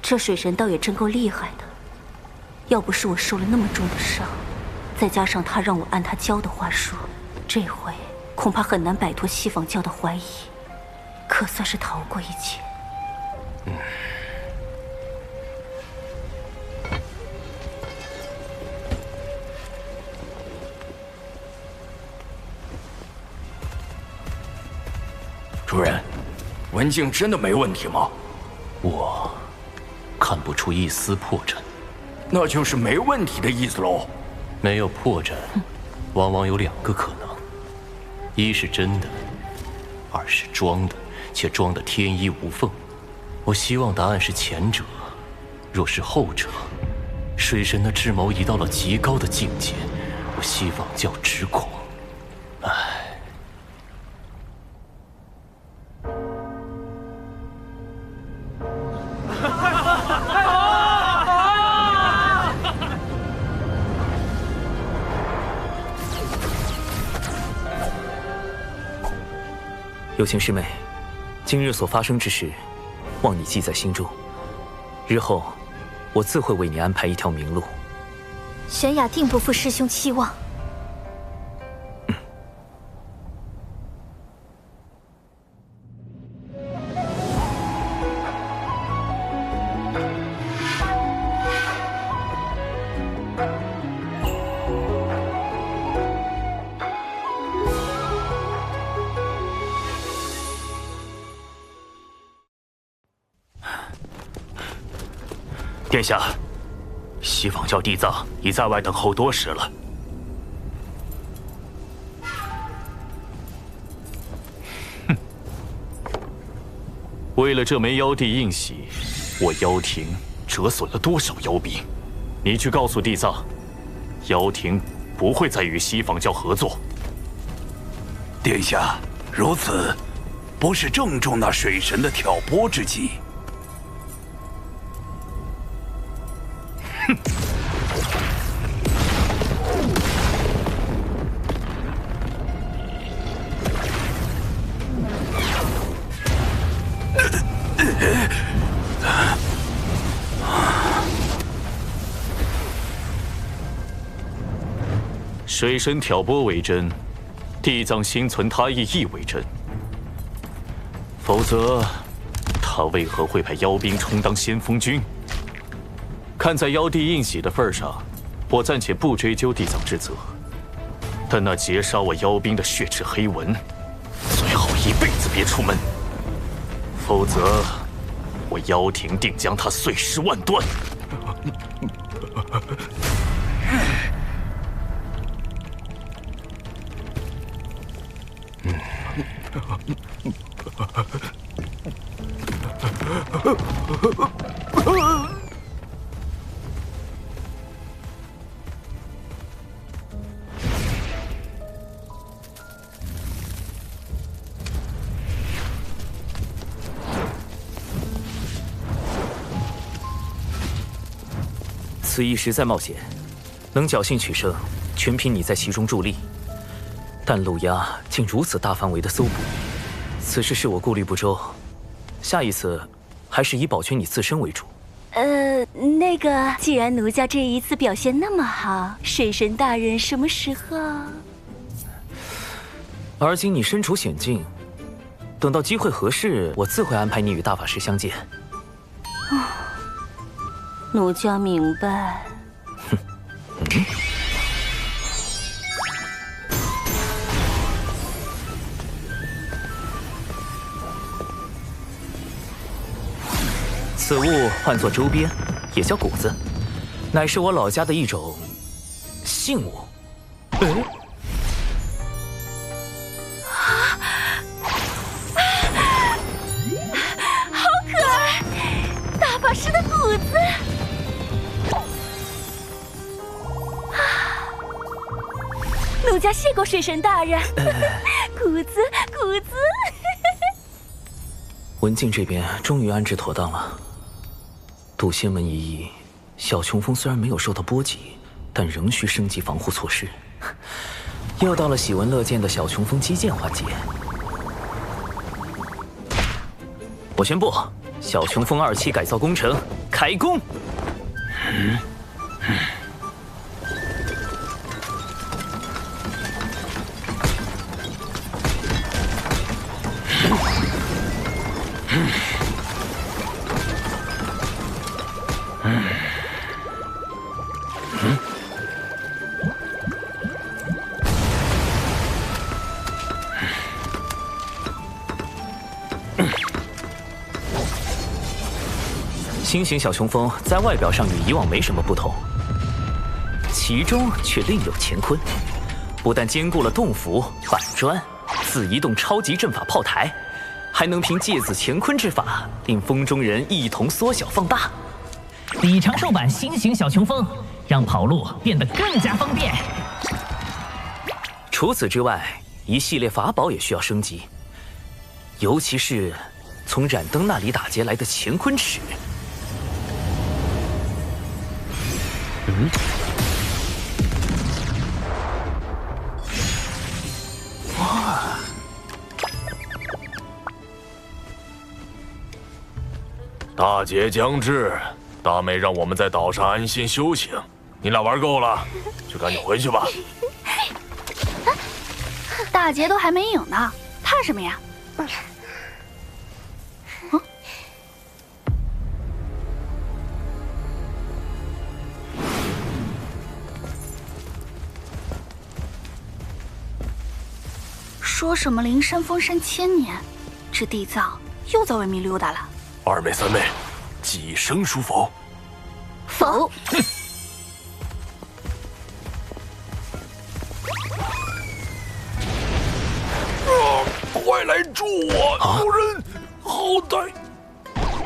这水神倒也真够厉害的，要不是我受了那么重的伤，再加上他让我按他教的话说，这回恐怕很难摆脱西方教的怀疑，可算是逃过一劫。主人，文静真的没问题吗？我看不出一丝破绽，那就是没问题的意思喽。没有破绽，往往有两个可能：一是真的，二是装的，且装得天衣无缝。我希望答案是前者。若是后者，水神的智谋已到了极高的境界，我西方教之狂。唉。有情师妹，今日所发生之事，望你记在心中。日后，我自会为你安排一条明路。玄雅定不负师兄期望。殿下，西方教地藏已在外等候多时了。哼！为了这枚妖帝印玺，我妖庭折损了多少妖兵？你去告诉地藏，妖庭不会再与西方教合作。殿下，如此，不是正中那水神的挑拨之计。水神挑拨为真，地藏心存他意亦为真。否则，他为何会派妖兵充当先锋军？看在妖帝印玺的份上，我暂且不追究地藏之责。但那劫杀我妖兵的血赤黑纹，最好一辈子别出门，否则我妖庭定将他碎尸万段。此役实在冒险，能侥幸取胜，全凭你在其中助力。但陆压竟如此大范围的搜捕，此事是我顾虑不周。下一次，还是以保全你自身为主。那个，既然奴家这一次表现那么好，水神大人什么时候？而今你身处险境，等到机会合适，我自会安排你与大法师相见。奴家明白。此物唤作周边，也叫谷子，乃是我老家的一种信物。好可爱，大法师的谷子。奴家谢过水神大人。谷子，谷子。文静这边终于安置妥当了。渡仙门一役，小琼峰虽然没有受到波及，但仍需升级防护措施。又到了喜闻乐见的小琼峰击剑环节。我宣布，小琼峰2期改造工程开工。新型小琼峰在外表上与以往没什么不同，其中却另有乾坤。不但兼顾了洞府、板砖、自移动超级阵法炮台，还能凭芥子乾坤之法，令风中人一同缩小放大。比长寿版新型小琼峰，让跑路变得更加方便。除此之外，一系列法宝也需要升级，尤其是从冉登那里打劫来的乾坤尺。大劫将至，大妹让我们在岛上安心修行。你俩玩够了，就赶紧回去吧。大劫都还没赢呢，怕什么呀？说什么灵山封山1000年，这地藏又在外面溜达了。二妹三妹，几声书否？否。快来助我！有人好歹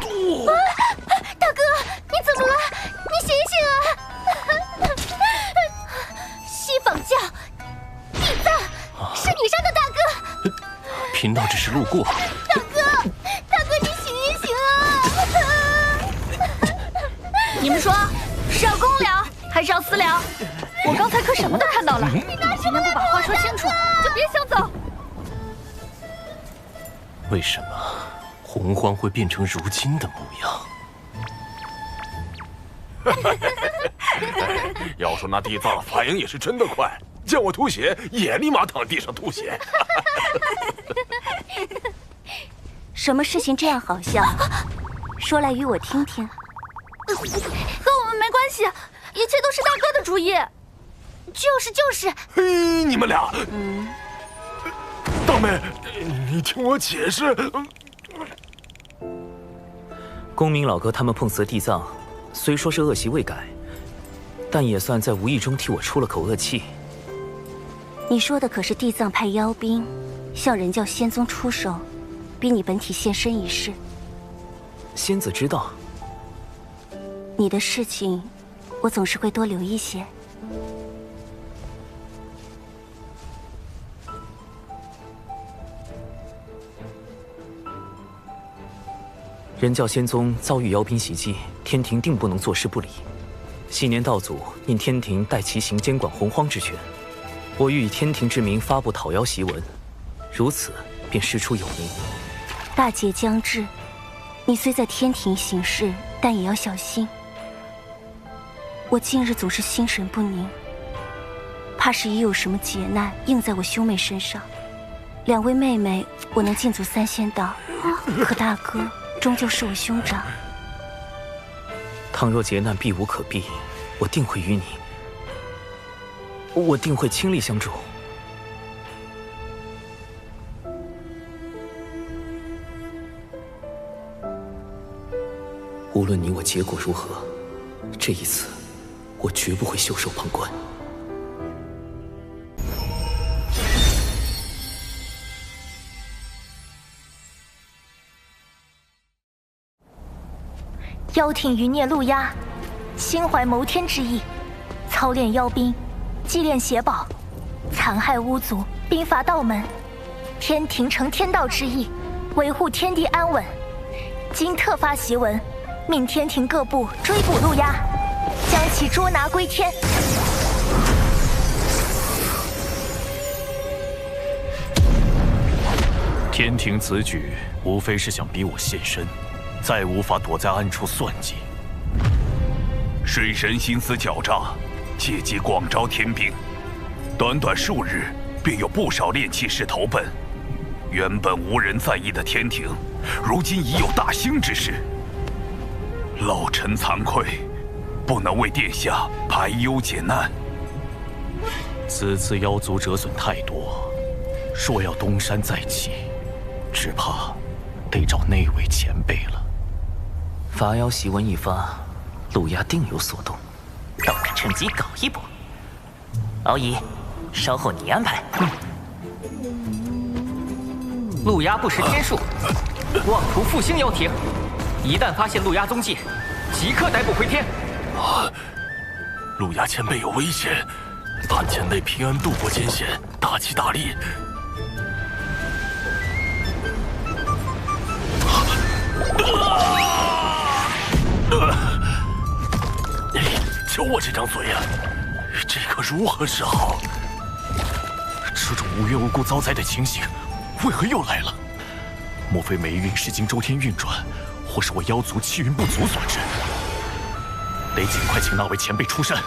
渡我！大哥，你怎么了？你醒醒啊！西坊教地藏是你杀的大哥。贫道只是路过。大哥，你醒一醒啊！你们说是要公聊还是要私聊？我刚才可什么都看到了。今天不把话说清楚，就别想走。为什么洪荒会变成如今的模样？要说那地藏反应也是真的快，见我吐血也立马躺地上吐血。什么事情这样好笑？说来与我听听。和我们没关系，一切都是大哥的主意。就是。嘿，你们俩，大妹，你听我解释。公明老哥他们碰瓷地藏，虽说是恶习未改，但也算在无意中替我出了口恶气。你说的可是地藏派妖兵向人教仙宗出手，逼你本体现身一事。仙子知道。你的事情，我总是会多留意些。人教仙宗遭遇妖兵袭击，天庭定不能坐视不理。昔年道祖因天庭代其行监管洪荒之权，我欲以天庭之名发布讨妖檄文，如此便师出有名。大劫将至，你虽在天庭行事，但也要小心。我近日总是心神不宁，怕是已有什么劫难应在我兄妹身上。2位妹妹，我能进足3仙道，可大哥终究是我兄长。倘若劫难避无可避，我定会与你，我定会倾力相助。无无论你我结果如何，这一次，我绝不会袖手旁观。妖挺余孽陆压，心怀谋天之意，操练妖兵，祭炼邪宝，残害巫族，兵伐道门，天庭承天道之意，维护天地安稳。今特发檄文，命天庭各部追捕陆压，将其捉拿归天。天庭此举，无非是想逼我现身，再无法躲在暗处算计。水神心思狡诈，借机广招天兵，短短数日，便有不少炼器士投奔。原本无人在意的天庭，如今已有大兴之势。老臣惭愧，不能为殿下排忧解难。此次妖族折损太多，若要东山再起，只怕得找那位前辈了。伐妖檄文一发，陆压定有所动，倒可趁机搞一波。敖乙，稍后你安排。陆压不识天数，妄图复兴妖庭，一旦发现陆压踪迹，即刻逮捕回天。陆压前辈有危险，盼前辈平安度过艰险，大吉大利。瞧我这张嘴呀，这可如何是好？这种无缘无故遭灾的情形，为何又来了？莫非霉运是经周天运转，或是我妖族气运不足所致？得尽快请那位前辈出山。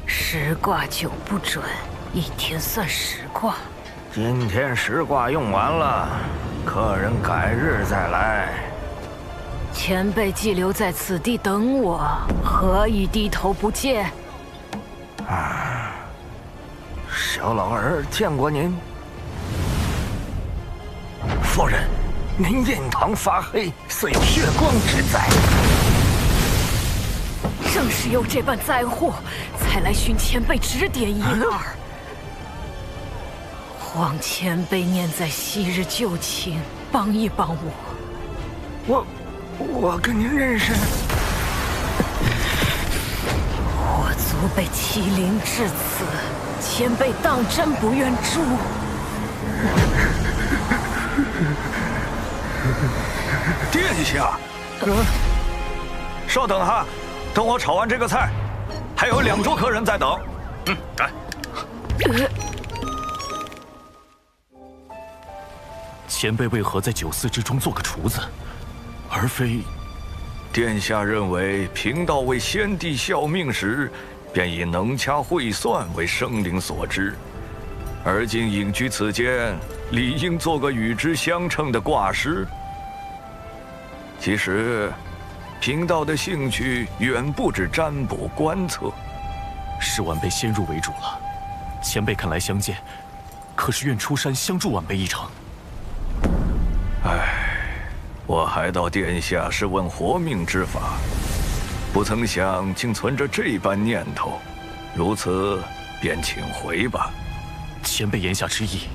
10卦9不准，一天算10卦。今天10卦用完了，客人改日再来。前辈既留在此地等我，何以低头不见？小老儿见过您。夫人，您印堂发黑，似有血光之灾。正是有这般灾祸，才来寻前辈指点一二。望前辈念在昔日旧情，帮一帮我。我跟您认识。我族被欺凌至此，前辈当真不愿助？殿下，稍等哈，等我炒完这个菜，还有2桌客人在等。来。前辈为何在9司之中做个厨子，而非？殿下认为贫道为先帝效命时，便以能掐会算为生灵所知，而今隐居此间，理应做个与之相称的卦师。其实，贫道的兴趣远不止占卜观测。是晚辈先入为主了，前辈肯来相见，可是愿出山相助晚辈一程。我还道殿下是问活命之法，不曾想竟存着这般念头，如此便请回吧。前辈言下之意，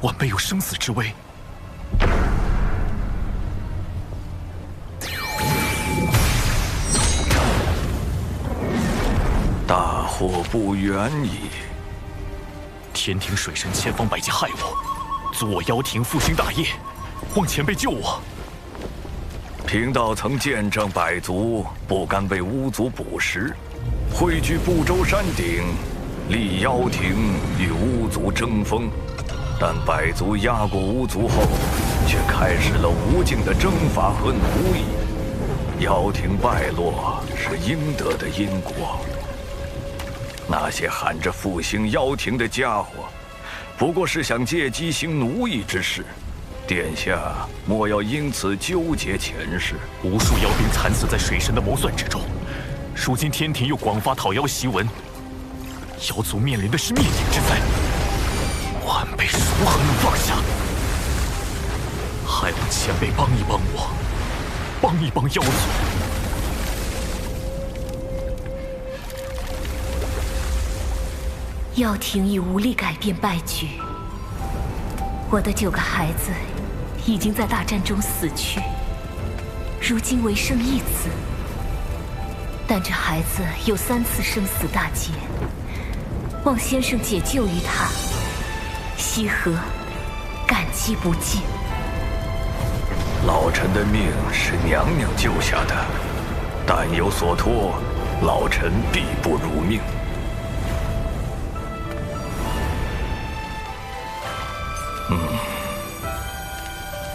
晚辈有生死之危。大祸不远矣！天庭水神千方百计害我，阻我妖庭复兴大业，望前辈救我。贫道曾见证百族不甘被巫族捕食，汇聚不周山顶，立妖庭与巫族争锋。但百族压过巫族后，却开始了无尽的征伐和奴役。妖庭败落是应得的因果。那些喊着复兴妖庭的家伙，不过是想借机行奴役之事。殿下莫要因此纠结前事。无数妖兵惨死在水神的谋算之中，如今天庭又广发讨妖檄文，妖族面临的是灭顶之灾。晚辈如何能放下？还望前辈帮一帮我，帮一帮妖族。妖庭已无力改变败局，我的9个孩子已经在大战中死去，如今唯剩1子。但这孩子有3次生死大劫，望先生解救于他，西河感激不尽。老臣的命是娘娘救下的，但有所托，老臣必不辱命。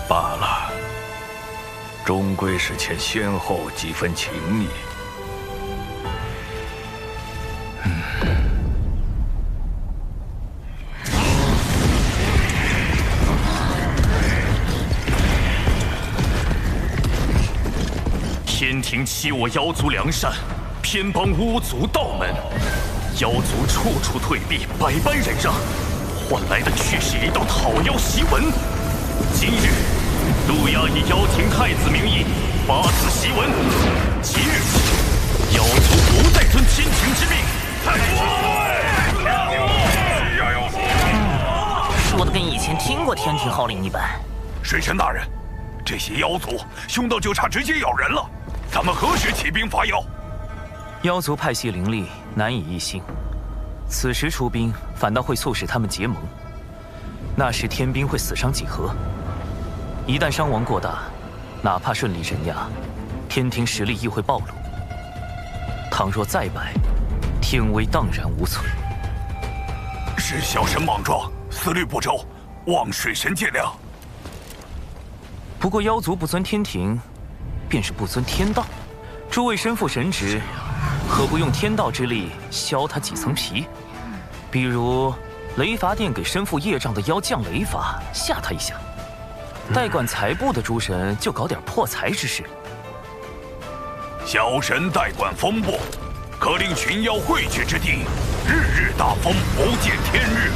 罢了，终归是欠先后几分情谊。天庭欺我妖族良善，偏帮巫族道门，妖族处处退避，百般忍让，换来的却是一道讨妖檄文。今日，陆压以妖庭太子名义发此檄文，即日，妖族不再遵天庭之命。说的跟以前听过天庭号令一般。水神大人，这些妖族凶到就差直接咬人了，咱们何时起兵伐妖？妖族派系凌厉，难以一心。此时出兵，反倒会促使他们结盟。那时天兵会死伤几何？一旦伤亡过大，哪怕顺利镇压，天庭实力亦会暴露。倘若再败，天威荡然无存。是小神莽撞，思虑不周，望水神见谅。不过妖族不尊天庭，便是不尊天道。诸位身负神职，何不用天道之力削他几层皮？比如雷伐殿给身负业障的妖降雷法，吓他一下。代管财部的诸神就搞点破财之事。小神代管风部，可令群妖汇聚之地，日日大风，不见天日。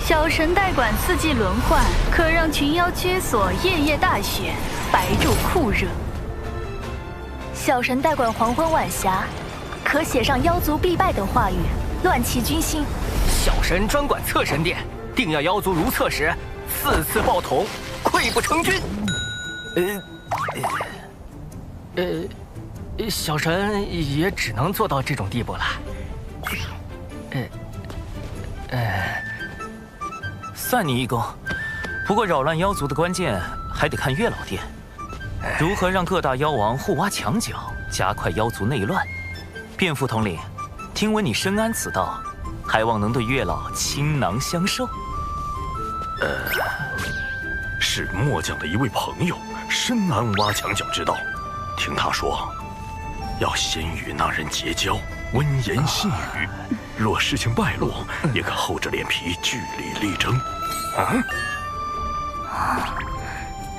小神代管四季轮换，可让群妖居所，夜夜大雪，白昼酷热。小神代管黄昏晚霞，可写上妖族必败等话语，乱其军心。小神专管侧神殿，定要妖族如厕时4次爆桶，溃不成军。小神也只能做到这种地步了。算你一功。不过扰乱妖族的关键还得看月老殿，如何让各大妖王互挖墙角，加快妖族内乱。卞副统领，听闻你深谙此道，还望能对月老倾囊相授。是末将的一位朋友深谙挖墙脚之道，听他说，要先与那人结交，温言细语，若事情败露，也可厚着脸皮据理力争。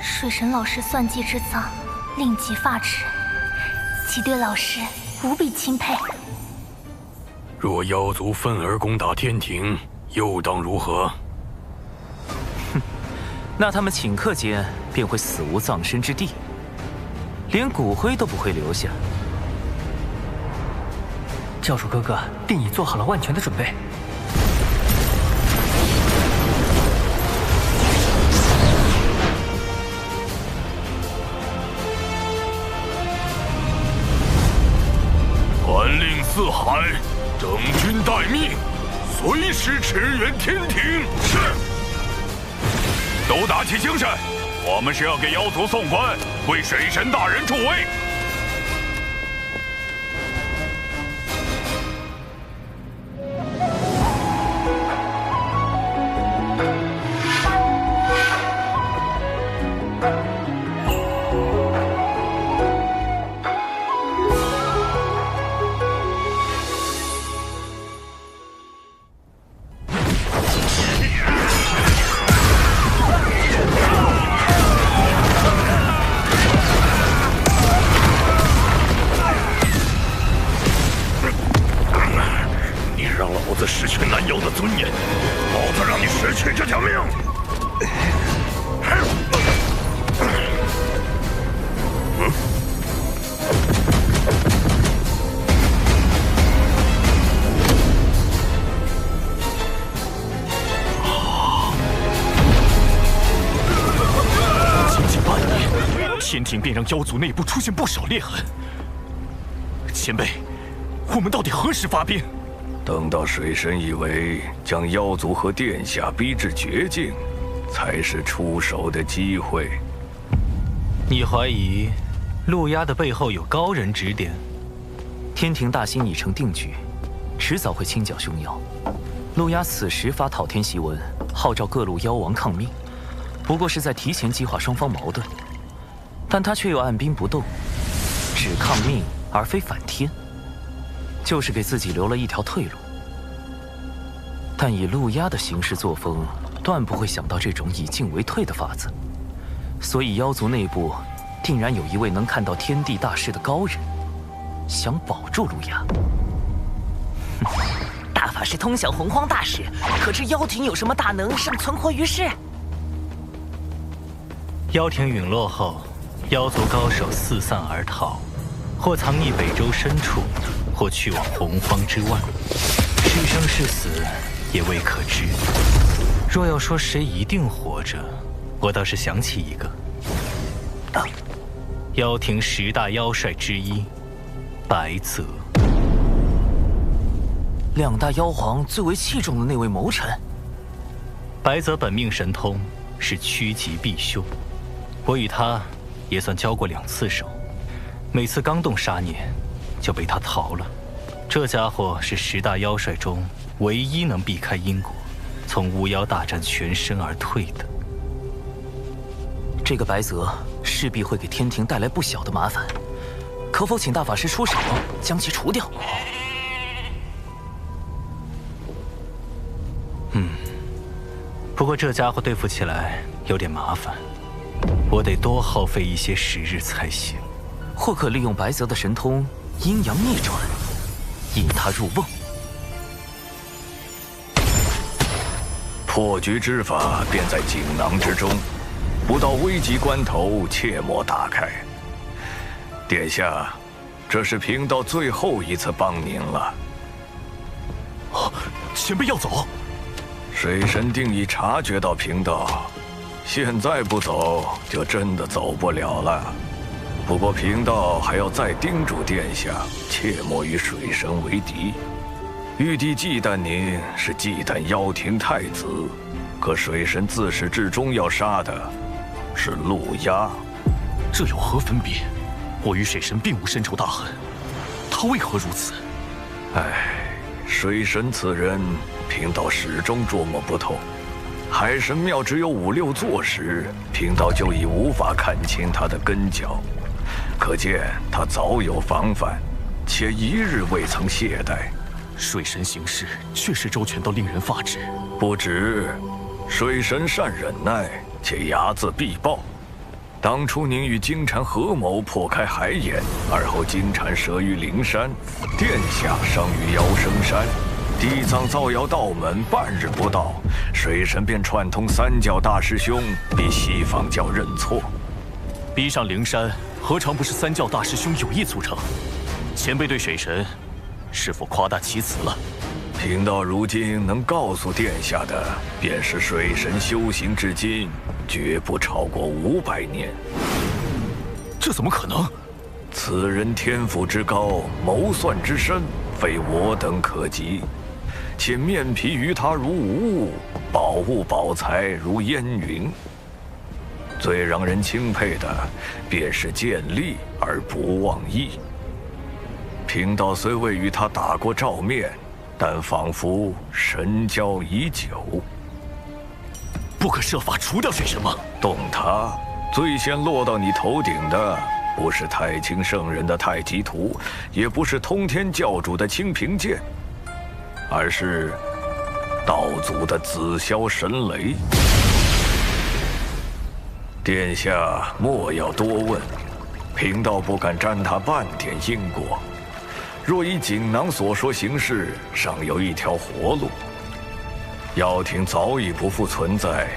水神老师算计之脏，令其发指，其对老师无比钦佩。若妖族愤而攻打天庭，又当如何？那他们顷刻间便会死无葬身之地，连骨灰都不会留下。教主哥哥定已做好了万全的准备。传令四海，整军待命，随时驰援天庭。是。都打起精神，我们是要给妖族送官，为水神大人助威。天庭便让妖族内部出现不少裂痕。前辈，我们到底何时发兵？等到水神以为将妖族和殿下逼至绝境，才是出手的机会。你怀疑陆压的背后有高人指点？天庭大兴已成定局，迟早会清剿凶妖。陆压此时发讨天檄文，号召各路妖王抗命，不过是在提前激化双方矛盾。但他却又按兵不动，只抗命而非反天，就是给自己留了一条退路。但以陆压的行事作风，断不会想到这种以进为退的法子。所以妖族内部定然有一位能看到天地大势的高人，想保住陆压。大法师通晓洪荒大事，可知妖庭有什么大能尚存活于世？妖庭陨落后，妖族高手四散而逃，或藏匿北周深处，或去往洪荒之外，是生是死也未可知。若要说谁一定活着，我倒是想起一个，妖庭10大妖帅之一白泽。2大妖皇最为器重的那位谋臣。白泽本命神通是趋吉避凶，我与他也算交过2次手，每次刚动杀念，就被他逃了。这家伙是10大妖帅中唯一能避开因果，从巫妖大战全身而退的。这个白泽势必会给天庭带来不小的麻烦，可否请大法师出手将其除掉？不过这家伙对付起来有点麻烦，我得多耗费一些时日才行。或可利用白泽的神通阴阳逆转，引他入瓮。破局之法便在锦囊之中，不到危急关头切莫打开。殿下，这是贫道最后一次帮您了。前辈要走？水神定已察觉到贫道，现在不走就真的走不了了。不过贫道还要再叮嘱殿下，切莫与水神为敌。玉帝忌惮您是忌惮妖庭太子，可水神自始至终要杀的是陆压。这有何分别？我与水神并无深仇大恨，他为何如此？水神此人，贫道始终捉摸不透。海神庙只有5、6座时，贫道就已无法看清他的根脚，可见他早有防范，且一日未曾懈怠。水神行事确实周全到令人发指。不止，水神善忍耐，且睚眦必报。当初您与金蝉合谋破开海眼，而后金蝉折于灵山，殿下伤于妖生山，地藏造谣道门半日不到，水神便串通3教大师兄，逼西方教认错。逼上灵山，何尝不是3教大师兄有意促成？前辈对水神是否夸大其词了？贫道如今能告诉殿下的，便是水神修行至今，绝不超过500年。这怎么可能？此人天赋之高，谋算之深，非我等可及。且面皮于他如无物，宝物宝财如烟云。最让人钦佩的，便是见利而不忘义。贫道虽未与他打过照面，但仿佛神交已久。不可设法除掉水神吗？动他，最先落到你头顶的，不是太清圣人的太极图，也不是通天教主的清平剑，而是道祖的紫霄神雷。殿下莫要多问，贫道不敢沾他半点因果。若依锦囊所说行事，尚有一条活路。妖庭早已不复存在，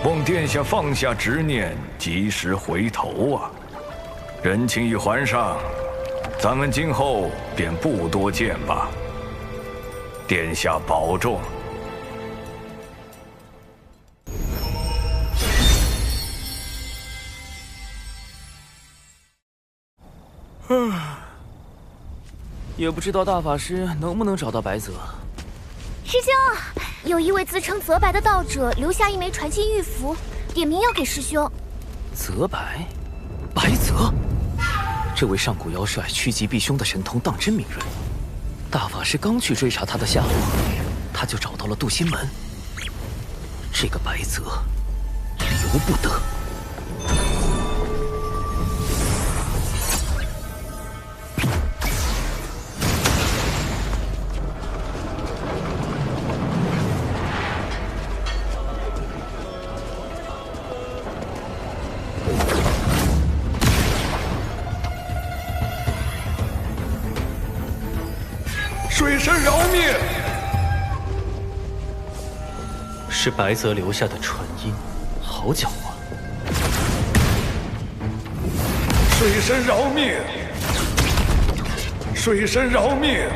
望殿下放下执念，及时回头啊！人情已还上，咱们今后便不多见吧。殿下保重。也不知道大法师能不能找到白泽。师兄，有一位自称泽白的道者留下一枚传信玉符，点名要给师兄。泽白，白泽，这位上古妖帅趋吉避凶的神通当真敏锐。大法师刚去追查他的下落，他就找到了渡心门。这个白泽，由不得。水神饶命！是白泽留下的传音，好狡猾！水神饶命！水神饶命！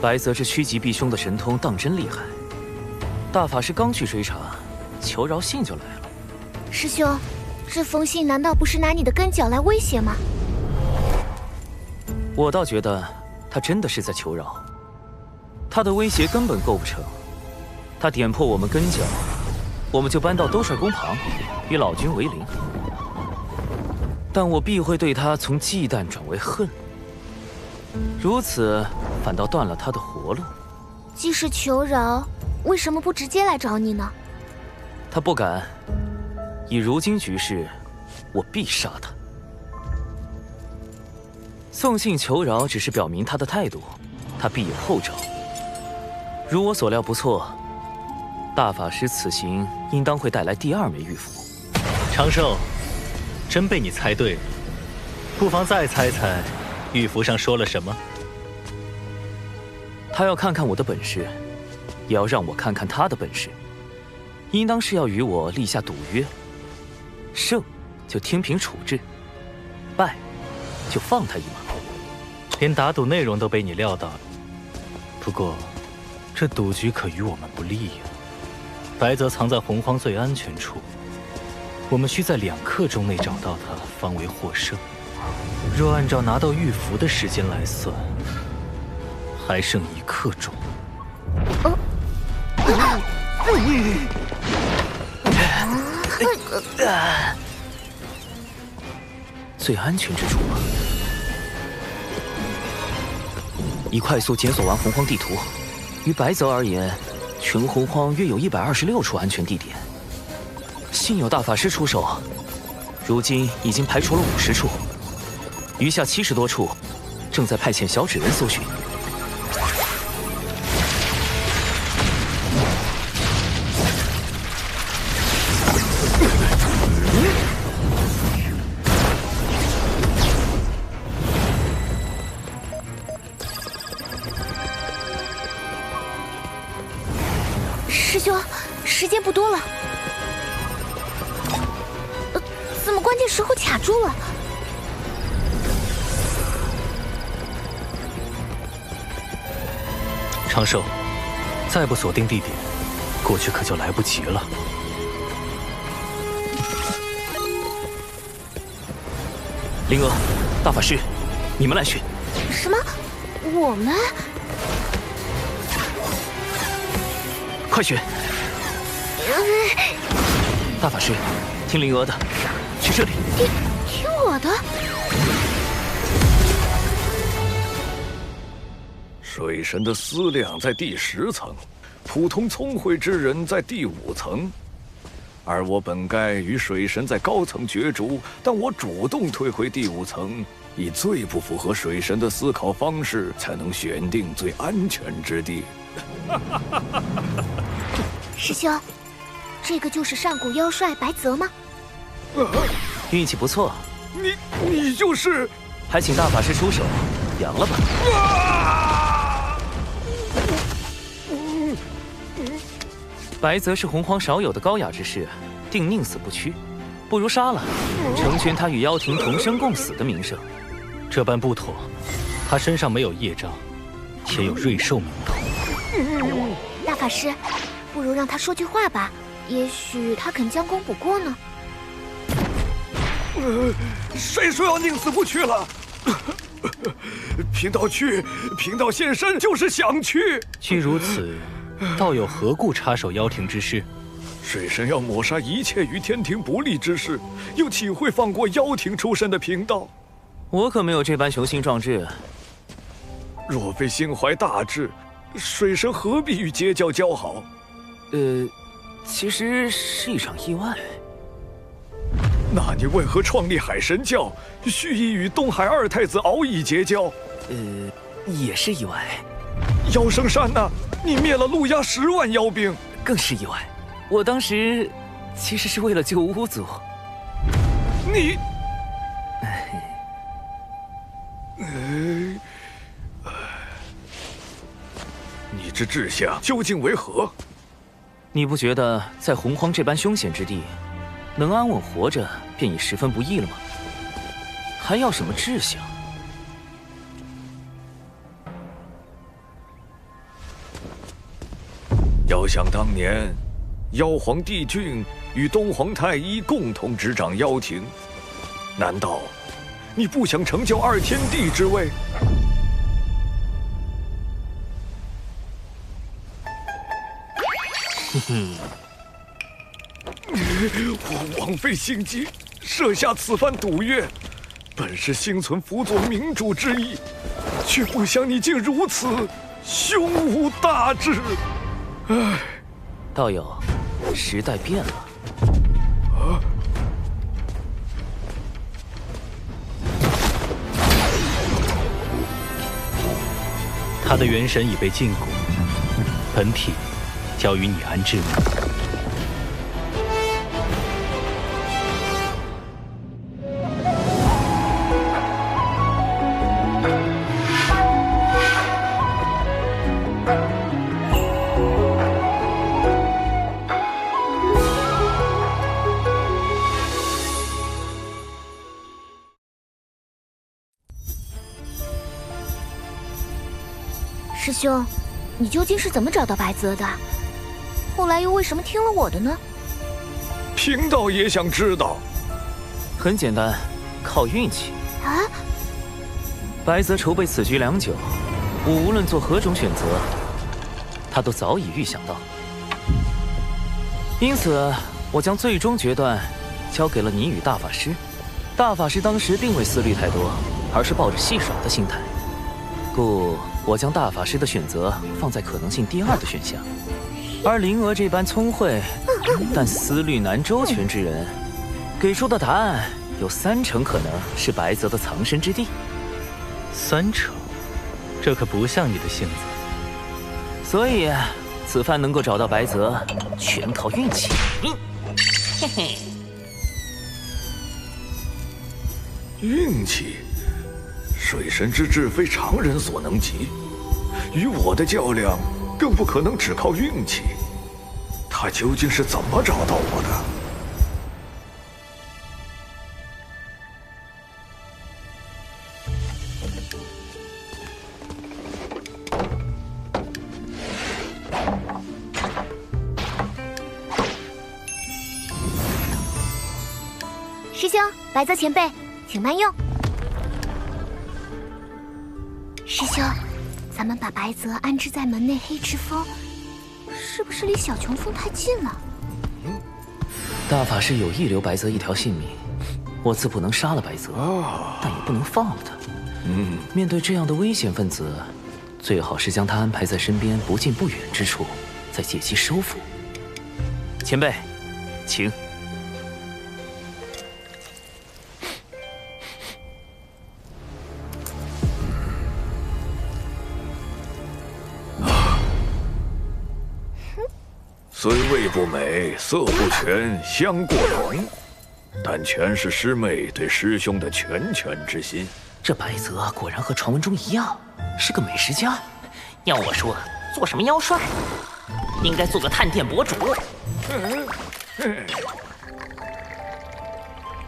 白泽这趋吉避凶的神通当真厉害。大法师刚去追查，求饶信就来了。师兄，这封信难道不是拿你的根脚来威胁吗？我倒觉得他真的是在求饶。他的威胁根本构不成。他点破我们根脚，我们就搬到兜率宫旁，与老君为邻。但我必会对他从忌惮转为恨。如此，反倒断了他的活路。既是求饶，为什么不直接来找你呢？他不敢。以如今局势，我必杀他。送信求饶只是表明他的态度，他必有后招。如我所料不错，大法师此行应当会带来第二枚玉符。长寿，真被你猜对了。不妨再猜猜。玉符上说了什么？他要看看我的本事，也要让我看看他的本事。应当是要与我立下赌约，胜就天平处置，败就放他一马。连打赌内容都被你料到了。不过，这赌局可与我们不利呀。白泽藏在洪荒最安全处，我们需在2刻钟内找到他，方为获胜。若按照拿到玉符的时间来算，还剩1刻钟。最安全之处吗？已快速检索完洪荒地图，于白泽而言，全洪荒约有126处安全地点。幸有大法师出手，如今已经排除了50处。余下70多处，正在派遣小纸人搜寻。师兄，时间不多了，怎么关键时候卡住了？长寿，再不锁定地点，过去可就来不及了。灵娥，大法师，你们来寻。什么？我们？快寻！大法师，听灵娥的，去这里。听我的。水神的思量在第10层，普通聪慧之人在第5层，而我本该与水神在高层角逐，但我主动退回第5层，以最不符合水神的思考方式，才能选定最安全之地。师兄，这个就是上古妖帅白泽吗？运气不错。你就是？还请大法师出手，扬了吧。白泽是洪荒少有的高雅之士，定宁死不屈，不如杀了，成全他与妖庭同生共死的名声。这般不妥，他身上没有业障，且有瑞兽名头。大法师，不如让他说句话吧，也许他肯将功补过呢。谁说要宁死不屈了？贫道去，贫道现身就是想去。既如此，道友何故插手妖庭之事？水神要抹杀一切与天庭不利之事，又岂会放过妖庭出身的贫道？我可没有这般雄心壮志。若非心怀大志，水神何必与截教交好？其实是一场意外。那你为何创立海神教，蓄意与东海二太子敖乙结交？也是意外。妖圣山呢？你灭了陆压10万妖兵，更是意外。我当时其实是为了救巫族。你，你之志向究竟为何？你不觉得在洪荒这般凶险之地，能安稳活着便已十分不易了吗？还要什么志向？遥想当年，妖皇帝俊与东皇太一共同执掌妖庭，难道你不想成就2天地之位？我枉费心机，设下此番赌约，本是心存辅佐明主之意，却不想你竟如此胸无大志。唉，道友，时代变了。他的元神已被禁锢，本体交于你安置。师兄，你究竟是怎么找到白泽的？后来又为什么听了我的呢？贫道也想知道。很简单，靠运气。啊！白泽筹备此局良久，我无论做何种选择，他都早已预想到。因此，我将最终决断交给了你与大法师。大法师当时并未思虑太多，而是抱着戏耍的心态，故我将大法师的选择放在可能性第2的选项。而灵娥这般聪慧但思虑难周全之人，给出的答案有30%可能是白泽的藏身之地。30%，这可不像你的性子。所以，此番能够找到白泽，全靠运气。嘿嘿。运气，水神之志非常人所能及，与我的较量更不可能只靠运气。他究竟是怎么找到我的？师兄，白泽前辈，请慢用。师兄，咱们把白泽安置在门内黑池峰，是不是离小琼峰太近了？大法师有意留白泽一条性命，我自不能杀了白泽，但也不能放了他。面对这样的危险分子，最好是将他安排在身边不近不远之处，再借机收服。前辈，请。虽味不美，色不全，香过浓，但全是师妹对师兄的拳之心。这白泽果然和传闻中一样，是个美食家。要我说，做什么妖帅，应该做个探店博主。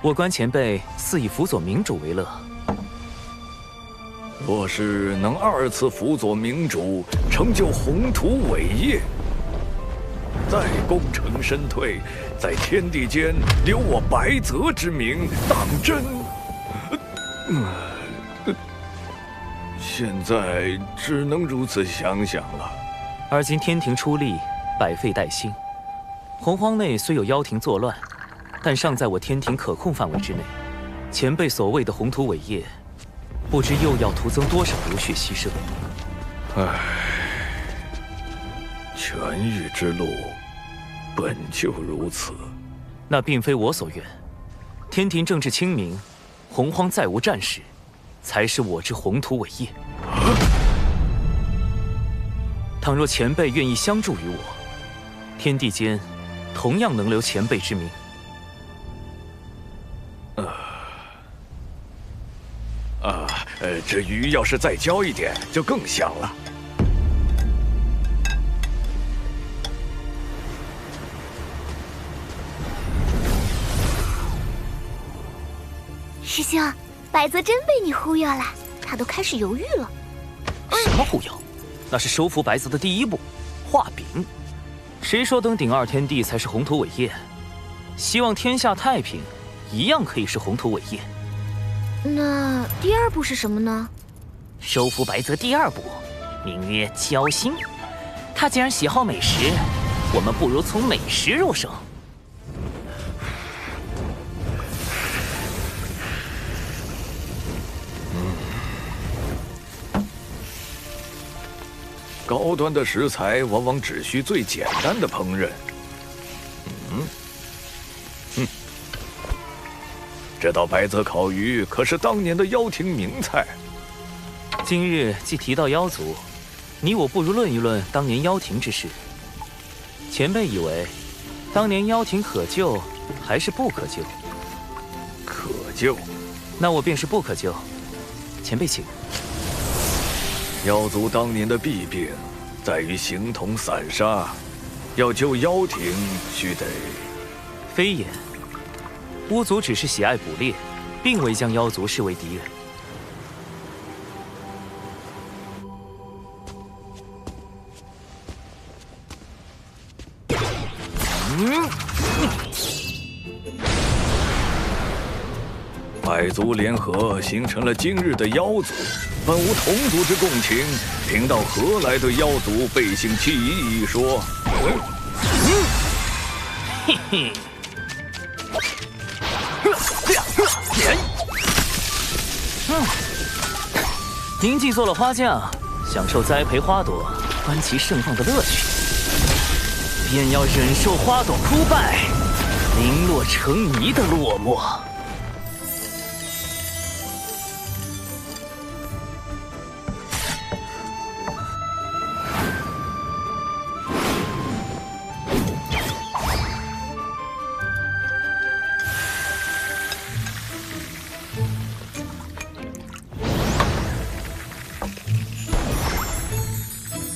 我观前辈似以辅佐明主为乐。若是能2次辅佐明主，成就宏图伟业，再功成身退，在天地间留我白泽之名，当真。现在只能如此想想了。而今天庭出力，百废待兴。洪荒内虽有妖庭作乱，但尚在我天庭可控范围之内。前辈所谓的宏图伟业，不知又要徒增多少流血牺牲。唉，痊愈之路本就如此。那并非我所愿。天庭政治清明，洪荒再无战事，才是我之宏图伟业。倘若前辈愿意相助于我，天地间同样能留前辈之名。这鱼要是再浇一点，就更香了。师兄，白泽真被你忽悠了，他都开始犹豫了。什么忽悠？那是收服白泽的第一步，画饼。谁说登顶2天地才是宏图伟业？希望天下太平，一样可以是宏图伟业。那第2步是什么呢？收服白泽第2步，名曰交心。他既然喜好美食，我们不如从美食入手。高端的食材往往只需最简单的烹饪。这道白泽烤鱼可是当年的妖庭名菜。今日既提到妖族，你我不如论一论当年妖庭之事。前辈以为，当年妖庭可救还是不可救？可救，那我便是不可救。前辈请。妖族当年的弊病，在于形同散沙。要救妖庭，须得……非也。巫族只是喜爱捕猎，并未将妖族视为敌人。百族联合形成了今日的妖族，本无同族之共情，贫道何来对妖族背信弃义一说？嘿嘿。您既做了花匠，享受栽培花朵、观其盛放的乐趣，便要忍受花朵枯败、零落成泥的落寞。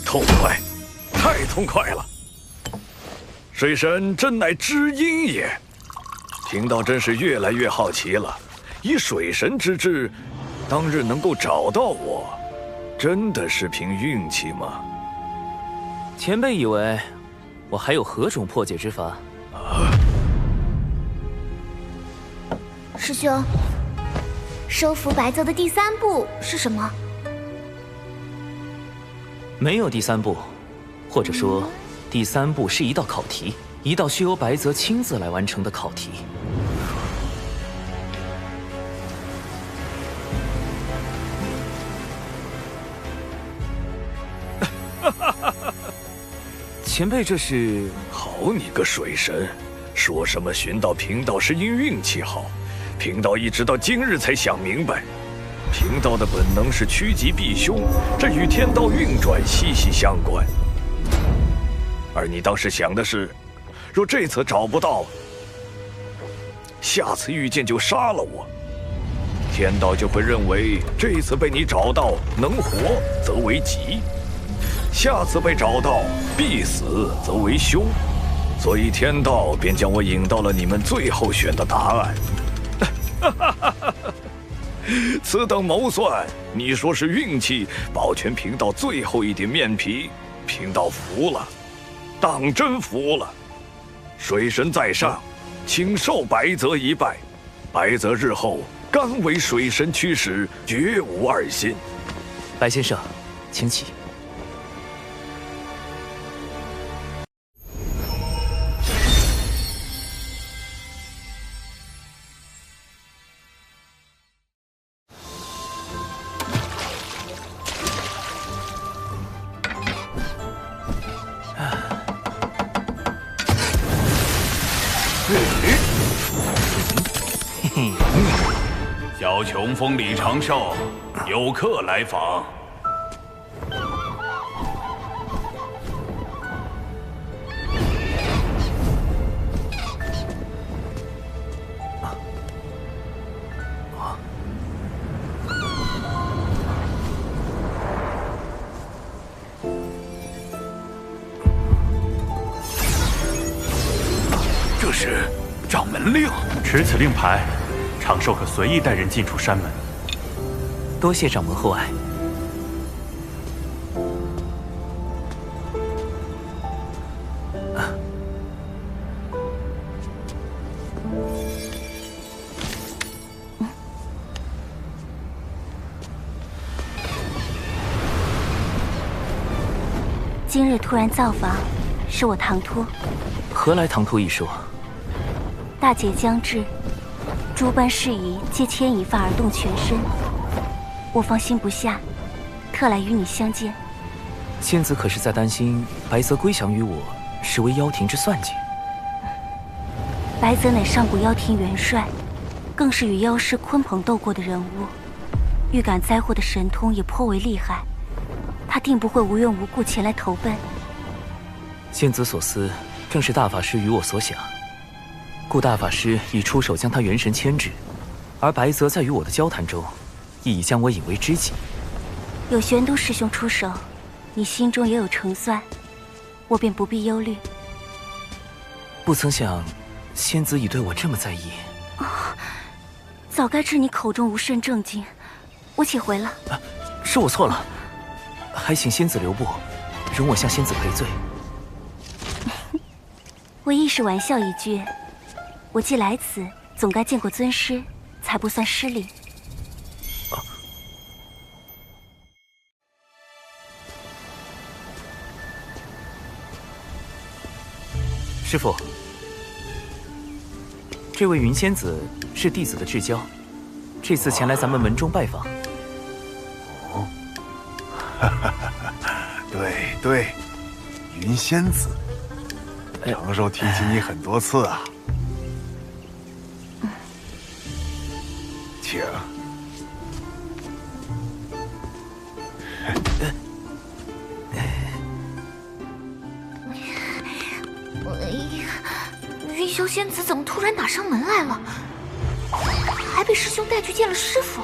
痛快，太痛快了！水神真乃知音也。贫道真是越来越好奇了。以水神之智，当日能够找到我，真的是凭运气吗？前辈以为我还有何种破解之法？师兄，收服白泽的第3步是什么？没有第3步，或者说，第3步是一道考题，一道需由白泽亲自来完成的考题。前辈这是……好你个水神，说什么寻到贫道是因运气好，贫道一直到今日才想明白。贫道的本能是趋吉避凶，这与天道运转息息相关。而你当时想的是，若这次找不到，下次遇见就杀了我。天道就会认为这次被你找到，能活则为吉，下次被找到必死则为凶。所以天道便将我引到了你们最后选的答案。此等谋算，你说是运气保全贫道最后一点面皮，贫道服了，当真服了。水神在上，请受白泽一拜。白泽日后甘为水神驱使，绝无二心。白先生，请起。小琼峰李长寿，有客来访。这是掌门令，持此令牌，长寿可随意带人进出山门。多谢掌门厚爱。今日突然造访，是我唐突。何来唐突一说？大劫将至，诸般事宜皆牵一发而动全身，我放心不下，特来与你相见。仙子可是在担心白泽归降于我，是为妖庭之算计？白泽乃上古妖庭元帅，更是与妖师鲲鹏斗过的人物，预感灾祸的神通也颇为厉害。他定不会无缘无故前来投奔。仙子所思，正是大法师与我所想。故大法师已出手将他元神牵制，而白泽在与我的交谈中，亦已将我引为知己。有玄都师兄出手，你心中也有成算，我便不必忧虑。不曾想，仙子已对我这么在意。早该知你口中无甚正经，我且回了。是我错了，还请仙子留步，容我向仙子赔罪。我亦是玩笑一句。我既来此，总该见过尊师，才不算失礼。师父，这位云仙子是弟子的至交，这次前来咱们门中拜访。哦，对对，云仙子，长寿提起你很多次啊。请。云霄仙子怎么突然打上门来了？还被师兄带去见了师傅。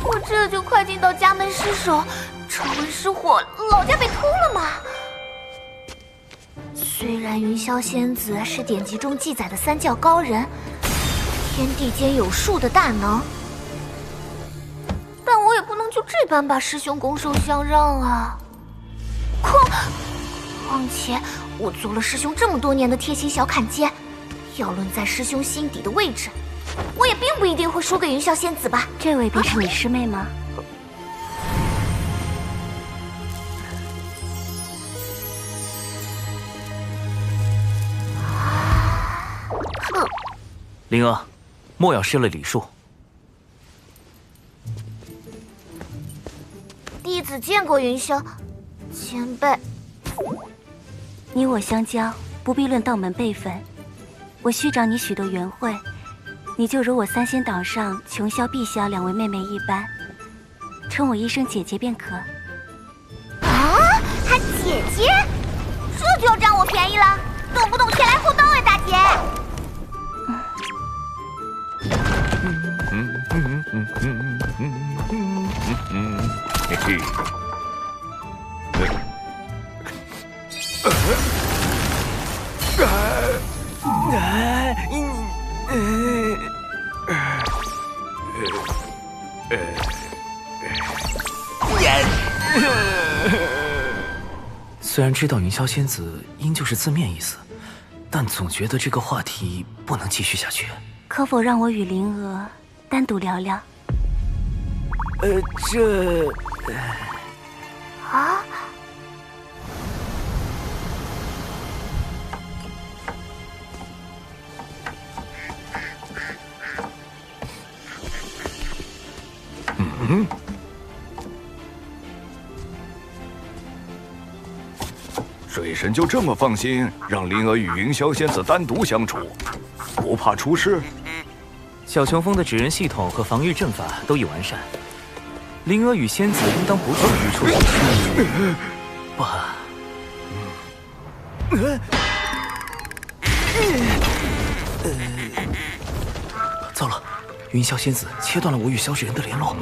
我这就快进到家门失守，城门失火，老家被偷了吗？虽然云霄仙子是典籍中记载的三教高人，天地间有数的大能，但我也不能就这般把师兄拱手相让啊！况且我做了师兄这么多年的贴心小坎肩，要论在师兄心底的位置，我也并不一定会输给云霄仙子吧？这位便是你师妹吗？灵儿，莫要失了礼数。弟子见过云霄前辈。你我相交，不必论道门辈分。我虚长你许多缘惠，你就如我三仙岛上琼霄、碧霄两位妹妹一般，称我一声姐姐便可。啊，她姐姐，这就要占我便宜了，动不动先来后到呀，大姐！嘿嘿。虽然知道云霄仙子应就是字面意思，但总觉得这个话题不能继续下去。可否让我与灵娥单独聊聊？啊？嗯。水神就这么放心让灵儿与云霄仙子单独相处，不怕出事？小琼峰的指人系统和防御阵法都已完善，灵儿与仙子应当不至于出什么事。不。糟了，云霄仙子切断了我与小纸人的联络。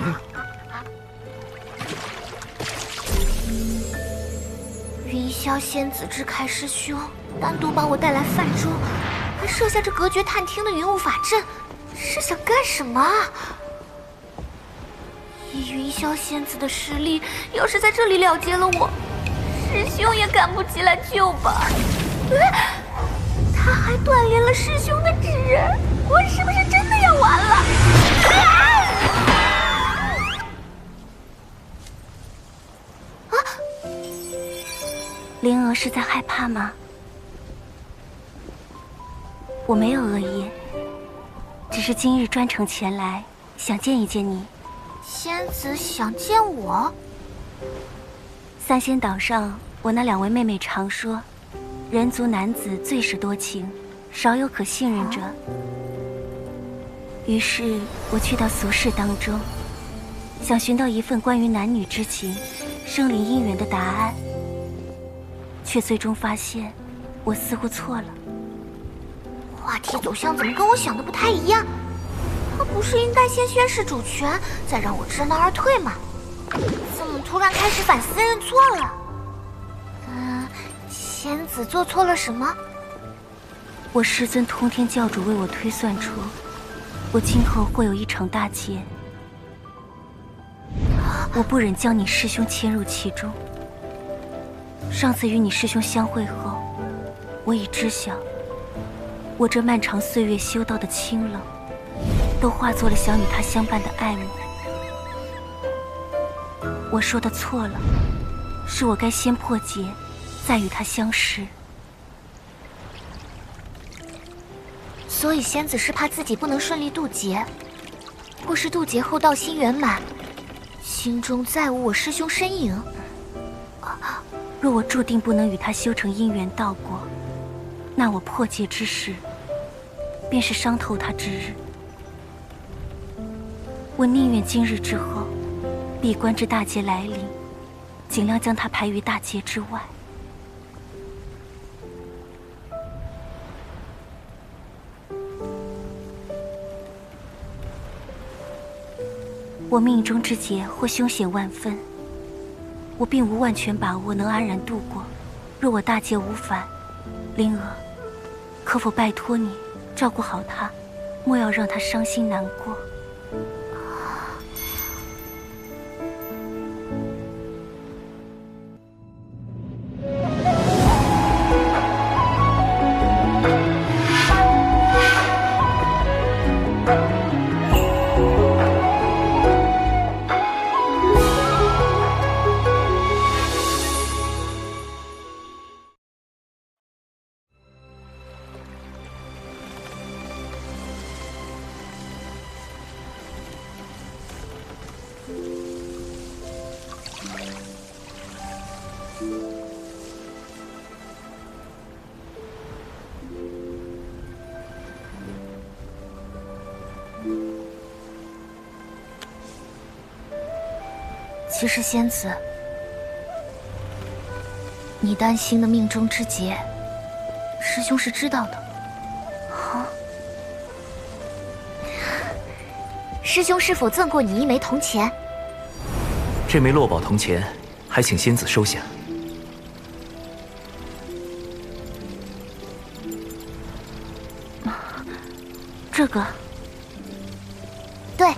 云霄仙子支开师兄，单独把我带来泛舟，还设下这隔绝探听的云雾法阵，是想干什么啊？以云霄仙子的实力，要是在这里了结了我，师兄也赶不及来救吧？他还断连了师兄的指人，我是不是真的要完了？灵娥是在害怕吗？我没有恶意，只是今日专程前来，想见一见你。仙子想见我？三仙岛上，我那2位妹妹常说，人族男子最是多情，少有可信任者。于是我去到俗世当中，想寻到一份关于男女之情、生灵姻缘的答案。却最终发现，我似乎错了。话题走向怎么跟我想的不太一样？他不是应该先宣示主权，再让我知难而退吗？怎么突然开始反思认错了？仙子做错了什么？我师尊通天教主为我推算出，我今后会有一场大劫。我不忍将你师兄牵入其中。上次与你师兄相会后，我已知晓，我这漫长岁月修道的清冷，都化作了想与他相伴的爱慕。我说的错了，是我该先破劫，再与他相识。所以仙子是怕自己不能顺利渡劫，或是渡劫后道心圆满，心中再无我师兄身影。若我注定不能与他修成姻缘道果，那我破戒之时，便是伤透他之日。我宁愿今日之后，闭关至大劫来临，尽量将他排于大劫之外。我命中之劫或凶险万分。我并无万全把握能安然度过。若我大劫无返，灵娥，可否拜托你照顾好他，莫要让他伤心难过。其实仙子，你担心的命中之劫，师兄是知道的。啊？师兄是否赠过你一枚铜钱？这枚落宝铜钱，还请仙子收下。这个，对，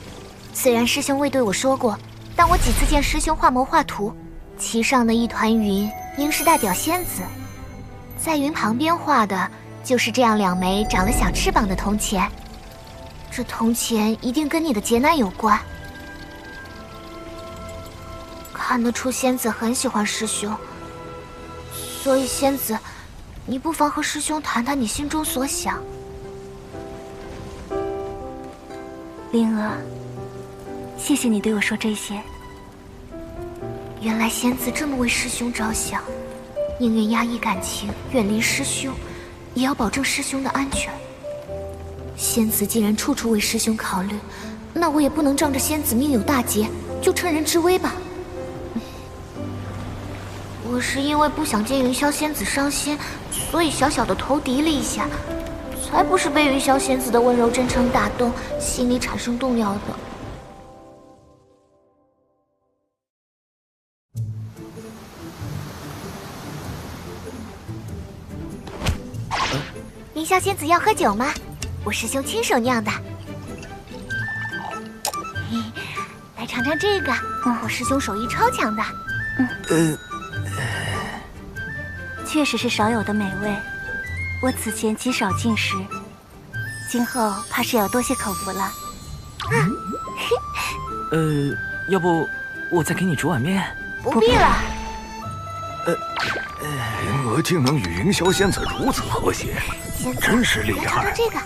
虽然师兄未对我说过，但我几次见师兄画谋划图，其上的一团云应是代表仙子，在云旁边画的就是这样2枚长了小翅膀的铜钱。这铜钱一定跟你的劫难有关，看得出仙子很喜欢师兄，所以仙子，你不妨和师兄谈谈你心中所想。灵儿，谢谢你对我说这些。原来仙子这么为师兄着想，宁愿压抑感情，远离师兄，也要保证师兄的安全。仙子既然处处为师兄考虑，那我也不能仗着仙子命有大劫就趁人之危吧。我是因为不想见云霄仙子伤心，所以小小的投敌了一下，才不是被云霄仙子的温柔真诚打动，心里产生动摇的。云霄仙子要喝酒吗？我师兄亲手酿的。来尝尝这个，我师兄手艺超强的。确实是少有的美味。我此前极少进食，今后怕是要多谢口福了。要不我再给你煮碗面？不必了。灵娥竟能与云霄仙子如此和谐，真是厉害。尝尝这个。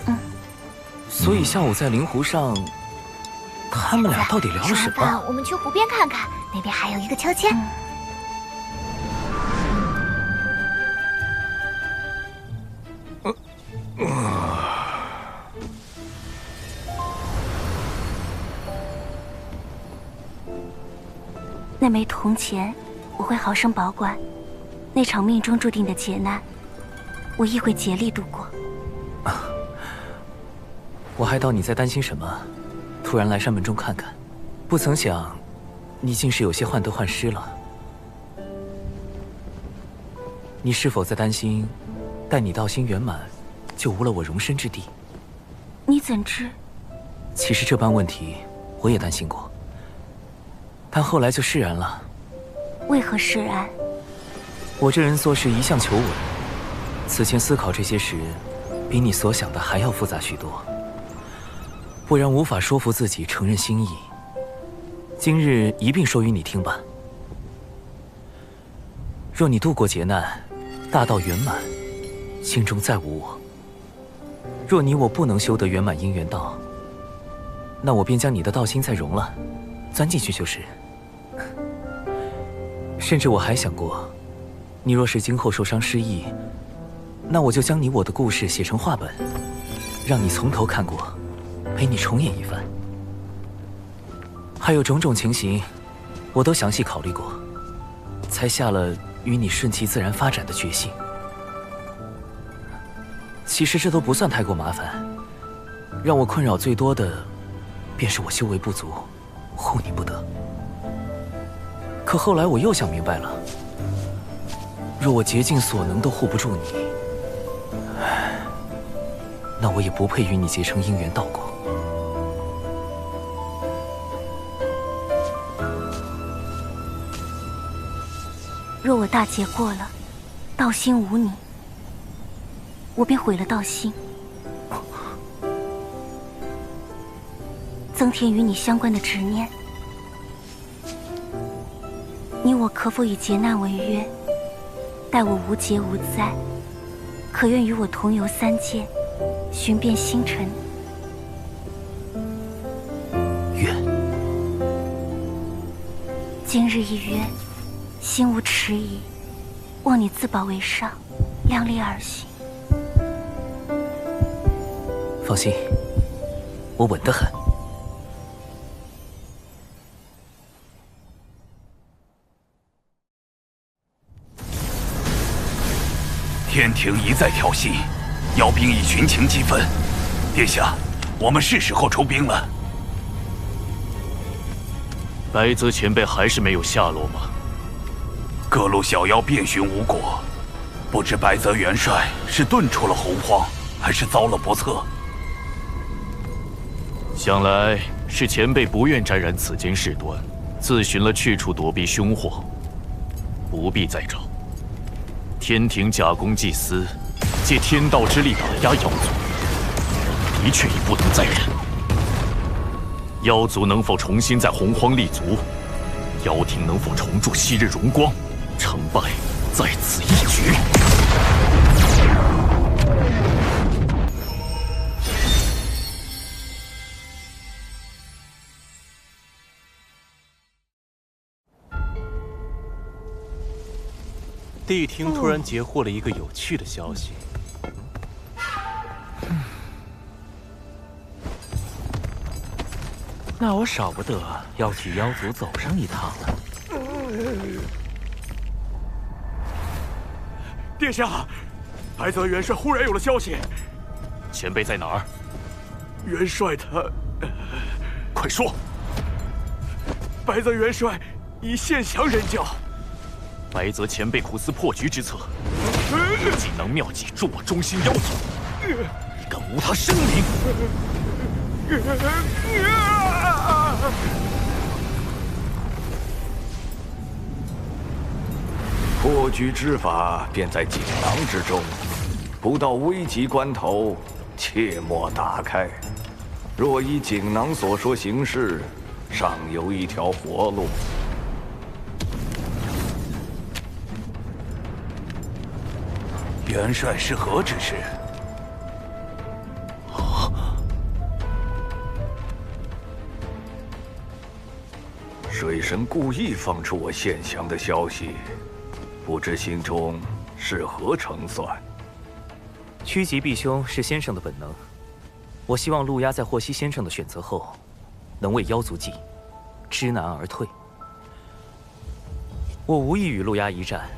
所以下午在灵湖上，他们俩到底聊了什么？我们去湖边看看，那边还有一个秋千。那枚铜钱，我会好生保管。那场命中注定的劫难，我亦会竭力度过。我还道你在担心什么，突然来山门中看看，不曾想，你竟是有些患得患失了。你是否在担心，待你道心圆满，就无了我容身之地？你怎知？其实这般问题，我也担心过，但后来就释然了。为何释然？我这人做事一向求稳，此前思考这些时，比你所想的还要复杂许多，不然无法说服自己承认心意。今日一并说与你听吧。若你度过劫难，大道圆满，心中再无我；若你我不能修得圆满姻缘道，那我便将你的道心再融了，钻进去就是。甚至我还想过，你若是今后受伤失忆，那我就将你我的故事写成画本，让你从头看过，陪你重演一番。还有种种情形，我都详细考虑过，才下了与你顺其自然发展的决心。其实这都不算太过麻烦，让我困扰最多的，便是我修为不足，护你不得。可后来我又想明白了，若我竭尽所能都护不住你，那我也不配与你结成姻缘道果。若我大劫过了，道心无你，我便毁了道心，增添与你相关的执念。你我可否以劫难为约？待我无劫无灾，可愿与我同游三界，寻遍星辰？愿。今日一约，心无迟疑，望你自保为上，量力而行。放心，我稳得很。天庭一再挑衅，妖兵已群情激愤。殿下，我们是时候出兵了。白泽前辈还是没有下落吗？各路小妖遍寻无果，不知白泽元帅是遁出了洪荒，还是遭了不测。想来是前辈不愿沾染此间事端，自寻了去处躲避凶祸，不必再找。天庭假公济私，借天道之力打压妖族，的确已不能再忍。妖族能否重新在洪荒立足？妖庭能否重铸昔日荣光？成败在此一举。谛听突然截获了一个有趣的消息。那我少不得要去妖族走上一趟了。殿下，白泽元帅忽然有了消息。前辈在哪儿？元帅他……快说！白泽元帅已现降人教。白泽前辈苦思破局之策，锦囊妙计助我忠心妖族，你敢无他生灵？破局之法便在锦囊之中，不到危急关头，切莫打开。若依锦囊所说行事，尚有一条活路。元帅是何指示？水神故意放出我现降的消息，不知心中是何成算？趋吉避凶是先生的本能，我希望陆压在获悉先生的选择后，能为妖族计，知难而退。我无意与陆压一战，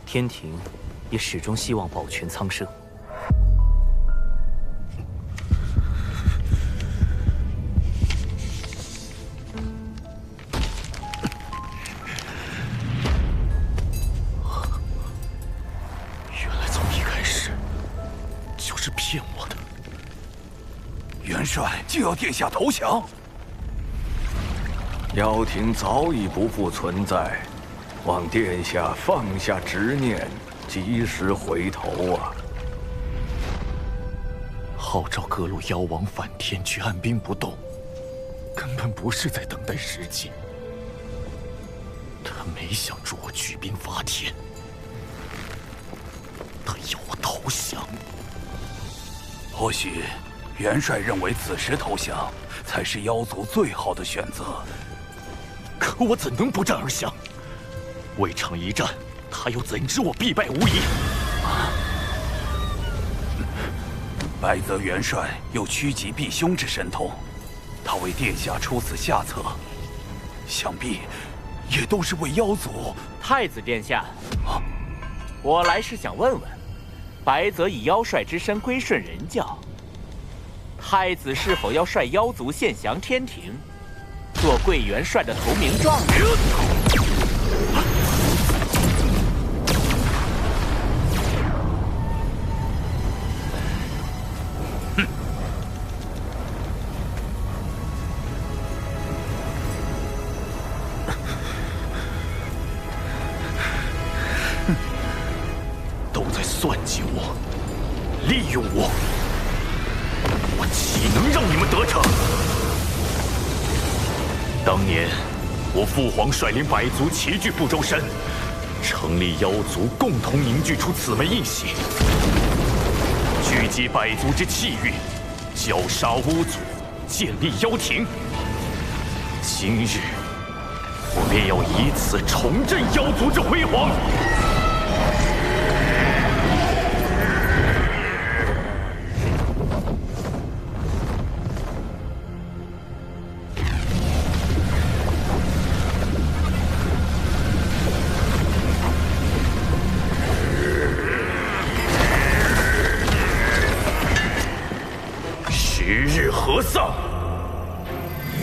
天庭也始终希望保全苍生。原来从一开始就是骗我的。元帅就要殿下投降？妖庭早已不复存在，望殿下放下执念，及时回头啊！号召各路妖王反天去按兵不动，根本不是在等待时机。他没想助我举兵伐天，他要我投降。或许元帅认为此时投降才是妖族最好的选择。可我怎能不战而降？未尝一战，他又怎知我必败无疑？白泽元帅有趋吉避凶之神通，他为殿下出此下策，想必也都是为妖族。太子殿下，我来是想问问，白泽以妖帅之身归顺人教，太子是否要率妖族献降天庭，做贵元帅的投名状呢？都在算计我，利用我，我岂能让你们得逞？当年我父皇率领百族齐聚不周山，成立妖族，共同凝聚出此门印玺，聚集百族之气运，绞杀巫族，建立妖庭。今日我便要以此重振妖族之辉煌。日何丧？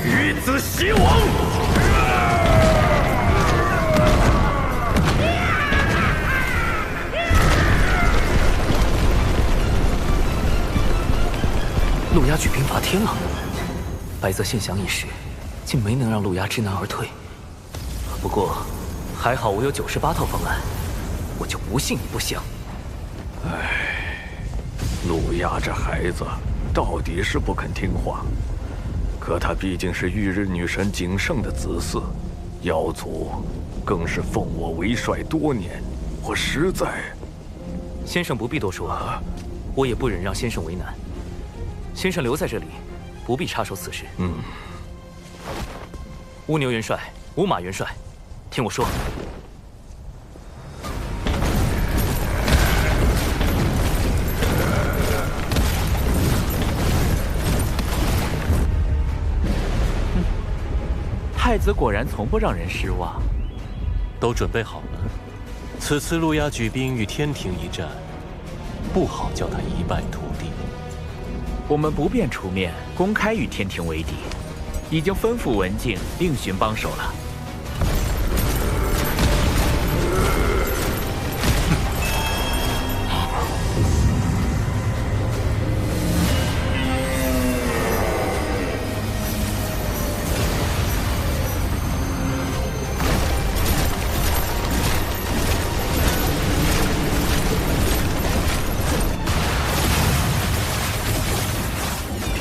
与子偕亡！陆压举兵伐天了，白泽献降一事，竟没能让陆压知难而退。不过，还好我有98套方案，我就不信你不降。唉，陆压这孩子到底是不肯听话，可他毕竟是玉日女神景圣的子嗣，妖族更是奉我为帅多年，我实在……先生不必多说，我也不忍让先生为难。先生留在这里，不必插手此事。乌牛元帅、乌马元帅，听我说。太子果然从不让人失望。都准备好了，此次陆压举兵与天庭一战，不好叫他一败涂地。我们不便出面公开与天庭为敌，已经吩咐文静另寻帮手了。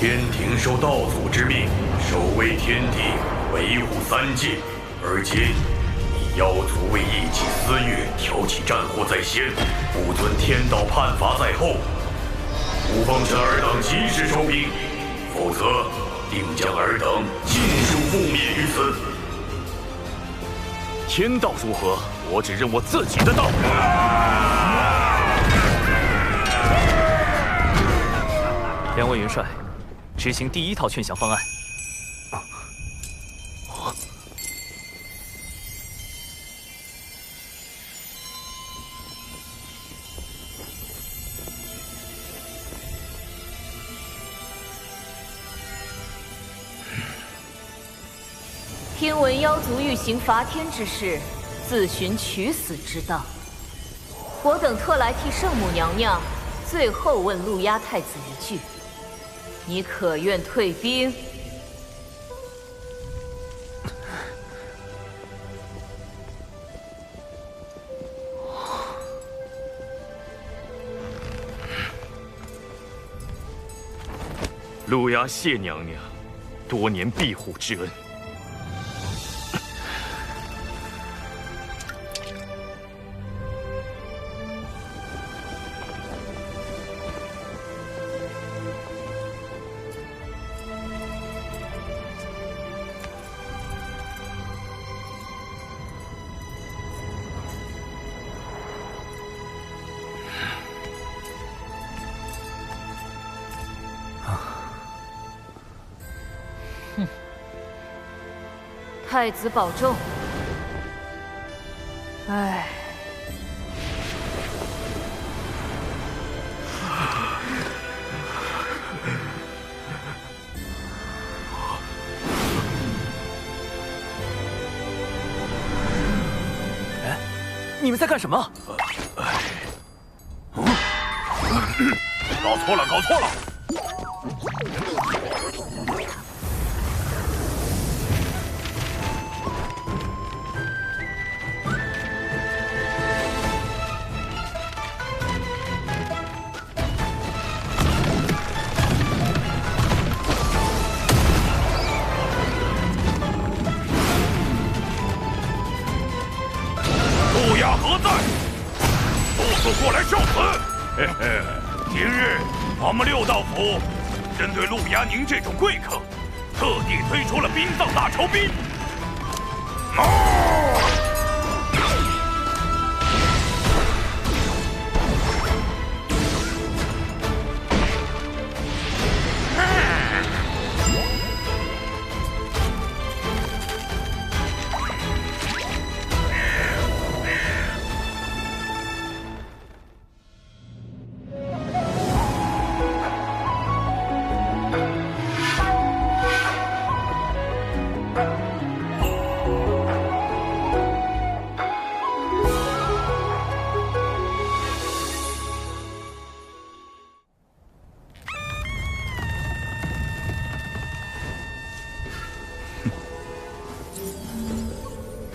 天庭受道祖之命，守卫天地，维护三界。而今你妖族为一己私欲，挑起战火在先，不遵天道判罚在后。吾奉劝尔等及时收兵，否则定将尔等尽数覆灭于此。天道如何？我只认我自己的道。两位元帅，执行第1套劝降方案。听闻妖族欲行伐天之事，自寻取死之道。我等特来替圣母娘娘最后问陆压太子一句：你可愿退兵？陆压谢娘娘多年庇护之恩。太子保重。唉，你们在干什么？搞错了，搞错了！陆压何在？速速过来受死！嘿嘿，今日我们6道府针对陆压您这种贵客，特地推出了殡葬大酬宾。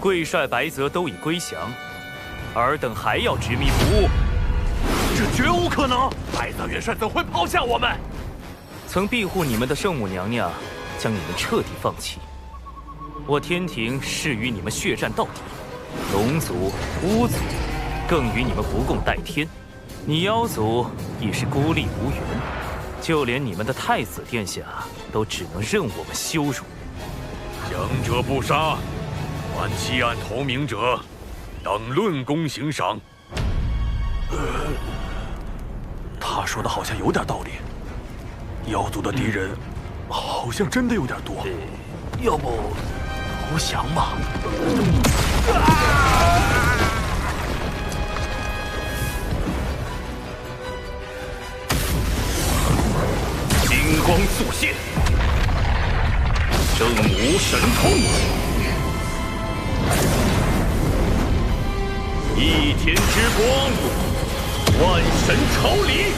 贵帅白泽都已归降，尔等还要执迷不悟？这绝无可能！白泽元帅怎会抛下我们？曾庇护你们的圣母娘娘，将你们彻底放弃。我天庭誓与你们血战到底，龙族、巫族更与你们不共戴天。你妖族已是孤立无援，就连你们的太子殿下都只能任我们羞辱。强者不杀，凡弃暗投明者，等论功行赏。他说的好像有点道理。妖族的敌人好像真的有点多，要不投降吧？金光速现，正无神通，一天之光，万神朝礼。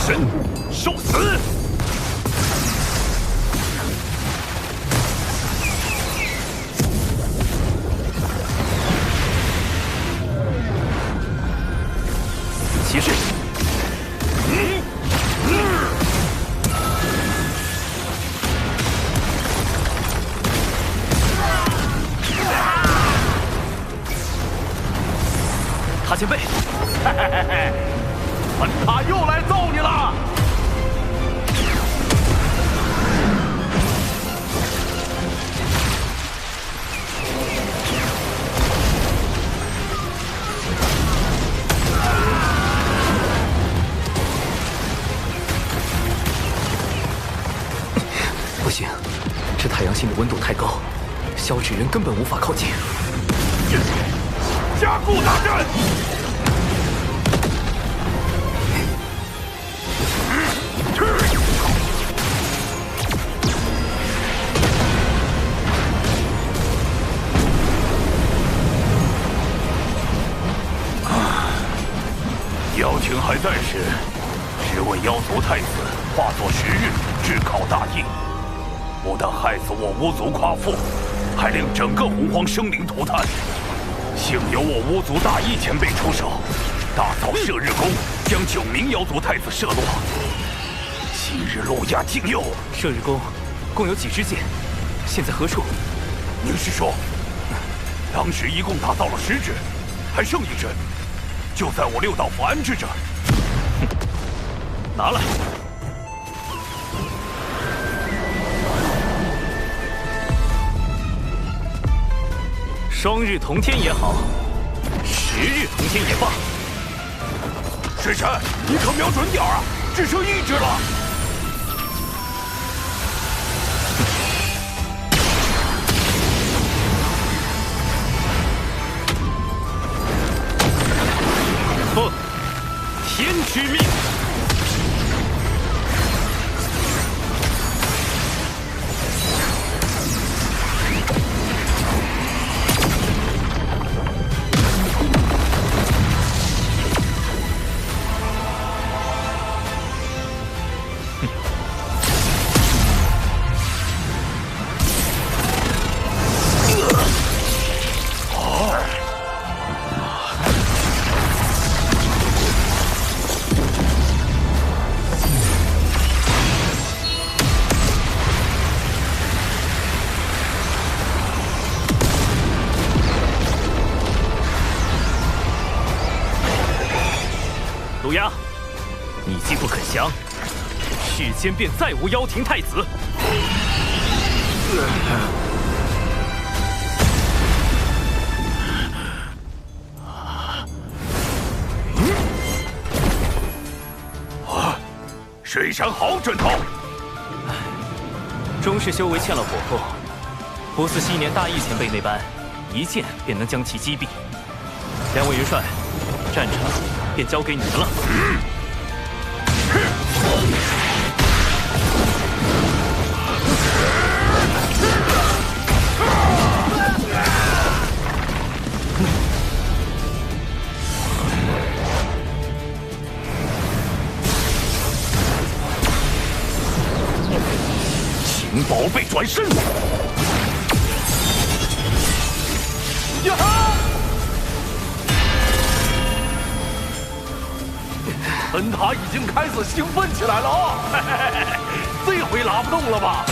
神受死！骑士，他前辈，本塔又来揍你了！不行，这太阳星的温度太高，萧芷人根本无法靠近。加固大阵！妖情还在时，只为妖族太子化作时日，炙烤大地，不但害死我巫族夸父，还令整个洪荒生灵涂炭。幸有我巫族大义前辈出手，大扫射日宫，将9名妖族太子射落。昔日路亚敬佑，射日宫共有几支箭？现在何处？您是说，当时一共打造了10支，还剩1支，就在我6道府安置着。拿来。双日同天也好，10日同天也罢。水神，你可瞄准点啊！只剩1支了。奉天之命。卢鸦，你既不肯降，世间便再无妖庭太子。水神好准头，终是修为欠了火候，不似昔年大义前辈那般，一剑便能将其击毙。2位元帅，战场便交给你们了。宝贝转身。呀哈！本塔已经开始兴奋起来了啊！这回拉不动了吧？